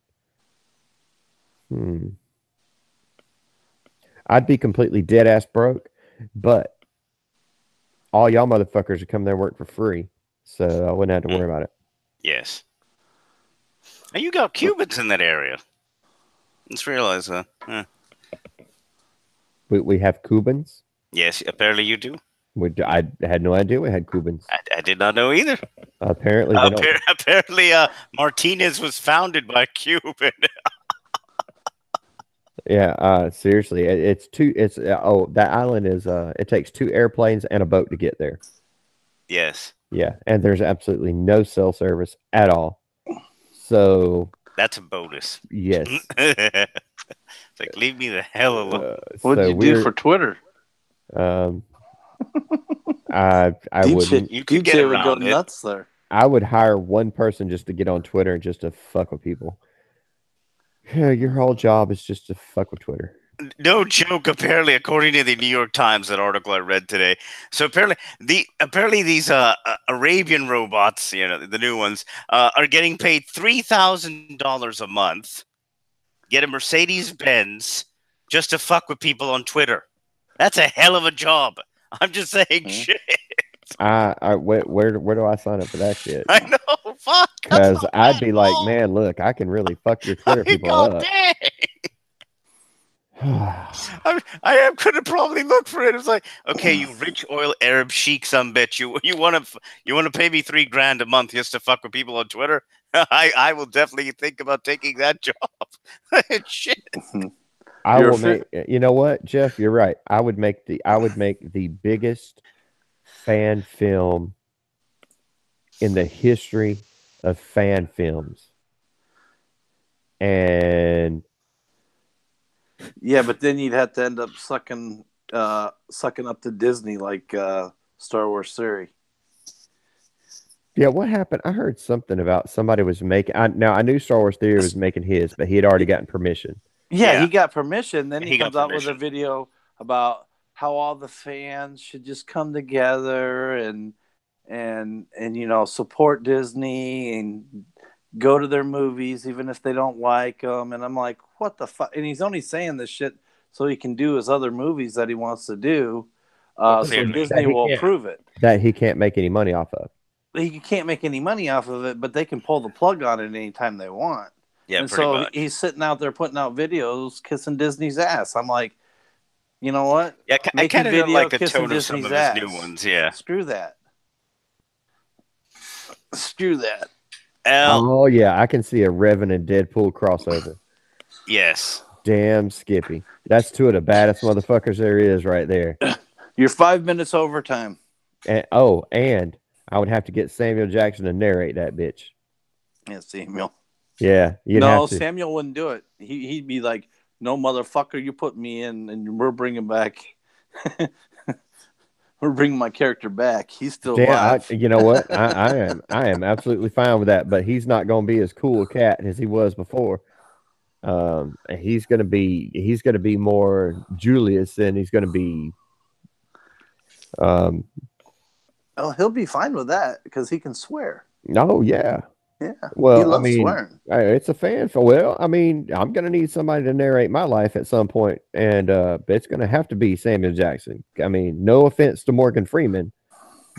I'd be completely dead ass broke. But all y'all motherfuckers would come there and work for free, so I wouldn't have to worry about it. Yes. And you got Cubans in that area. Let's realize that. We have Cubans. Yes, apparently you do. I had no idea we had Cubans. I did not know either. Apparently, apparently, Martinez was founded by a Cuban. Yeah, seriously, that island is it takes 2 airplanes and a boat to get there. Yes. Yeah, and there's absolutely no cell service at all. So that's a bonus. Yes. It's like, leave me the hell alone. What did you do for Twitter? I wouldn't. You could get around go it. nuts there. I would hire one person just to get on Twitter and just to fuck with people. Your whole job is just to fuck with Twitter. No joke. Apparently, according to the New York Times, that article I read today. So apparently these Arabian robots, the new ones, are getting paid $3,000 a month, get a Mercedes Benz, just to fuck with people on Twitter. That's a hell of a job. I'm just saying, shit. Where do I sign up for that shit? I know, fuck. Because I'd be like, man, look, I can really fuck your Twitter people up. I am gonna probably look for it. It's like, okay, you rich oil Arab sheik, some bitch. You want to pay me $3,000 a month just to fuck with people on Twitter? I will definitely think about taking that job. Shit. I will make. You know what, Jeff? You're right. I would make the biggest fan film in the history of fan films, and yeah, but then you'd have to end up sucking up to Disney like Star Wars theory. Yeah, what happened? I heard something about somebody was making. I knew Star Wars Theory was making his, but he had already gotten permission. Yeah, he got permission. Then he comes got out with a video about how all the fans should just come together and support Disney and go to their movies even if they don't like them. And I'm like, what the fuck? And he's only saying this shit so he can do his other movies that he wants to do. So Disney will approve it. That he can't make any money off of. He can't make any money off of it, but they can pull the plug on it anytime they want. Yeah, and pretty so much. He's sitting out there putting out videos kissing Disney's ass. I'm like, you know what? Yeah, I kind of don't like the kissing tone of some of Disney's his new ones. Yeah, Screw that. Screw that. Oh yeah, I can see a Revan and Deadpool crossover. Yes. Damn Skippy. That's 2 of the baddest motherfuckers there is right there. You're 5 minutes overtime. And I would have to get Samuel Jackson to narrate that bitch. Yeah, Samuel. Yeah, no, Samuel wouldn't do it. He'd be like, "No, motherfucker, you put me in, and we're bringing back, we're bringing my character back. He's still alive." You know what? I am absolutely fine with that. But he's not going to be as cool a cat as he was before. He's going to be more Julius than he's going to be. Oh, he'll be fine with that because he can swear. Oh yeah. Yeah. Well, he loves swearing. It's a fan. Well, I mean, I'm going to need somebody to narrate my life at some point, and it's going to have to be Samuel Jackson. I mean, no offense to Morgan Freeman,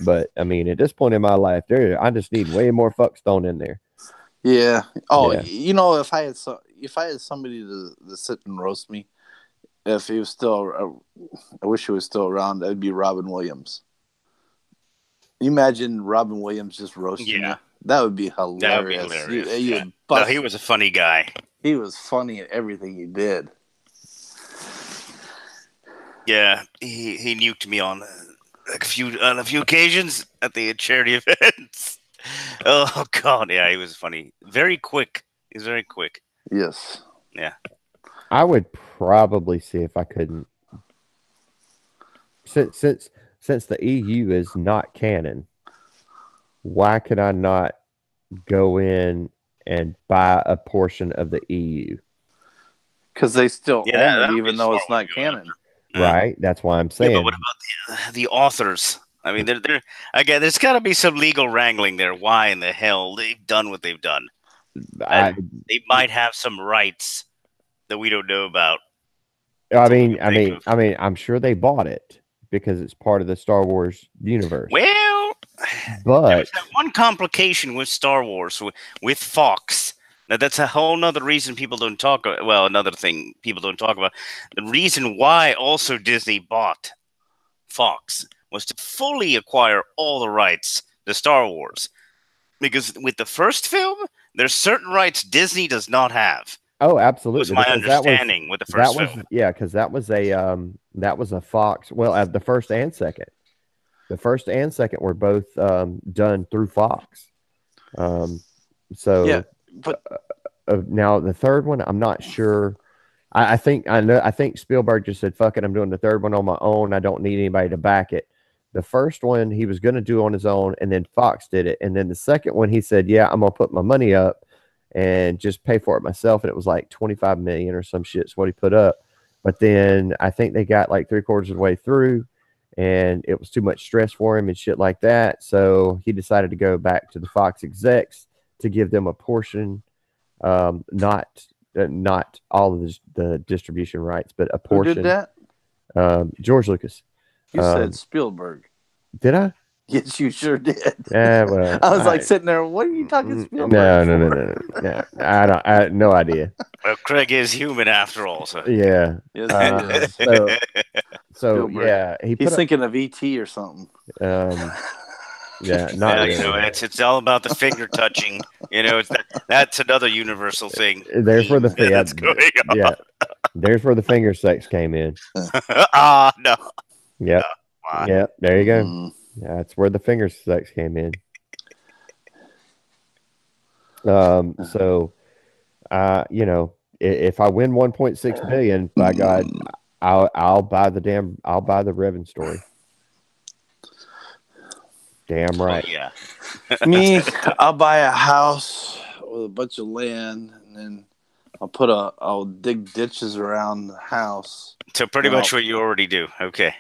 But I mean, at this point in my life, I just need way more fucks thrown in there. Yeah. Oh, Yeah. you know, if I had somebody to sit and roast me, if he was still, I wish he was still around. That'd be Robin Williams. You imagine Robin Williams just roasting you? That would be hilarious. That would be hilarious. You No, he was a funny guy. He was funny at everything he did. Yeah, he nuked me on a few occasions at the charity events. Oh God, yeah, he was funny. Very quick. He's very quick. Yes. Yeah. I would probably see if I couldn't, since the EU is not canon. Why could I not go in and buy a portion of the EU? Because they still own that it, would even be though smart it's way not to go. canon. Right? That's why I'm saying. Yeah, but what about the authors? I mean, again, there's got to be some legal wrangling there. Why in the hell they've done what they've done? They might have some rights that we don't know about. I'm sure they bought it because it's part of the Star Wars universe. Well, but there's that one complication with Star Wars with Fox. Now, that's a whole nother reason people don't talk. Well, another thing people don't talk about. The reason why also Disney bought Fox was to fully acquire all the rights to Star Wars. Because with the first film, there's certain rights Disney does not have. Oh, absolutely. Was my understanding with the first film. Yeah, because that was a Fox. Well, the first and second. The first and second were both done through Fox. So yeah, but now the third one, I'm not sure. I think Spielberg just said, "Fuck it, I'm doing the third one on my own. I don't need anybody to back it." The first one he was going to do on his own, and then Fox did it. And then the second one, he said, "Yeah, I'm gonna put my money up and just pay for it myself." And it was like 25 million or some shit is what he put up. But then I think they got like 3/4 of the way through, and it was too much stress for him and shit like that. So he decided to go back to the Fox execs to give them a portion, not all of the distribution rights, but a portion. Who did that? George Lucas. You said Spielberg. Did I? Yes, you sure did. Well, I was like sitting there. What are you talking Spielberg? No. I no idea. Well, Craig is human after all, so yeah. Yes, So yeah, he's thinking of ET or something. Yeah, not really. You know, it's all about the finger touching. You know, that's another universal thing. There's where the that's going on. Yeah, there's where the finger sex came in. No. Yep. Yep. There you go. That's where the finger sex came in. So, you know, if I win 1.6 billion, by God, I'll buy the Revan story. Damn right. Oh, yeah. Me, I'll buy a house with a bunch of land, and then I'll dig ditches around the house. So pretty much what you already do. Okay.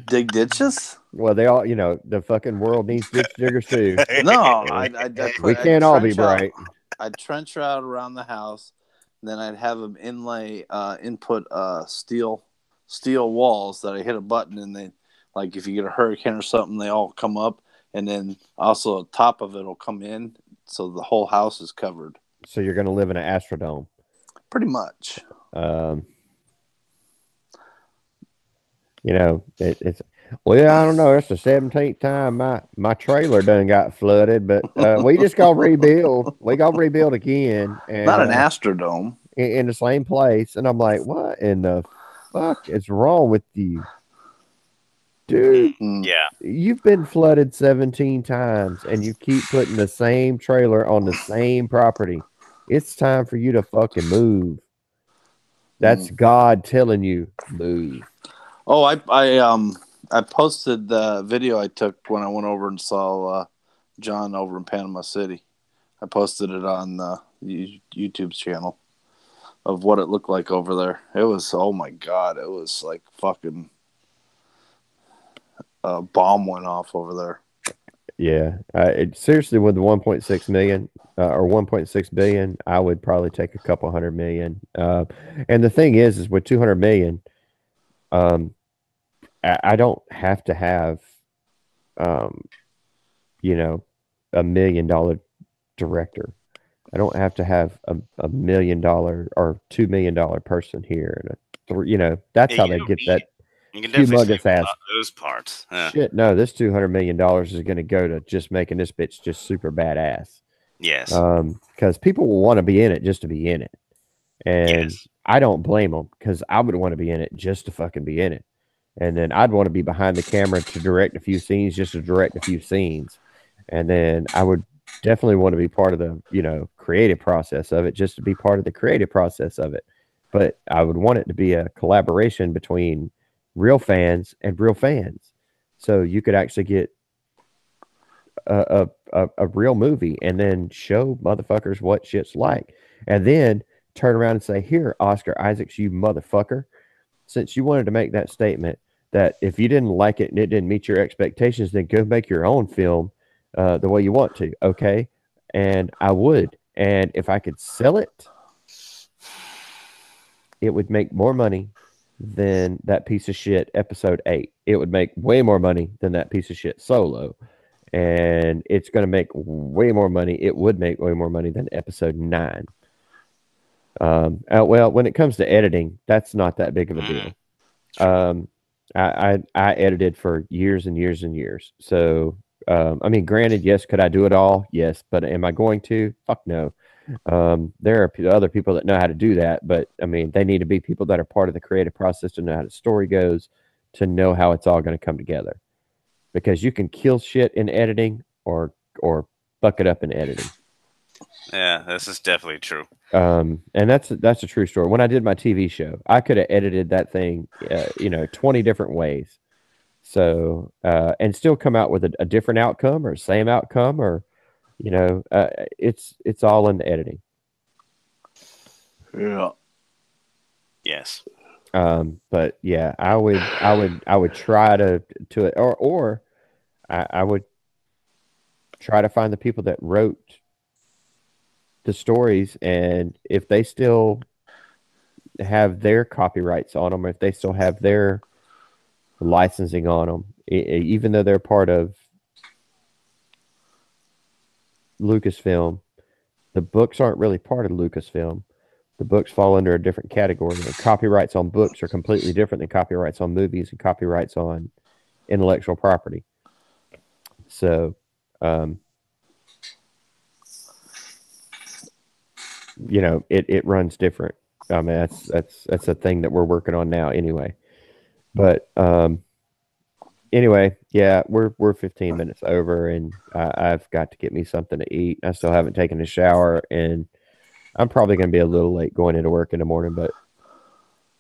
Dig ditches? Well, they all, you know, the fucking world needs ditch diggers too. No, we can't all be bright. I'd trench out around the house, and then I'd have them input steel walls that I hit a button, and they, like, if you get a hurricane or something, they all come up, and then also the top of it will come in, so the whole house is covered. So you're going to live in an Astrodome? Pretty much. You know, it's well, I don't know. It's the 17th time my trailer done got flooded, but we just gonna rebuild. We gonna rebuild again. And, not an Astrodome. In the same place, and I'm like, what in the fuck is wrong with you, dude? Yeah, you've been flooded 17 times, and you keep putting the same trailer on the same property. It's time for you to fucking move. That's God telling you move. Oh, I posted the video I took when I went over and saw John over in Panama City. I posted it on the YouTube's channel of what it looked like over there. It was, oh my God, it was like fucking a bomb went off over there. Yeah, seriously, with the 1.6 million or 1.6 billion, I would probably take a couple $100 million. And the thing is with 200 million, I don't have to have, um, you know, $1 million director. I don't have to have $1 million or $2 million person here, and that's Yeah, how you they don't get need that it. You can definitely save humongous on ass those parts. Yeah. shit. No, this $200 million is going to go to just making this bitch just super badass. Yes. Because people will want to be in it just to be in it, and Yes. I don't blame them because I would want to be in it just to fucking be in it. And then I'd want to be behind the camera to direct a few scenes, just to direct a few scenes. And then I would definitely want to be part of the, creative process of it, just to be part of the creative process of it. But I would want it to be a collaboration between real fans and real fans. So you could actually get a real movie and then show motherfuckers what shit's like. And then turn around and say, "Here, Oscar Isaacs, you motherfucker, since you wanted to make that statement that if you didn't like it and it didn't meet your expectations, then go make your own film the way you want to." Okay. And I would. And if I could sell it, it would make more money than that piece of shit episode 8. It would make way more money than that piece of shit Solo. And it's going to make way more money. It would make way more money than episode 9. Well, when it comes to editing, that's not that big of a deal. I edited for years and years and years. So, I mean, granted, yes, could I do it all? Yes, but am I going to? Fuck no. There are other people that know how to do that, but I mean, they need to be people that are part of the creative process to know how the story goes, to know how it's all going to come together. Because you can kill shit in editing or fuck it up in editing. Yeah, this is definitely true. And that's a true story. When I did my TV show, I could have edited that thing, 20 different ways. So, and still come out with a different outcome or same outcome, or, it's all in the editing. Yeah. Yes. But yeah, I would try to it, or I would try to find the people that wrote the stories, and if they still have their copyrights on them, if they still have their licensing on them, even though they're part of Lucasfilm, the books aren't really part of Lucasfilm. The books fall under a different category. And copyrights on books are completely different than copyrights on movies and copyrights on intellectual property. So, it runs different. I mean, that's a thing that we're working on now anyway. But anyway, yeah, we're 15 minutes over, and I've got to get me something to eat. I still haven't taken a shower, and I'm probably going to be a little late going into work in the morning, but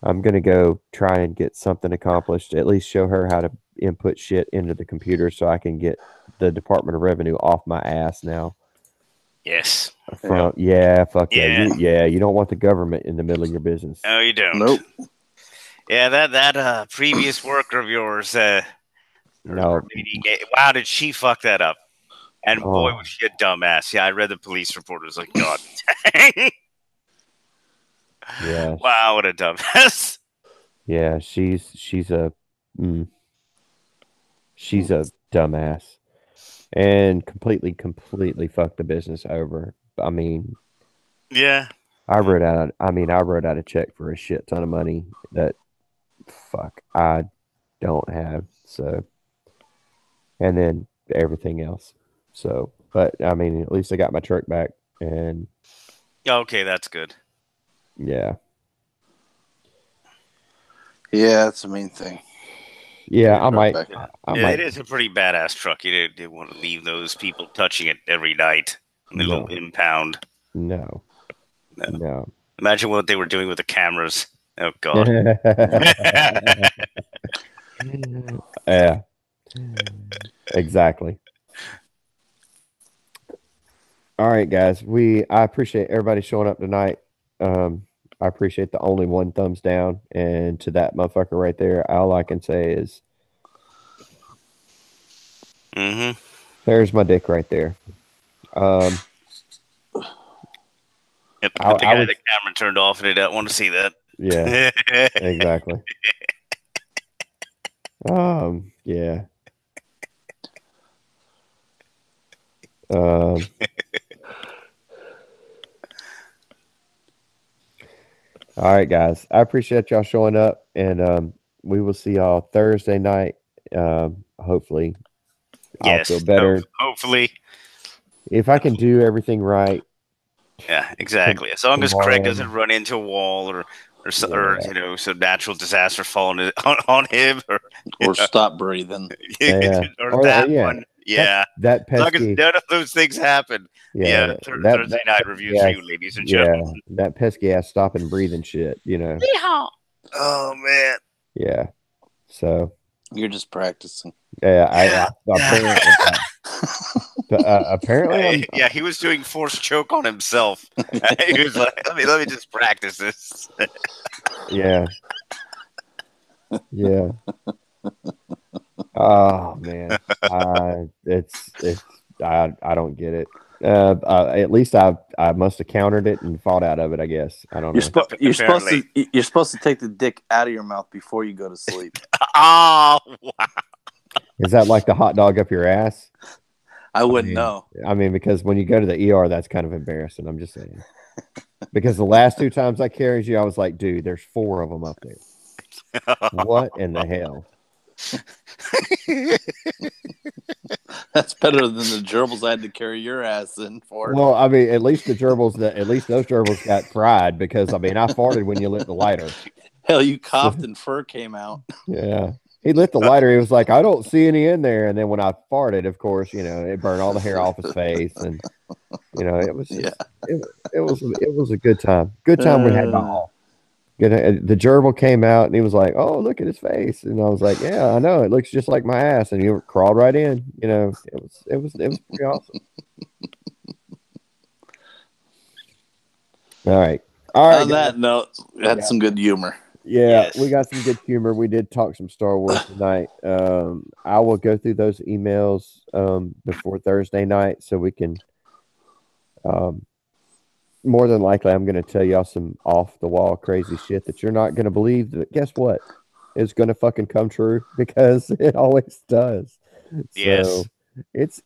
I'm going to go try and get something accomplished, at least show her how to input shit into the computer so I can get the Department of Revenue off my ass now. Yes. Fuck yeah. Yeah. You don't want the government in the middle of your business. No, you don't. Nope. Yeah, that previous worker of yours, No. wow, did she fuck that up? And boy, Oh. was she a dumbass. Yeah, I read the police report. It was like, God dang. Yeah. Wow, what a dumbass. Yeah, she's a dumbass, and completely fucked the business over. I mean, Yeah. I wrote out a check for a shit ton of money that I don't have. So, and then everything else. So, but I mean, at least I got my truck back, and Okay, that's good. yeah. Yeah, that's the main thing. Yeah, I Your might. truck back. I Yeah, might. it is a pretty badass truck. You didn't want to leave those people touching it every night. The No. little impound. No. Imagine what they were doing with the cameras. Oh, God. Yeah. Exactly. All right, guys. I appreciate everybody showing up tonight. I appreciate the only one thumbs down, and to that motherfucker right there, all I can say is, there's my dick right there. Yep, but the guy the camera turned off and he didn't want to see that. Yeah, exactly. Yeah. Um, all right, guys. I appreciate y'all showing up, and we will see y'all Thursday night. Hopefully, I'll feel Yes. better Hopefully. if I can do everything right Yeah, exactly. As long as Craig tomorrow. doesn't run into a wall or Yeah, you know, some natural disaster falling on him Or stop breathing. yeah, or or that yeah, one. Yeah. that As long as pesky. none of those things happen. Yeah, Yeah, that Thursday night pesky reviews for ass. you, ladies and Yeah, gentlemen. that pesky ass stop and breathing shit. You know. Yeehaw. Oh man. Yeah. So You're just practicing. yeah, Yeah. apparently, apparently I'm. Yeah, he was doing forced choke on himself. He was like, let me just practice this. Yeah, yeah. Oh man, it's I don't get it. At least I must have countered it and fought out of it. I guess I don't know. Apparently. You're supposed to take the dick out of your mouth before you go to sleep. Oh wow. Is that like the hot dog up your ass? I I wouldn't mean, know. because when you go to the ER, that's kind of embarrassing. I'm just saying. Because the last two times I carried you, I was like, dude, there's four of them up there. What in the hell? That's better than the gerbils I had to carry your ass in for. Well, I mean, at least those gerbils got fried because I mean, I farted when you lit the lighter. Hell, you coughed and fur came out. Yeah. He lit the lighter. He was like, I don't see any in there. And then when I farted, of course, it burned all the hair off his face. And, it was Yeah. just, it was a good time. Good time we had by all. The gerbil came out and he was like, oh, look at his face. And I was like, yeah, I know. It looks just like my ass. And he crawled right in. It was pretty awesome. All right. All right. On that note, we had some good humor. Yeah, Yes. we got some good humor. We did talk some Star Wars tonight. I will go through those emails before Thursday night so we can. More than likely, I'm going to tell y'all some off the wall crazy shit that you're not going to believe. But guess what? It's going to fucking come true because it always does. Yes. So it's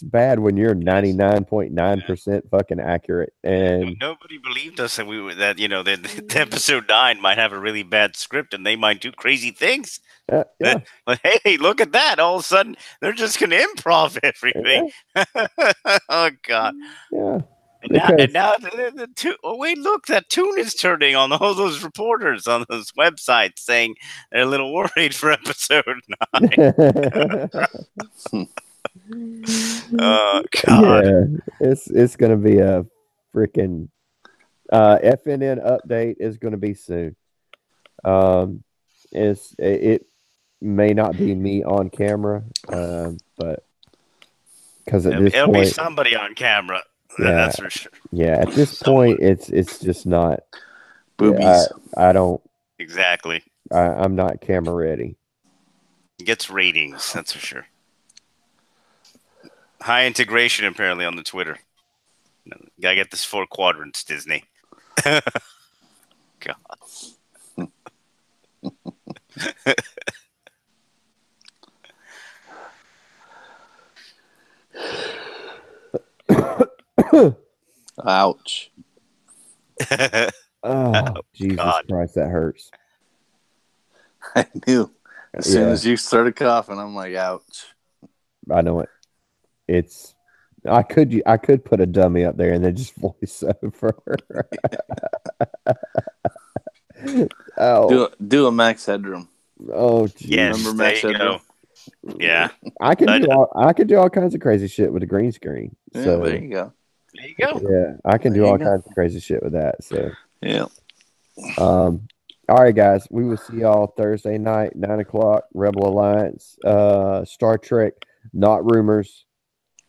bad when you're 99.9% fucking accurate. And Nobody believed us that we were that that episode 9 might have a really bad script and they might do crazy things. yeah, But hey, look at that! All of a sudden, they're just gonna improv everything. Oh God! yeah. And Because now the tune. Oh wait, look, that tune is turning on all those reporters on those websites saying they're a little worried for episode 9. Oh God! yeah, it's gonna be a freaking FNN update is gonna be soon. Um, it may not be me on camera, but because at this It'll be point, somebody on camera. yeah, That's for sure. yeah, at this Someone. point, it's just not. Yeah, Boobies. I don't. Exactly. I'm not camera ready. It gets ratings. That's for sure. High integration apparently on the Twitter. Gotta get this 4 quadrants, Disney. God. Ouch. Oh, Jesus God. Christ, that hurts. I knew. As soon Yeah. as you started coughing, I'm like, ouch. I know it. It's I could put a dummy up there and then just voice over. Oh, Do a Max Headroom. oh, geez. Yes, Remember there Max you Headroom? go. Yeah. I can I do know. all kinds of crazy shit with a green screen. Yeah, So there you go. There you go. yeah, I can There do you all go. kinds of crazy shit with that. So Yeah. all right, guys, we will see y'all Thursday night, 9 o'clock. Rebel Alliance, Star Trek, not rumors,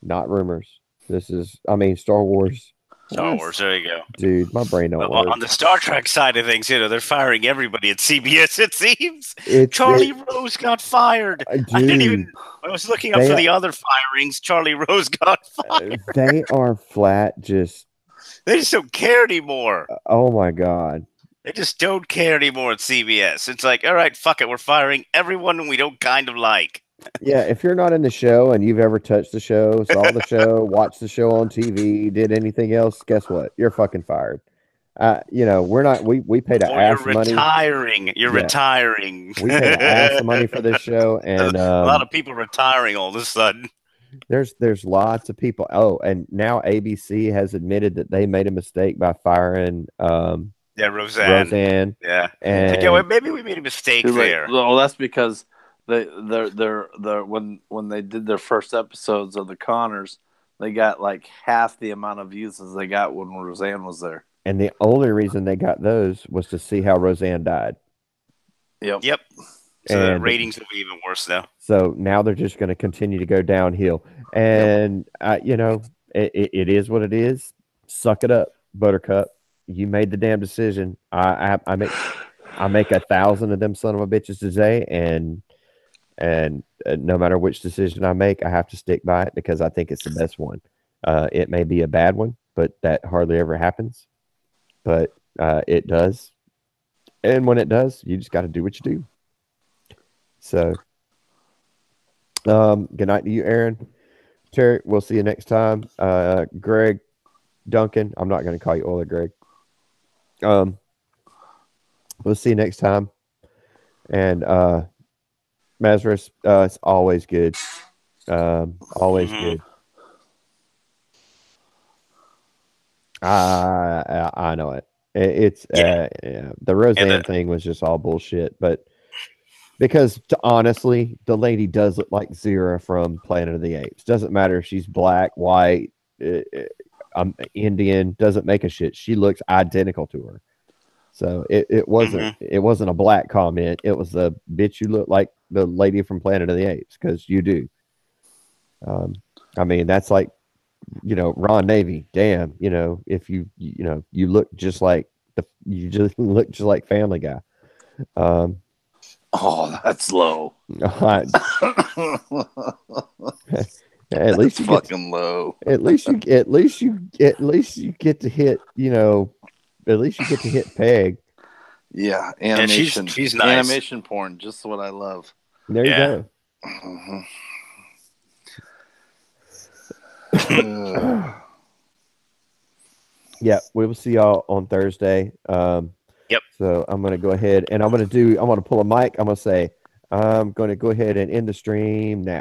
not rumors. Star Wars. Star Wars, there you go. Dude, my brain don't work. On the Star Trek side of things, they're firing everybody at CBS, it seems. It's Charlie Rose got fired. I didn't even. dude. I was looking up for the other firings. Charlie Rose got fired. They are flat. Just They just don't care anymore. oh my god. They just don't care anymore at CBS. It's like, all right, fuck it, we're firing everyone we don't kind of like. Yeah, if you're not in the show and you've ever touched the show, saw the show, watched the show on TV, did anything else, guess what? You're fucking fired. We're not. We paid a Or you're ass of money. retiring. You're Yeah, retiring. we paid a ass of money for this show, A and lot of people retiring all of a sudden. there's lots of people. Oh, and now ABC has admitted that they made a mistake by firing Yeah, Roseanne. Roseanne. Yeah. And Like, yeah, well, maybe we made a mistake there. Well, that's because they're when they did their first episodes of the Connors, they got like half the amount of views as they got when Roseanne was there. and the only reason they got those was to see how Roseanne died. Yep. So the And ratings will be even worse now. so now they're just going to continue to go downhill. And it is what it is. Suck it up, Buttercup. You made the damn decision. I make 1,000 of them son of a bitches today, and no matter which decision I make, I have to stick by it because I think it's the best one. It may be a bad one, but that hardly ever happens. But it does, and when it does, you just got to do what you do. So, good night to you, Aaron. Terry, we'll see you next time. Greg, Duncan, I'm not going to call you Ola, Greg. We'll see you next time. And Mazarus, it's always good. Always good. I know it. It's the Roseanne thing was just all bullshit, but because honestly, the lady does look like Zira from Planet of the Apes. Doesn't matter if she's black, white, Indian. Doesn't make a shit. She looks identical to her. So it wasn't a black comment. It was a bitch. You look like the lady from Planet of the Apes because you do. I mean, that's like, Ron Navy. Damn, if you look just like you just look just like Family Guy. Oh, that's low. At least you fucking low. At least you get to hit. At least you get to hit Peg. Yeah, animation. Yeah, she's nice. Animation porn, just what I love. There you go. Yeah, we will see y'all on Thursday. Yep. So I'm going to go ahead and I'm going to pull a mic. I'm going to say, I'm going to go ahead and end the stream now.